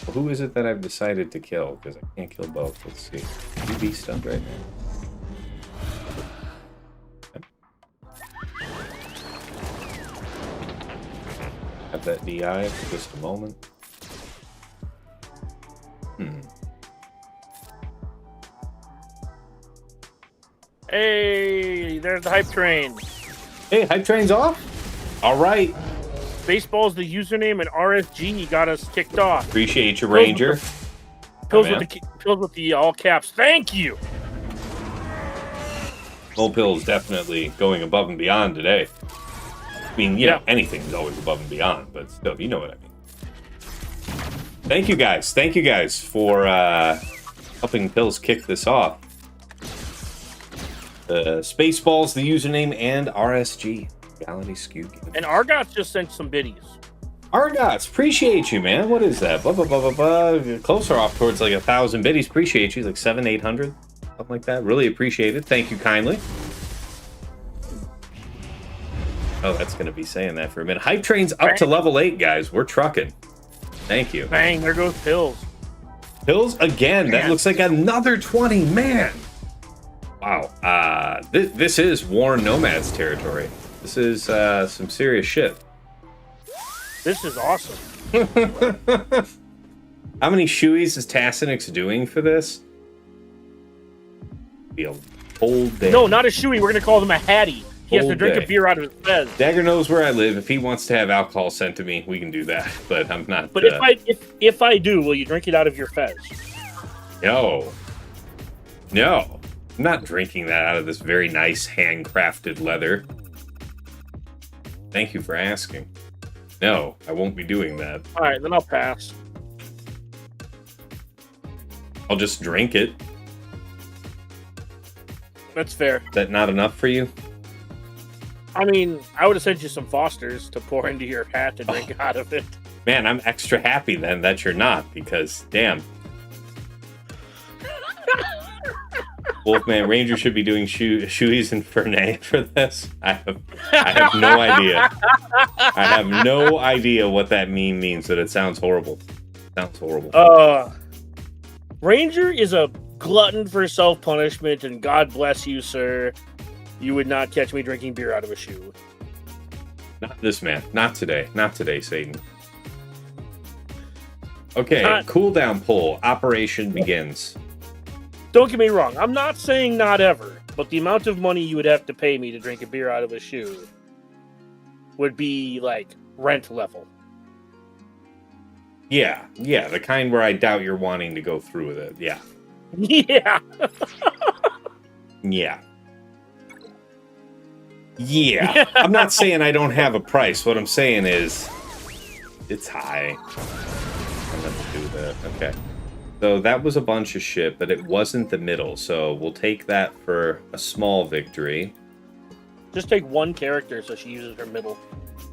Well, who is it that I've decided to kill? Because I can't kill both. Let's see. You be stunned right now. Have that DI for just a moment. Hey, there's the hype train. Hey, hype train's off? All right. Baseball's the username, and RSG got us kicked off. Appreciate you, Ranger. Pills with the all caps. Thank you. Mopill's definitely going above and beyond today. I mean, you know, anything's always above and beyond, but still, you know what I mean. Thank you guys. Thank you guys for helping Pills kick this off. Spaceballs, the username, and RSG. Reality Skew Game. And Argots just sent some biddies. Argots, appreciate you, man. What is that? Blah, blah, blah, blah, blah. Closer off towards like 1,000 biddies. Appreciate you. Like 700, 800. Something like that. Really appreciate it. Thank you kindly. Oh, that's going to be saying that for a minute. Hype Train's up to level 8, guys. We're trucking. Thank you. Bang, there goes Pills. Pills again. That looks like another 20. Man. Wow. This is Warren Nomad's territory. This is some serious shit. This is awesome. How many shoeies is Tassenix doing for this? Be a whole day. No, not a shoey. We're going to call him a hattie. He has to drink a beer out of his fez. Dagger knows where I live. If he wants to have alcohol sent to me, we can do that. But I'm not. But if I do, will you drink it out of your fez? No. No. I'm not drinking that out of this very nice handcrafted leather. Thank you for asking. No, I won't be doing that. All right, then I'll pass. I'll just drink it. That's fair. Is that not enough for you? I mean, I would have sent you some Fosters to pour into your hat to drink out of it. Man, I'm extra happy then that you're not, because damn. Wolfman Ranger should be doing shoeies and Fernet for this. I have no idea. I have no idea what that meme means, but it sounds horrible. Sounds horrible. Ranger is a glutton for self-punishment, and God bless you, sir. You would not catch me drinking beer out of a shoe. Not this man. Not today. Not today, Satan. Okay, cooldown pull. Operation begins. Don't get me wrong. I'm not saying not ever, but the amount of money you would have to pay me to drink a beer out of a shoe would be like rent level. Yeah, the kind where I doubt you're wanting to go through with it. Yeah. Yeah. Yeah. I'm not saying I don't have a price. What I'm saying is it's high. I'm going to do that. Okay. So that was a bunch of shit, but it wasn't the middle. So we'll take that for a small victory. Just take one character so she uses her middle.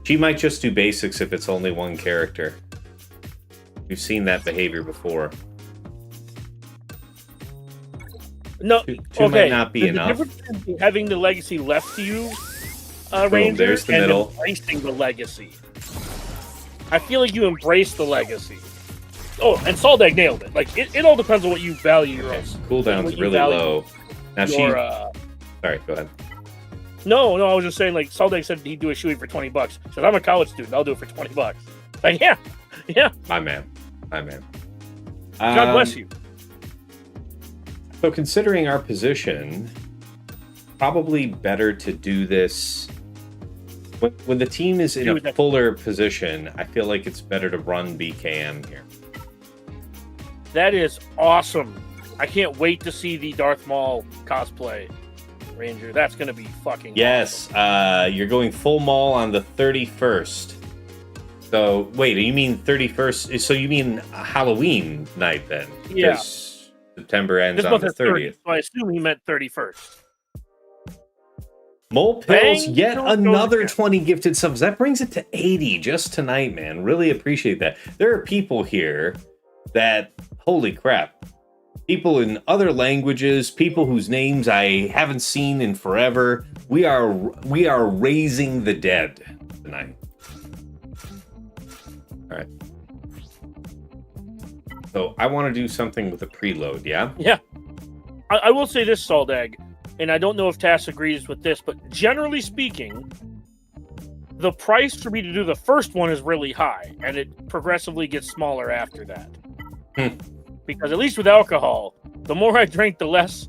She might just do basics if it's only one character. We've seen that behavior before. No, two might not be enough. The difference between having the legacy left to you, Boom, Ranger, there's the and middle. embracing the legacy. I feel like you embrace the legacy. Oh, and Soldag nailed it. Like, it all depends on what you value. Okay. Cooldown's really low. Now Sorry, go ahead. No, I was just saying, like, Soldag said he'd do a shoey for $20. He said, I'm a college student. I'll do it for $20. Like, yeah. My man. God bless you. So considering our position, probably better to do this when the team is in a fuller position. I feel like it's better to run BKM here. That is awesome. I can't wait to see the Darth Maul cosplay Ranger. That's going to be fucking awesome. You're going full Maul on the 31st. So, wait, you mean 31st? So you mean Halloween night then? Yeah. Because September ends on the 30th. So I assume he meant 31st. Mole Pills, yet another again. 20 gifted subs. That brings it to 80 just tonight, man. Really appreciate that. There are people here that, holy crap, people in other languages, people whose names I haven't seen in forever. We are raising the dead tonight. All right. So I want to do something with a preload, yeah? Yeah. I will say this, Saldag, and I don't know if Tass agrees with this, but generally speaking, the price for me to do the first one is really high, and it progressively gets smaller after that. Because at least with alcohol, the more I drink, the less.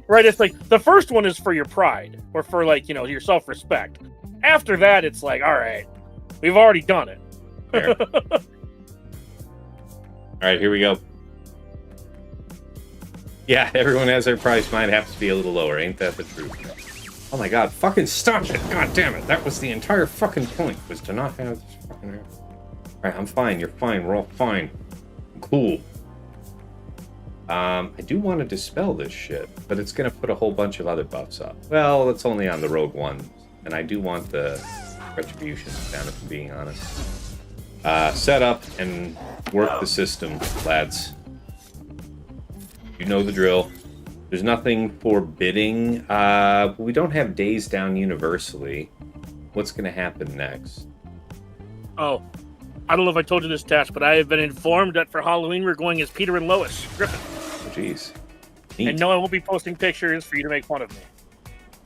Right? It's like the first one is for your pride or for, like, you know, your self-respect. After that, it's like, all right, we've already done it. All right, here we go. Yeah, everyone has their price. Mine happens to be a little lower. Ain't that the truth? Oh my god, fucking stop it! God damn it! That was the entire fucking point, was to not have this fucking... Alright, I'm fine. You're fine. We're all fine. I'm cool. I do want to dispel this shit, but it's going to put a whole bunch of other buffs up. Well, it's only on the Rogue One, and I do want the Retribution down, if I'm being honest. Set up and work the system, lads. You know the drill. There's nothing forbidding. We don't have days down universally. What's going to happen next? Oh, I don't know if I told you this, Tash, but I have been informed that for Halloween we're going as Peter and Lois Griffin. Oh, jeez. And no, I won't be posting pictures for you to make fun of me.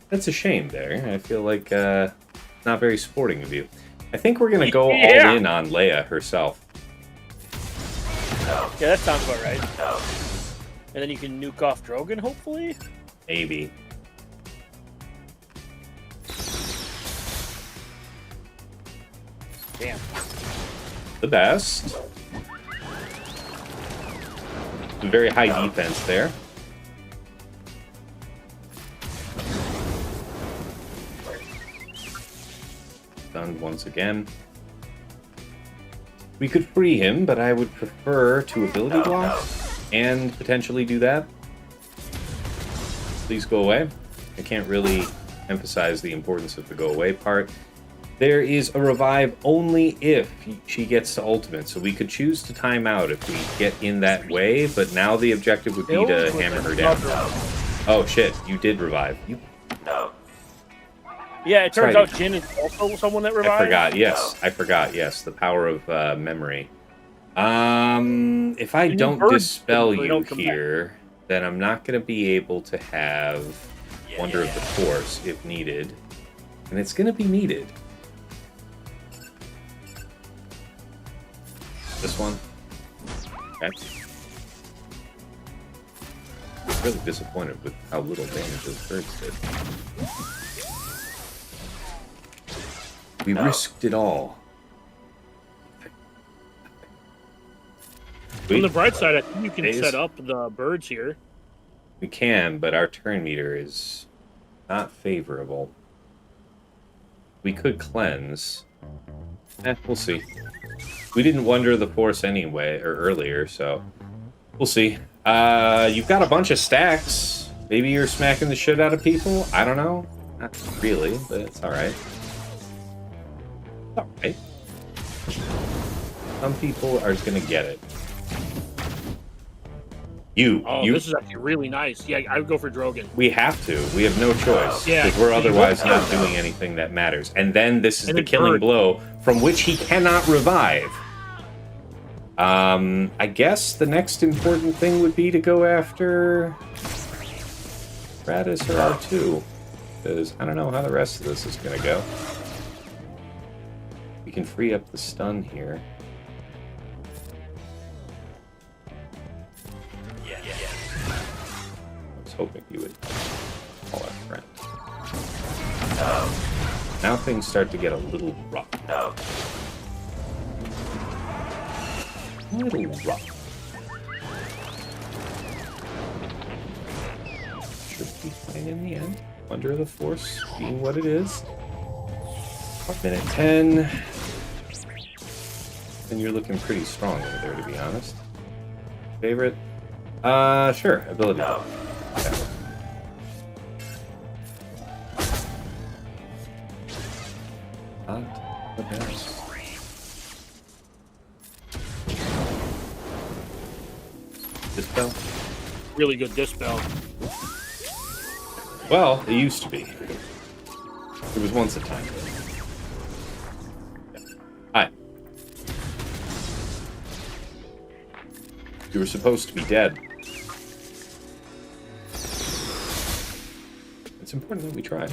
That's a shame there. I feel like not very sporting of you. I think we're going to go all in on Leia herself. Yeah, that sounds about right. And then you can nuke off Drogon, hopefully? Maybe. Damn. The best. Some very high defense there. Stunned once again. We could free him, but I would prefer to ability block and potentially do that. Please go away. I can't really emphasize the importance of the go away part. There is a revive only if she gets to ultimate, so we could choose to time out if we get in that way, but now the objective would be to hammer her down. Oh shit, you did revive. Yeah, it turns out Jin is also someone that revived. I forgot, yes. The power of memory. If I don't dispel you here, then I'm not going to be able to have Wonder of the Force if needed. And it's going to be needed. This one. Okay. I'm really disappointed with how little damage those birds did. We risked it all. On the bright side, I think you can set up the birds here. We can, but our turn meter is not favorable. We could cleanse. We'll see. We didn't Wonder the Force anyway, or earlier, so we'll see. You've got a bunch of stacks. Maybe you're smacking the shit out of people? I don't know. Not really, but it's alright. Alright. Some people are gonna get it. This is actually really nice. Yeah, I would go for Drogon. We have to. We have no choice. Yeah, because we're otherwise not doing anything that matters. And then this is the killing blow from which he cannot revive. I guess the next important thing would be to go after Raddus or R2. Because I don't know how the rest of this is going to go. We can free up the stun here. hoping you would call our friend. Now things start to get a little rough. A little rough. Should be fine in the end. Wonder of the Force being what it is. Minute 10. And you're looking pretty strong over there, to be honest. Favorite? Sure. Ability. Yeah. Not the best. Dispel? Really good dispel. Well, it used to be. It was once a time. Hi. You were supposed to be dead. It's important that we try.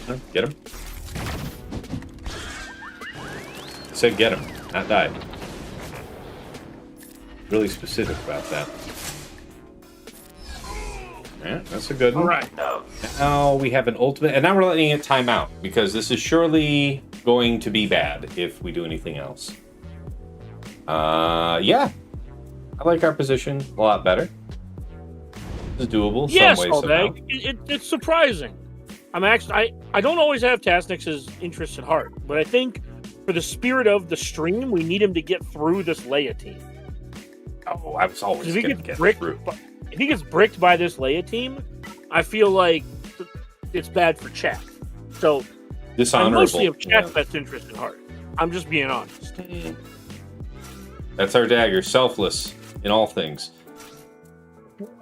Huh? Get him? I said get him, not die. Really specific about that. Yeah, that's a good one. All right. Now we have an ultimate, and now we're letting it time out because this is surely going to be bad if we do anything else. Yeah, I like our position a lot better. It's doable. Yes, some way, somehow. it's surprising. I don't always have Tassenix's interests at heart, but I think for the spirit of the stream, we need him to get through this Leia team. Oh, I was always going to get through. If he gets bricked by this Leia team, I feel like it's bad for chat. So, dishonorable. I mostly have chat's best interest at heart. I'm just being honest. That's our dagger. Selfless in all things.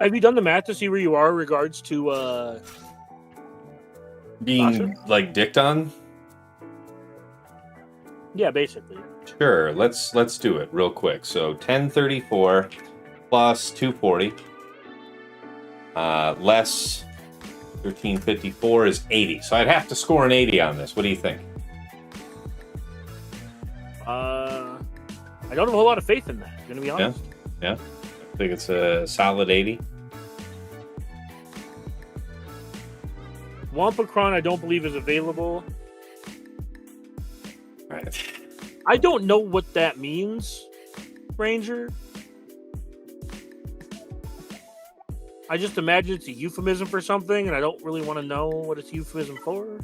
Have you done the math to see where you are in regards to being Sasha? like dicked on? Yeah, basically. Sure. Let's do it real quick. So 1034 plus 240 less 1354 is 80. So I'd have to score an 80 on this. What do you think? I don't have a whole lot of faith in that, I'm gonna be honest. Yeah. I think it's a solid 80. Wampacron I don't believe is available. Right. I don't know what that means, Ranger. I just imagine it's a euphemism for something, and I don't really want to know what it's a euphemism for.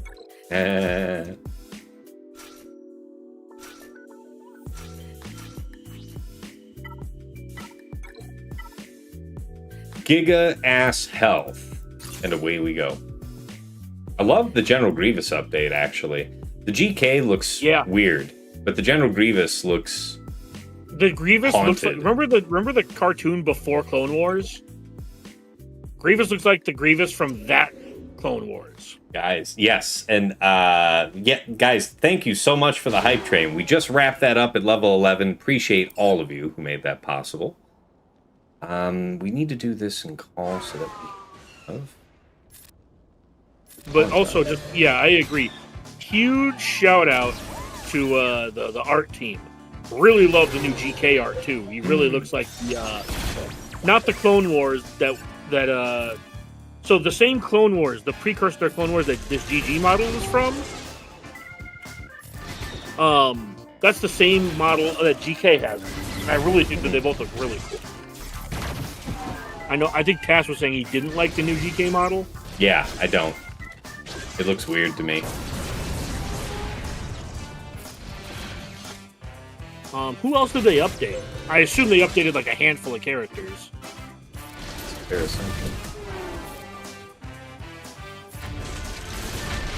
Giga ass health. And away we go. I love the General Grievous update, actually. The GK looks weird, but the General Grievous looks The Grievous haunted. looks like remember the cartoon before Clone Wars? Grievous looks like the Grievous from that Clone Wars. Guys, yes. And guys, thank you so much for the hype train. We just wrapped that up at level 11. Appreciate all of you who made that possible. We need to do this in call so that we have. But also, I agree. Huge shout out to the art team. Really love the new GK art too. He really looks like the not the Clone Wars so the same Clone Wars, the precursor to Clone Wars that this GG model is from. That's the same model that GK has. And I really think that they both look really cool. I think Tass was saying he didn't like the new GK model. Yeah, I don't. It looks weird to me. Who else did they update? I assume they updated like a handful of characters. Fair assumption.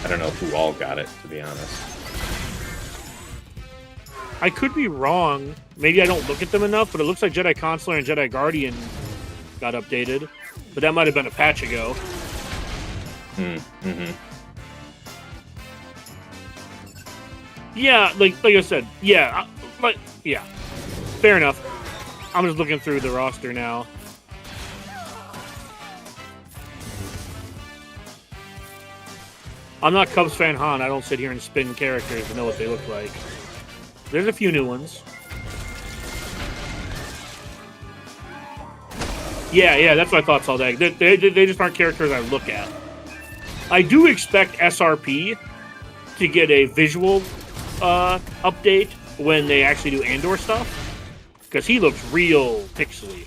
I don't know who all got it, to be honest. I could be wrong. Maybe I don't look at them enough, but it looks like Jedi Consular and Jedi Guardian got updated. But that might have been a patch ago. Mm-hmm. Yeah, like I said, yeah. Fair enough. I'm just looking through the roster now. I'm not Cubs fan Han. I don't sit here and spin characters to know what they look like. There's a few new ones. Yeah, that's what I thought, Saldag. They just aren't characters I look at. I do expect SRP to get a visual update when they actually do Andor stuff, because he looks real pixely.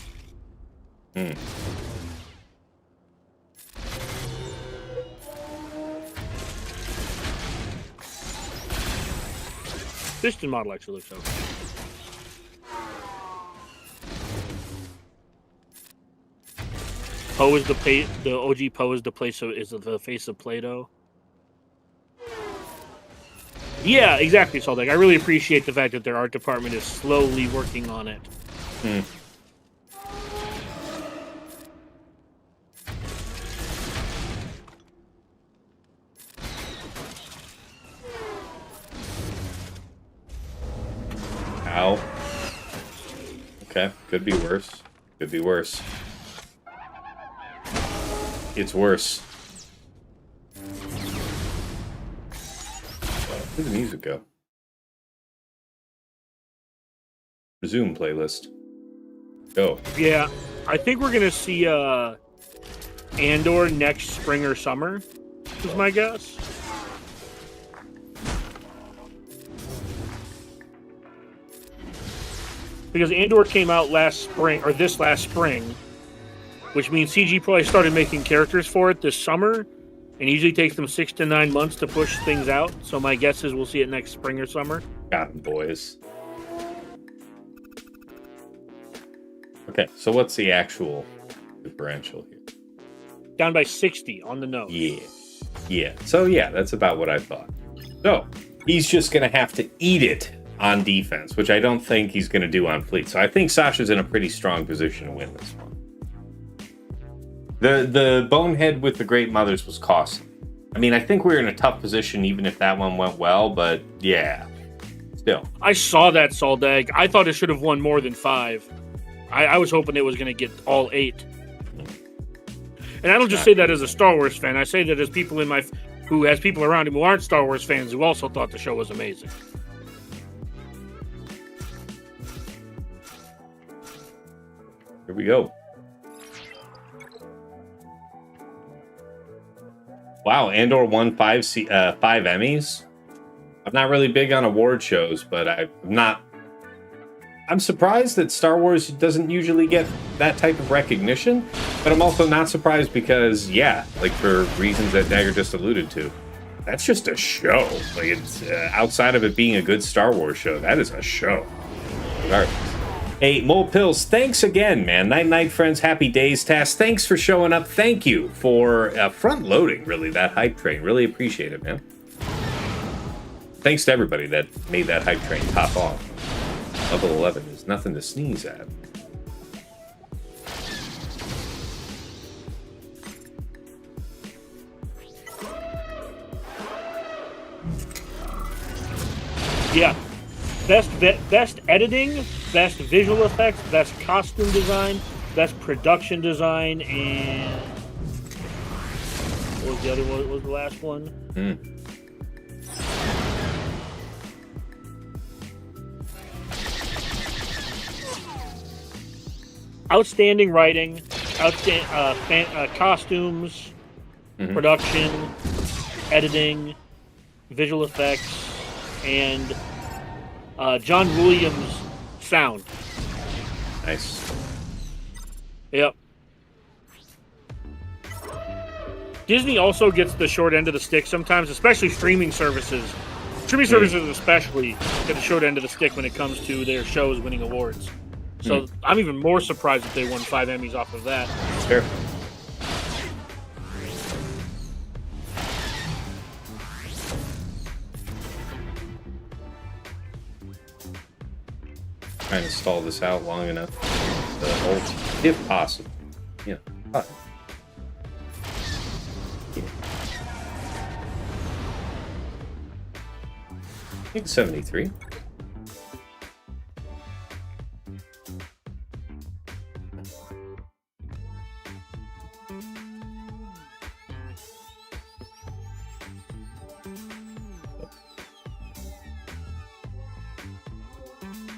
Piston model actually looks okay. Poe is the OG Poe is the face of Plato. Yeah, exactly, Saldak. I really appreciate the fact that their art department is slowly working on it. Ow. Okay, could be worse. Could be worse. It's worse. Where'd the music go? Resume playlist. Go. Yeah, I think we're gonna see Andor next spring or summer, is my guess. Because Andor came out this last spring, which means CG probably started making characters for it this summer, and it usually takes them 6 to 9 months to push things out. So my guess is we'll see it next spring or summer. Got 'em, boys. Okay, so what's the actual differential here? Down by 60 on the nose. Yeah. So yeah, that's about what I thought. So he's just gonna have to eat it on defense, which I don't think he's gonna do on fleet. So I think Sasha's in a pretty strong position to win this one. The bonehead with the Great Mothers was costly. I mean, I think we were in a tough position even if that one went well, but yeah, still. I saw that, Saldag. I thought it should have won more than 5. I was hoping it was going to get all 8. And I don't just say that as a Star Wars fan. I say that as people who has people around him who aren't Star Wars fans who also thought the show was amazing. Here we go. Wow, Andor won 5 Emmys. I'm not really big on award shows, but I'm surprised that Star Wars doesn't usually get that type of recognition, but I'm also not surprised because, yeah, like for reasons that Dagger just alluded to, that's just a show. Like it's outside of it being a good Star Wars show, that is a show. Regardless. Hey, Mole Pills, thanks again, man. Night, friends. Happy days, Tass. Thanks for showing up. Thank you for front-loading, really, that hype train. Really appreciate it, man. Thanks to everybody that made that hype train pop off. Level 11 is nothing to sneeze at. Yeah. Best editing, best visual effects, best costume design, best production design, and what was the other one? What was the last one? Outstanding writing, costumes, production, editing, visual effects, and John Williams sound. Nice. Yep. Disney also gets the short end of the stick sometimes, especially streaming services. Streaming services especially get the short end of the stick when it comes to their shows winning awards. So I'm even more surprised that they won 5 Emmys off of that. Fair. Trying to stall this out long enough to hold, if possible. Yeah. I think 73.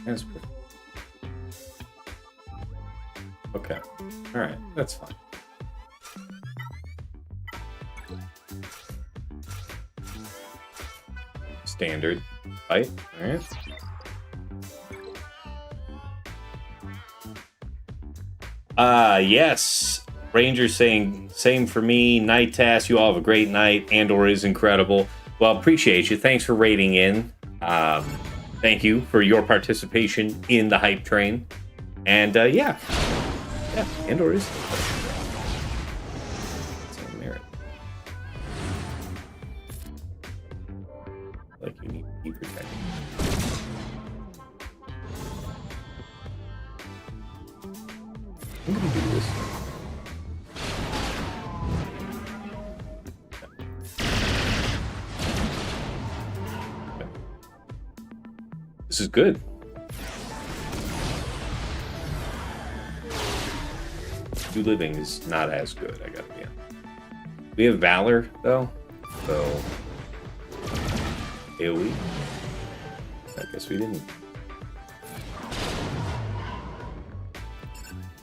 That's perfect. Okay. Alright, that's fine. Standard fight. Alright. Yes. Ranger saying, same for me. Night task. You all have a great night. Andor is incredible. Well, appreciate you. Thanks for rating in. Thank you for your participation in the hype train. And yeah, Andor is merit. Like you need to be protected. I'm gonna do this. This is good. Do living is not as good, I gotta be honest. We have Valor, though, so AoE. I guess we didn't.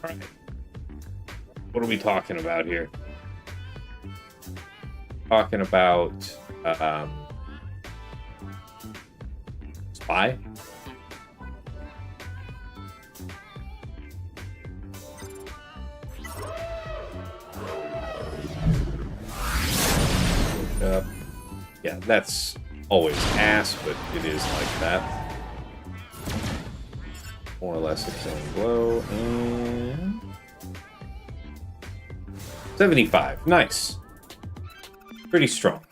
Alright. What are we talking about here? Talking about Spy? Yeah, that's always ass, but it is like that. More or less the same blow, and 75. Nice. Pretty strong.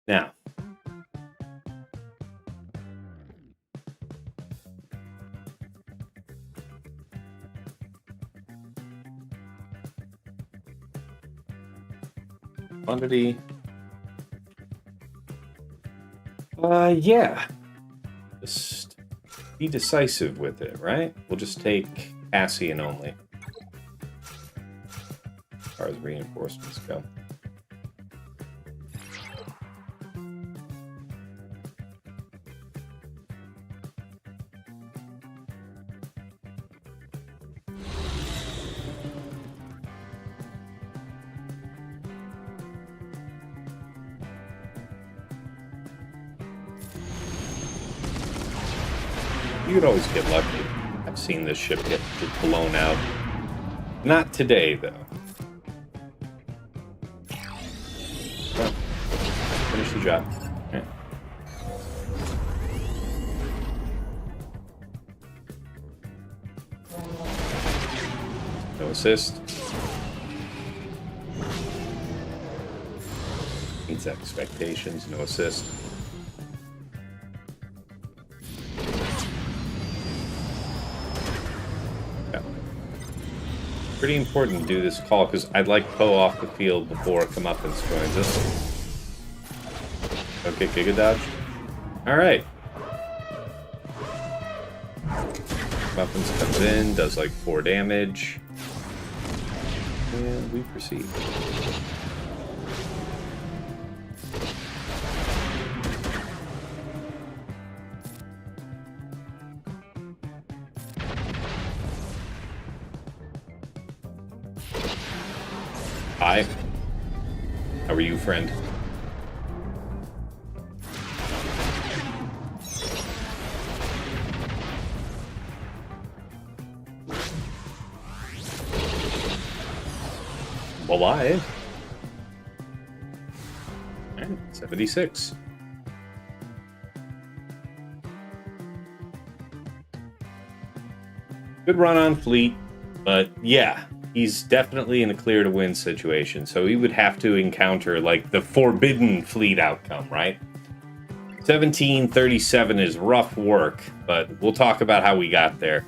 Now, Profundity. Yeah. Just be decisive with it, right? We'll just take Cassian only. As far as reinforcements go. You could always get lucky. I've seen this ship get blown out. Not today, though. Well, finish the job. Okay. No assist. Meets expectations. No assist. Pretty important to do this call because I'd like Poe off the field before Comeuppance joins us. Okay, Giga Dodge. Alright. Comeuppance comes in, does like 4 damage. And we proceed. Hi. How are you, friend? Alive. And 76. Good run on fleet, but yeah. He's definitely in a clear to win situation, so he would have to encounter like the forbidden fleet outcome, right? 1737 is rough work, but we'll talk about how we got there.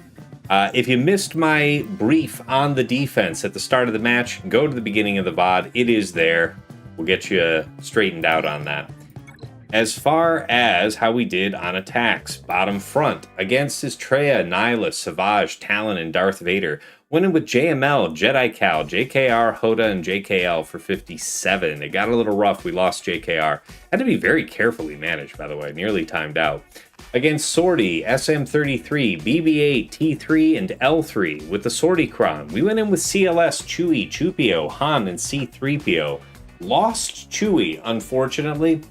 If you missed my brief on the defense at the start of the match, go to the beginning of the VOD. It is there. We'll get you straightened out on that. As far as how we did on attacks, bottom front, against his Traya, Nihilus, Savage, Talon, and Darth Vader, winning with JML, Jedi Cal, JKR, Hoda, and JKL for 57. It got a little rough. We lost JKR. Had to be very carefully managed, by the way. Nearly timed out. Against Sortie, SM33, BB8, T3, and L3 with the Sortie-Cron. We went in with CLS, Chewie, Chupio, Han, and C3PO. Lost Chewie, unfortunately.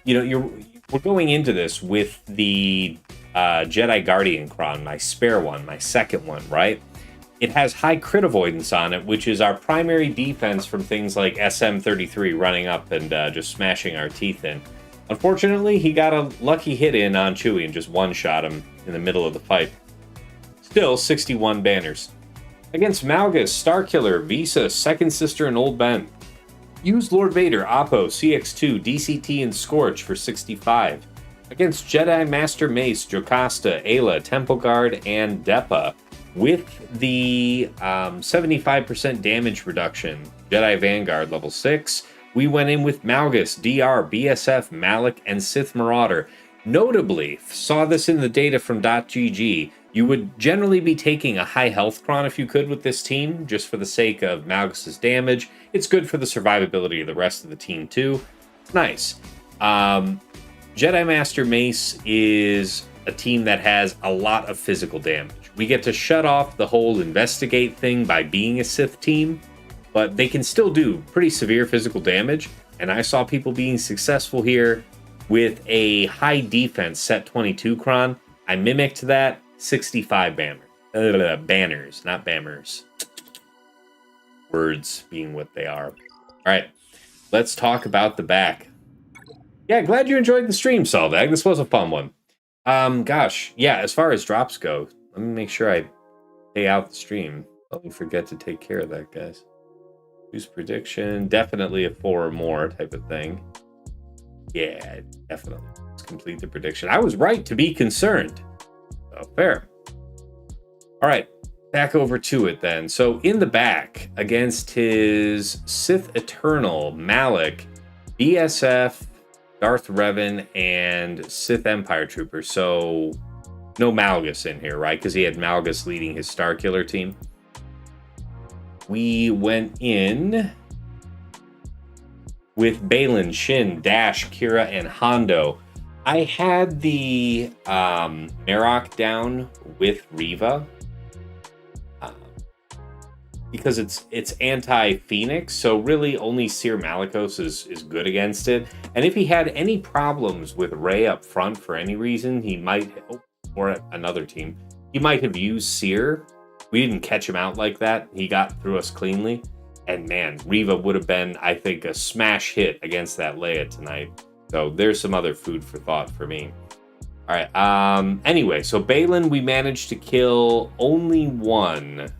You know, we're going into this with the Jedi Guardian Cron, my spare one, my second one, right? It has high crit avoidance on it, which is our primary defense from things like SM33 running up and just smashing our teeth in. Unfortunately, he got a lucky hit in on Chewie and just one-shot him in the middle of the fight. Still, 61 banners. Against Malgus, Starkiller, Visa, Second Sister, and Old Ben. Use Lord Vader, Oppo, CX2, DCT, and Scorch for 65. Against Jedi Master Mace, Jocasta, Ayla, Temple Guard, and Depa. With the 75% damage reduction, Jedi Vanguard level 6, we went in with Malgus, DR, BSF, Malik, and Sith Marauder. Notably, saw this in the data from .gg, you would generally be taking a high health cron if you could with this team, just for the sake of Malgus's damage. It's good for the survivability of the rest of the team too. Nice. Jedi Master Mace is a team that has a lot of physical damage. We get to shut off the whole investigate thing by being a Sith team, but they can still do pretty severe physical damage, and I saw people being successful here with a high defense set 22 cron. I mimicked that, 65 banners, not bammers. Words being what they are. All right, let's talk about the back. Yeah, glad you enjoyed the stream, Saldag. This was a fun one. Gosh, yeah, as far as drops go, let me make sure I pay out the stream. Let me forget to take care of that, guys. Use prediction, definitely a 4 or more type of thing. Yeah, definitely. Let's complete the prediction. I was right to be concerned. So, fair. All right, back over to it then. So, in the back, against his Sith Eternal, Malik, BSF, Darth Revan, and Sith Empire Trooper. So, no Malgus in here, right? Because he had Malgus leading his Starkiller team. We went in with Baylan, Shin, Dash, Kira, and Hondo. I had the Marok down with Reva because it's anti-Phoenix, so really only Seer Malicos is good against it. And if he had any problems with Rey up front for any reason, he might, or another team, he might have used Seer. We didn't catch him out like that. He got through us cleanly. And man, Reva would have been, I think, a smash hit against that Leia tonight. So there's some other food for thought for me. All right. Anyway, so Baylan, we managed to kill only one.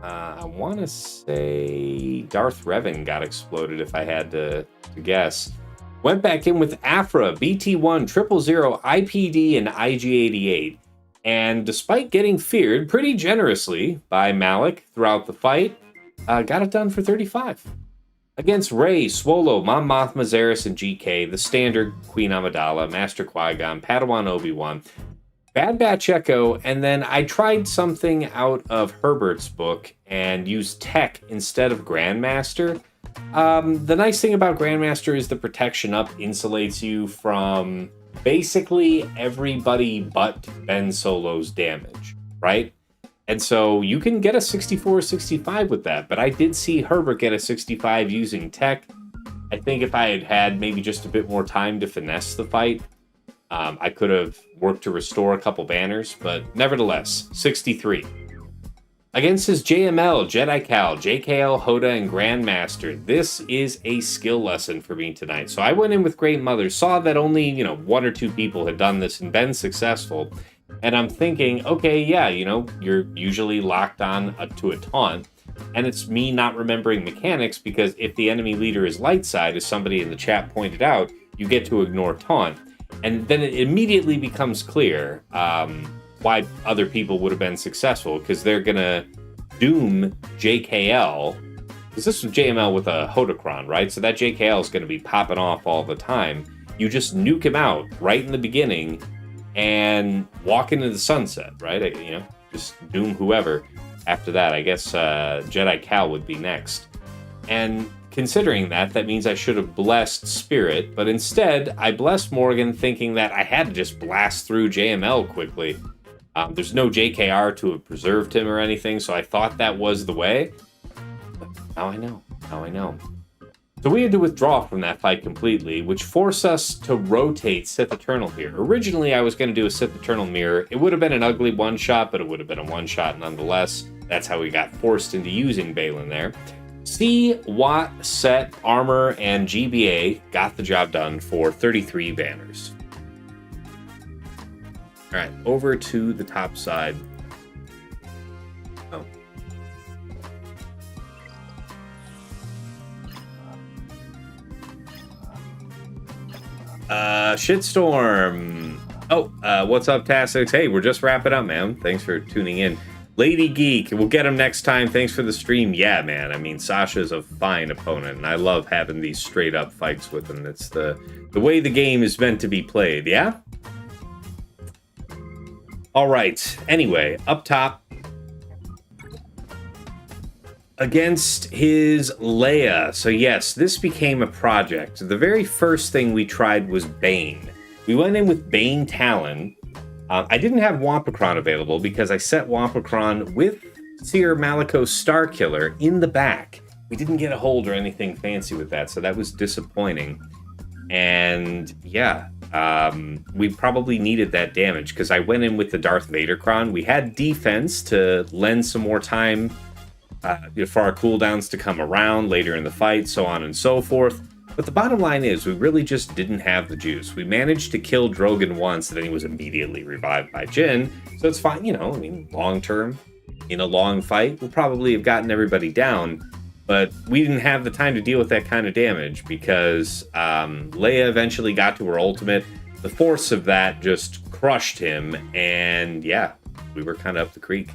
I want to say Darth Revan got exploded if I had to guess. Went back in with Aphra, BT1, 000, IPD, and IG88. And despite getting feared pretty generously by Malik throughout the fight, got it done for 35. Against Rey, Swolo, Mon Mothma, Zaris, and GK, the standard Queen Amidala, Master Qui-Gon, Padawan Obi-Wan, Bad Batch Echo, and then I tried something out of Herbert's book and used Tech instead of Grandmaster. The nice thing about Grandmaster is the protection up insulates you from basically everybody but Ben Solo's damage, right? And so you can get a 64-65 with that, but I did see Herbert get a 65 using Tech. I think if I had had maybe just a bit more time to finesse the fight, I could have worked to restore a couple banners, but nevertheless, 63. Against his JML, Jedi Cal, JKL, Hoda, and Grandmaster, this is a skill lesson for me tonight. So I went in with Great Mother, saw that only, 1 or 2 people had done this and been successful. And I'm thinking, okay, yeah, you're usually locked on to a taunt. And it's me not remembering mechanics because if the enemy leader is light side, as somebody in the chat pointed out, you get to ignore taunt. And then it immediately becomes clear why other people would have been successful, because they're going to doom JKL, because this was JML with a Hodocron, right? So that JKL is going to be popping off all the time. You just nuke him out right in the beginning and walk into the sunset, right? Just doom whoever. After that, I guess Jedi Cal would be next. And considering that means I should have blessed Spirit, but instead I blessed Morgan thinking that I had to just blast through JML quickly. There's no JKR to have preserved him or anything, so I thought that was the way. But now I know. Now I know. So we had to withdraw from that fight completely, which forced us to rotate Sith Eternal here. Originally, I was going to do a Sith Eternal Mirror. It would have been an ugly one-shot, but it would have been a one-shot nonetheless. That's how we got forced into using Baylan there. C, Watt, Set, Armor, and GBA got the job done for 33 banners. All right, over to the top side. Oh. Shitstorm. Oh, what's up, Tassenix? Hey, we're just wrapping up, man. Thanks for tuning in. Lady Geek, we'll get him next time. Thanks for the stream. Yeah, man. I mean, Sasha's a fine opponent, and I love having these straight-up fights with him. It's the way the game is meant to be played, yeah? All right. Anyway, up top, against his Leia. So yes, this became a project. The very first thing we tried was Bane. We went in with Bane Talon. I didn't have Wampacron available because I set Wampacron with Seer Malicos Starkiller in the back. We didn't get a hold or anything fancy with that, so that was disappointing. And yeah, we probably needed that damage because I went in with the Darth Vader Cron. We had defense to lend some more time for our cooldowns to come around later in the fight, so on and so forth. But the bottom line is, we really just didn't have the juice. We managed to kill Drogon once, and then he was immediately revived by Jin. So it's fine, you know, I mean, long term, in a long fight, we'll probably have gotten everybody down. But we didn't have the time to deal with that kind of damage because Leia eventually got to her ultimate. The force of that just crushed him, and yeah, we were kind of up the creek.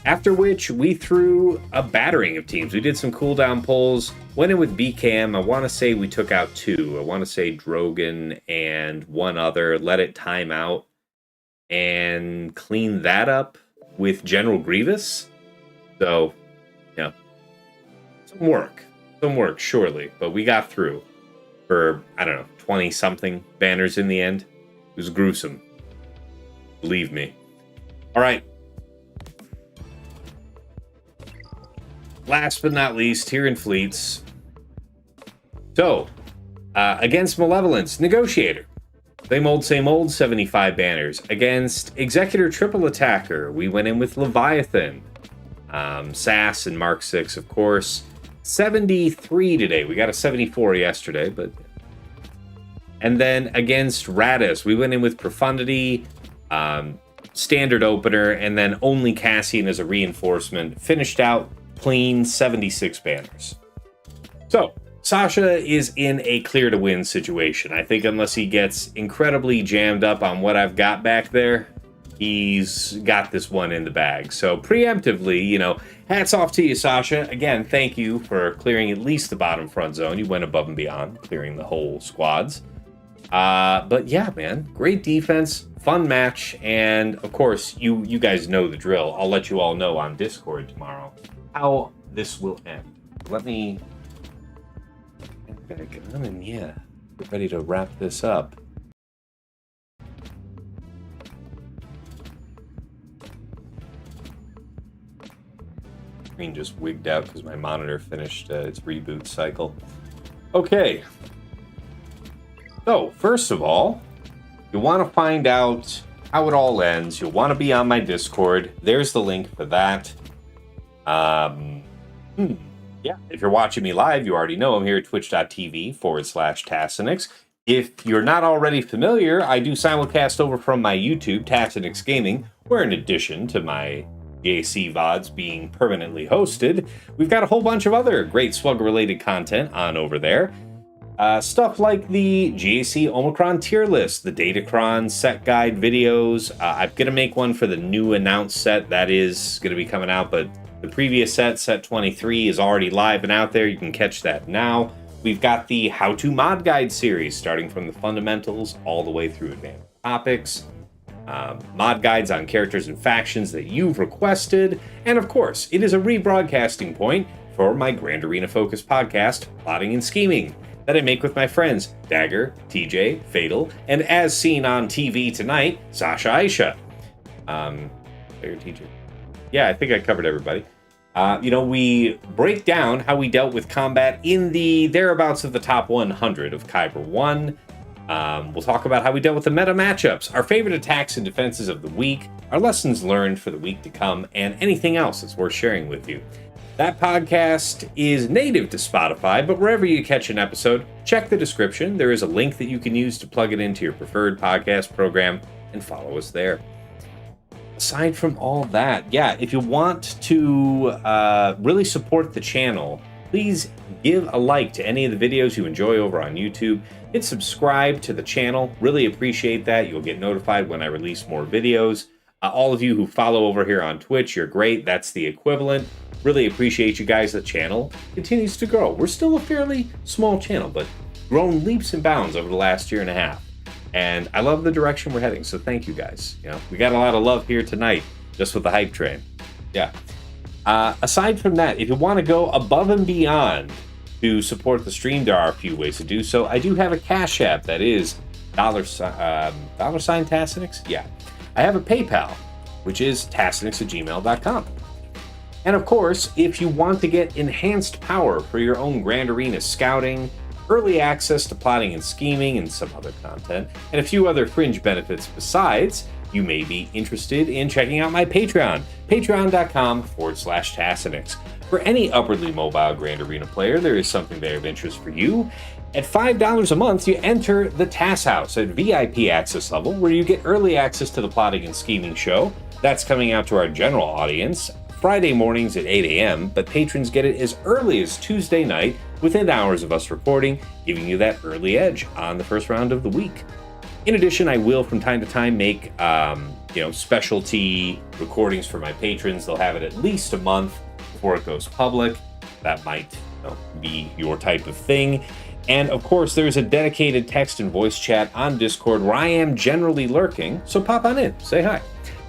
After which, we threw a battering of teams. We did some cooldown pulls, went in with BKM. I want to say we took out 2. I want to say Drogon and one other, let it time out, and clean that up with General Grievous. So, yeah, some work, surely. But we got through for, I don't know, 20-something banners in the end. It was gruesome. Believe me. All right. Last but not least, here in fleets. So, against Malevolence, Negotiator. Same old, 75 banners. Against Executor Triple Attacker, we went in with Leviathan. Sass and Mark 6, of course. 73 today. We got a 74 yesterday, but... And then against Raddus, we went in with Profundity, standard opener, and then only Cassian as a reinforcement. Finished out clean 76 banners. So, Sasha is in a clear to win situation. I think unless he gets incredibly jammed up on what I've got back there, he's got this one in the bag. So preemptively, you know, hats off to you, Sasha. Again, thank you for clearing at least the bottom front zone. You went above and beyond, clearing the whole squads. But yeah, man, great defense, fun match, and of course, you guys know the drill. I'll let you all know on Discord tomorrow how this will end. Let me get back on and yeah, get ready to wrap this up. Screen just wigged out because my monitor finished its reboot cycle. Okay. So, first of all, you want to find out how it all ends. You'll want to be on my Discord. There's the link for that. Yeah, if you're watching me live, you already know I'm here at twitch.tv/Tassenix. If you're not already familiar, I do simulcast over from my YouTube, Tassenix Gaming, where in addition to my JC VODs being permanently hosted, we've got a whole bunch of other great Slugger-related content on over there. Stuff like the GAC Omicron tier list, the Datacron set guide videos. I'm going to make one for the new announced set that is going to be coming out, but the previous set 23, is already live and out there. You can catch that now. We've got the How to Mod Guide series, starting from the fundamentals all the way through advanced topics. Mod guides on characters and factions that you've requested. And of course, it is a rebroadcasting point for my Grand Arena focused podcast, Plotting and Scheming, that I make with my friends Dagger, TJ, Fatal, and as seen on TV tonight, Sashaisha. Dagger, TJ. Yeah, I think I covered everybody. We break down how we dealt with combat in the thereabouts of the top 100 of Kyber 1. We'll talk about how we dealt with the meta matchups, our favorite attacks and defenses of the week, our lessons learned for the week to come, and anything else that's worth sharing with you. That podcast is native to Spotify, but wherever you catch an episode, check the description. There is a link that you can use to plug it into your preferred podcast program and follow us there. Aside from all that, if you want to really support the channel, please give a like to any of the videos you enjoy over on YouTube. Hit subscribe to the channel. Really appreciate that. You'll get notified when I release more videos. All of you who follow over here on Twitch, you're great. That's the equivalent. Really appreciate you guys. The channel continues to grow. We're still a fairly small channel, but grown leaps and bounds over the last year and a half. And I love the direction we're heading, so thank you guys. We got a lot of love here tonight, just with the hype train. Aside from that, if you want to go above and beyond to support the stream, there are a few ways to do so. I do have a Cash App that is $sign Tassenix. Yeah. I have a PayPal, which is tassenix@gmail.com. And of course, if you want to get enhanced power for your own Grand Arena scouting, early access to Plotting and Scheming and some other content, and a few other fringe benefits besides, you may be interested in checking out my Patreon, patreon.com/Tassenix. For any upwardly mobile Grand Arena player, there is something there of interest for you. At $5 a month, you enter the Tass House at VIP access level, where you get early access to the Plotting and Scheming show. That's coming out to our general audience Friday mornings at 8 a.m., but patrons get it as early as Tuesday night, within hours of us recording, giving you that early edge on the first round of the week. In addition, I will from time to time make specialty recordings for my patrons. They'll have it at least a month before it goes public. That might be your type of thing. And of course, there's a dedicated text and voice chat on Discord where I am generally lurking, so pop on in, say hi.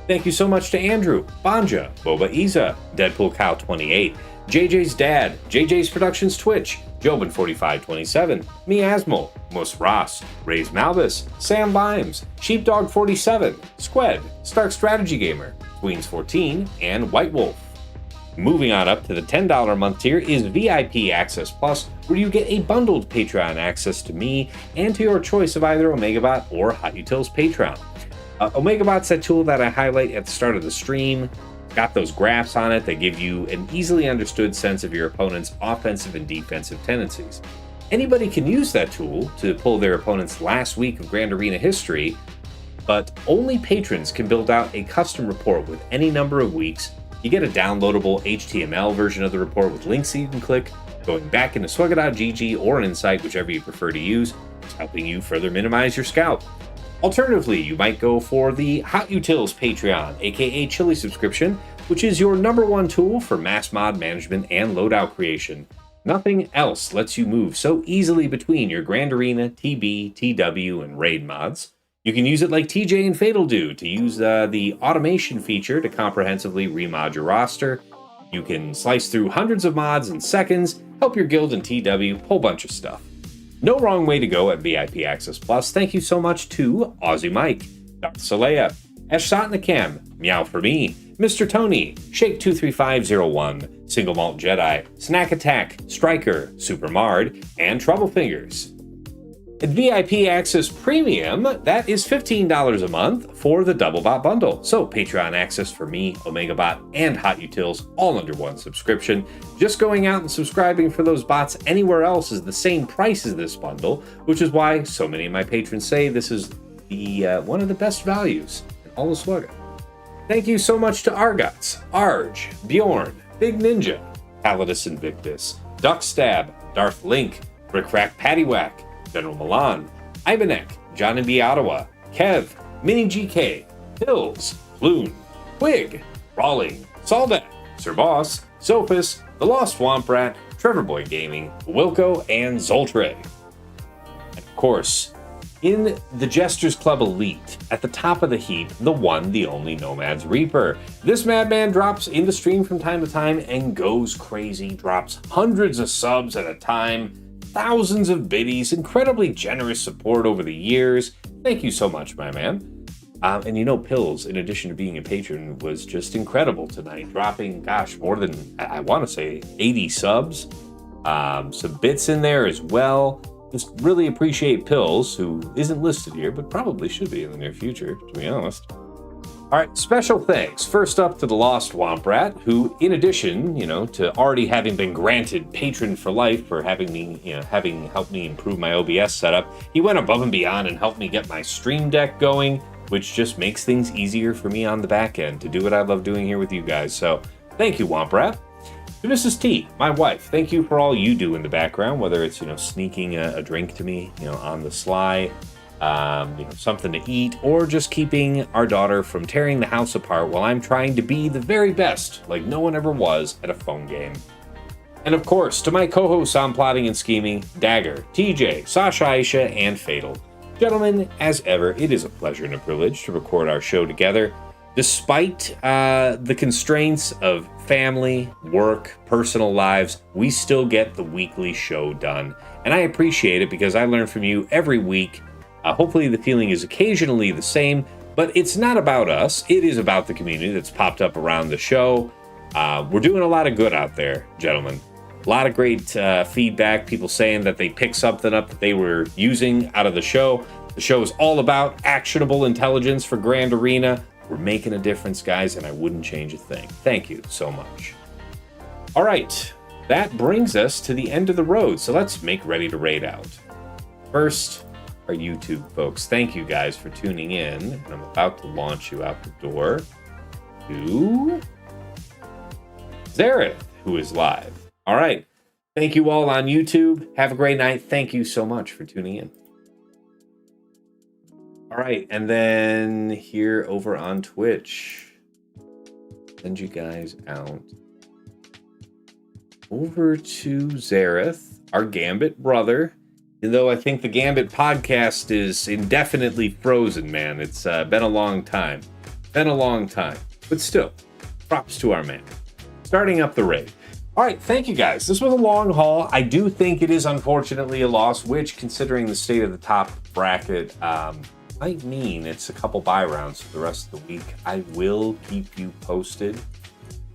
Thank you so much to Andrew, Banja, Boba Isa, Deadpool Cow 28, JJ's Dad, JJ's Productions Twitch, Jobin4527, Miasmo, Mus Ross, Rays Malgus, Sam Bimes, Sheepdog 47, Squed, Stark Strategy Gamer, Queens 14, and White Wolf. Moving on up to the $10 a month tier is VIP Access Plus, where you get a bundled Patreon access to me and to your choice of either OmegaBot or Hot Utils Patreon. OmegaBot's that tool that I highlight at the start of the stream. Got those graphs on it that give you an easily understood sense of your opponent's offensive and defensive tendencies. Anybody can use that tool to pull their opponent's last week of Grand Arena history, but only patrons can build out a custom report with any number of weeks. You get a downloadable HTML version of the report with links that you can click, going back into swugga.gg or an Insight, whichever you prefer to use, helping you further minimize your scalp. Alternatively, you might go for the Hot Utils Patreon, aka Chili subscription, which is your #1 tool for mass mod management and loadout creation. Nothing else lets you move so easily between your Grand Arena, TB, TW, and Raid mods. You can use it like TJ and Fatal do to use the automation feature to comprehensively remod your roster. You can slice through hundreds of mods in seconds, help your guild in TW, whole bunch of stuff. No wrong way to go at VIP Access Plus. Thank you so much to Aussie Mike, Dr. Leia, Eshsotnikam, Meow for Me, Mr. Tony, Shake23501, Single Malt Jedi, Snack Attack, Striker, Super Mard, and Trouble Fingers. At VIP Access Premium, that is $15 a month for the Double Bot bundle. So Patreon access for me, OmegaBot, and Hot Utils all under one subscription. Just going out and subscribing for those bots anywhere else is the same price as this bundle, which is why so many of my patrons say this is the one of the best values in all of Swugga. Thank you so much to Argots, Arj, Bjorn, Big Ninja, Palladus Invictus, Duckstab, Darth Link, Rickrack Paddywhack, General Milan, Ivanek, John and B. Ottawa, Kev, Mini GK, Hills, Ploon, Quig, Raleigh, Soldat, Sir Boss, Sophus, The Lost Swamp Rat, Trevor Boy Gaming, Wilco, and Zoltre. And of course, In the Jesters Club Elite, at the top of the heap, the one, the only Nomad's Reaper. This madman drops in the stream from time to time and goes crazy, drops hundreds of subs at a time, thousands of biddies, incredibly generous support over the years. Thank you so much, my man. And you know, Pills, in addition to being a patron, was just incredible tonight, dropping, gosh, more than, I want to say, 80 subs. Some bits in there as well. Just really appreciate Pills, who isn't listed here, but probably should be in the near future, to be honest. All right, special thanks. First up to the Lost Womp Rat, who, in addition, to already having been granted patron for life for having me, having helped me improve my OBS setup, he went above and beyond and helped me get my Stream Deck going, which just makes things easier for me on the back end to do what I love doing here with you guys. So, thank you, Womp Rat. To Mrs. T, my wife, thank you for all you do in the background, whether it's, sneaking a drink to me, on the sly, something to eat, or just keeping our daughter from tearing the house apart while I'm trying to be the very best, like no one ever was, at a phone game. And of course, to my co-hosts on Plotting and Scheming, Dagger, TJ, Sashaisha, and Fatal. Gentlemen, as ever, it is a pleasure and a privilege to record our show together. Despite the constraints of family, work, personal lives, we still get the weekly show done. And I appreciate it because I learn from you every week. Hopefully the feeling is occasionally the same, but it's not about us. It is about the community that's popped up around the show. We're doing a lot of good out there, gentlemen. A lot of great feedback, people saying that they picked something up that they were using out of the show. The show is all about actionable intelligence for Grand Arena. We're making a difference, guys, and I wouldn't change a thing. Thank you so much. All right, that brings us to the end of the road, so let's make ready to raid out. First, our YouTube folks. Thank you guys for tuning in. And I'm about to launch you out the door to Zareth, who is live. All right, thank you all on YouTube. Have a great night. Thank you so much for tuning in. All right, and then here over on Twitch, send you guys out over to Zareth, our Gambit brother. Though I think the Gambit podcast is indefinitely frozen, man. It's been a long time. But still, props to our man. Starting up the raid. All right, thank you guys. This was a long haul. I do think it is unfortunately a loss, which, considering the state of the top bracket, might mean it's a couple bye rounds for the rest of the week. I will keep you posted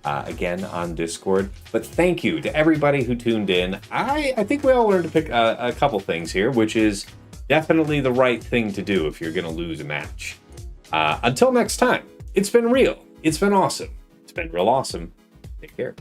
again on Discord. But thank you to everybody who tuned in. I think we all learned to pick a couple things here, which is definitely the right thing to do if you're going to lose a match. Until next time, it's been real. It's been awesome. It's been real awesome. Take care.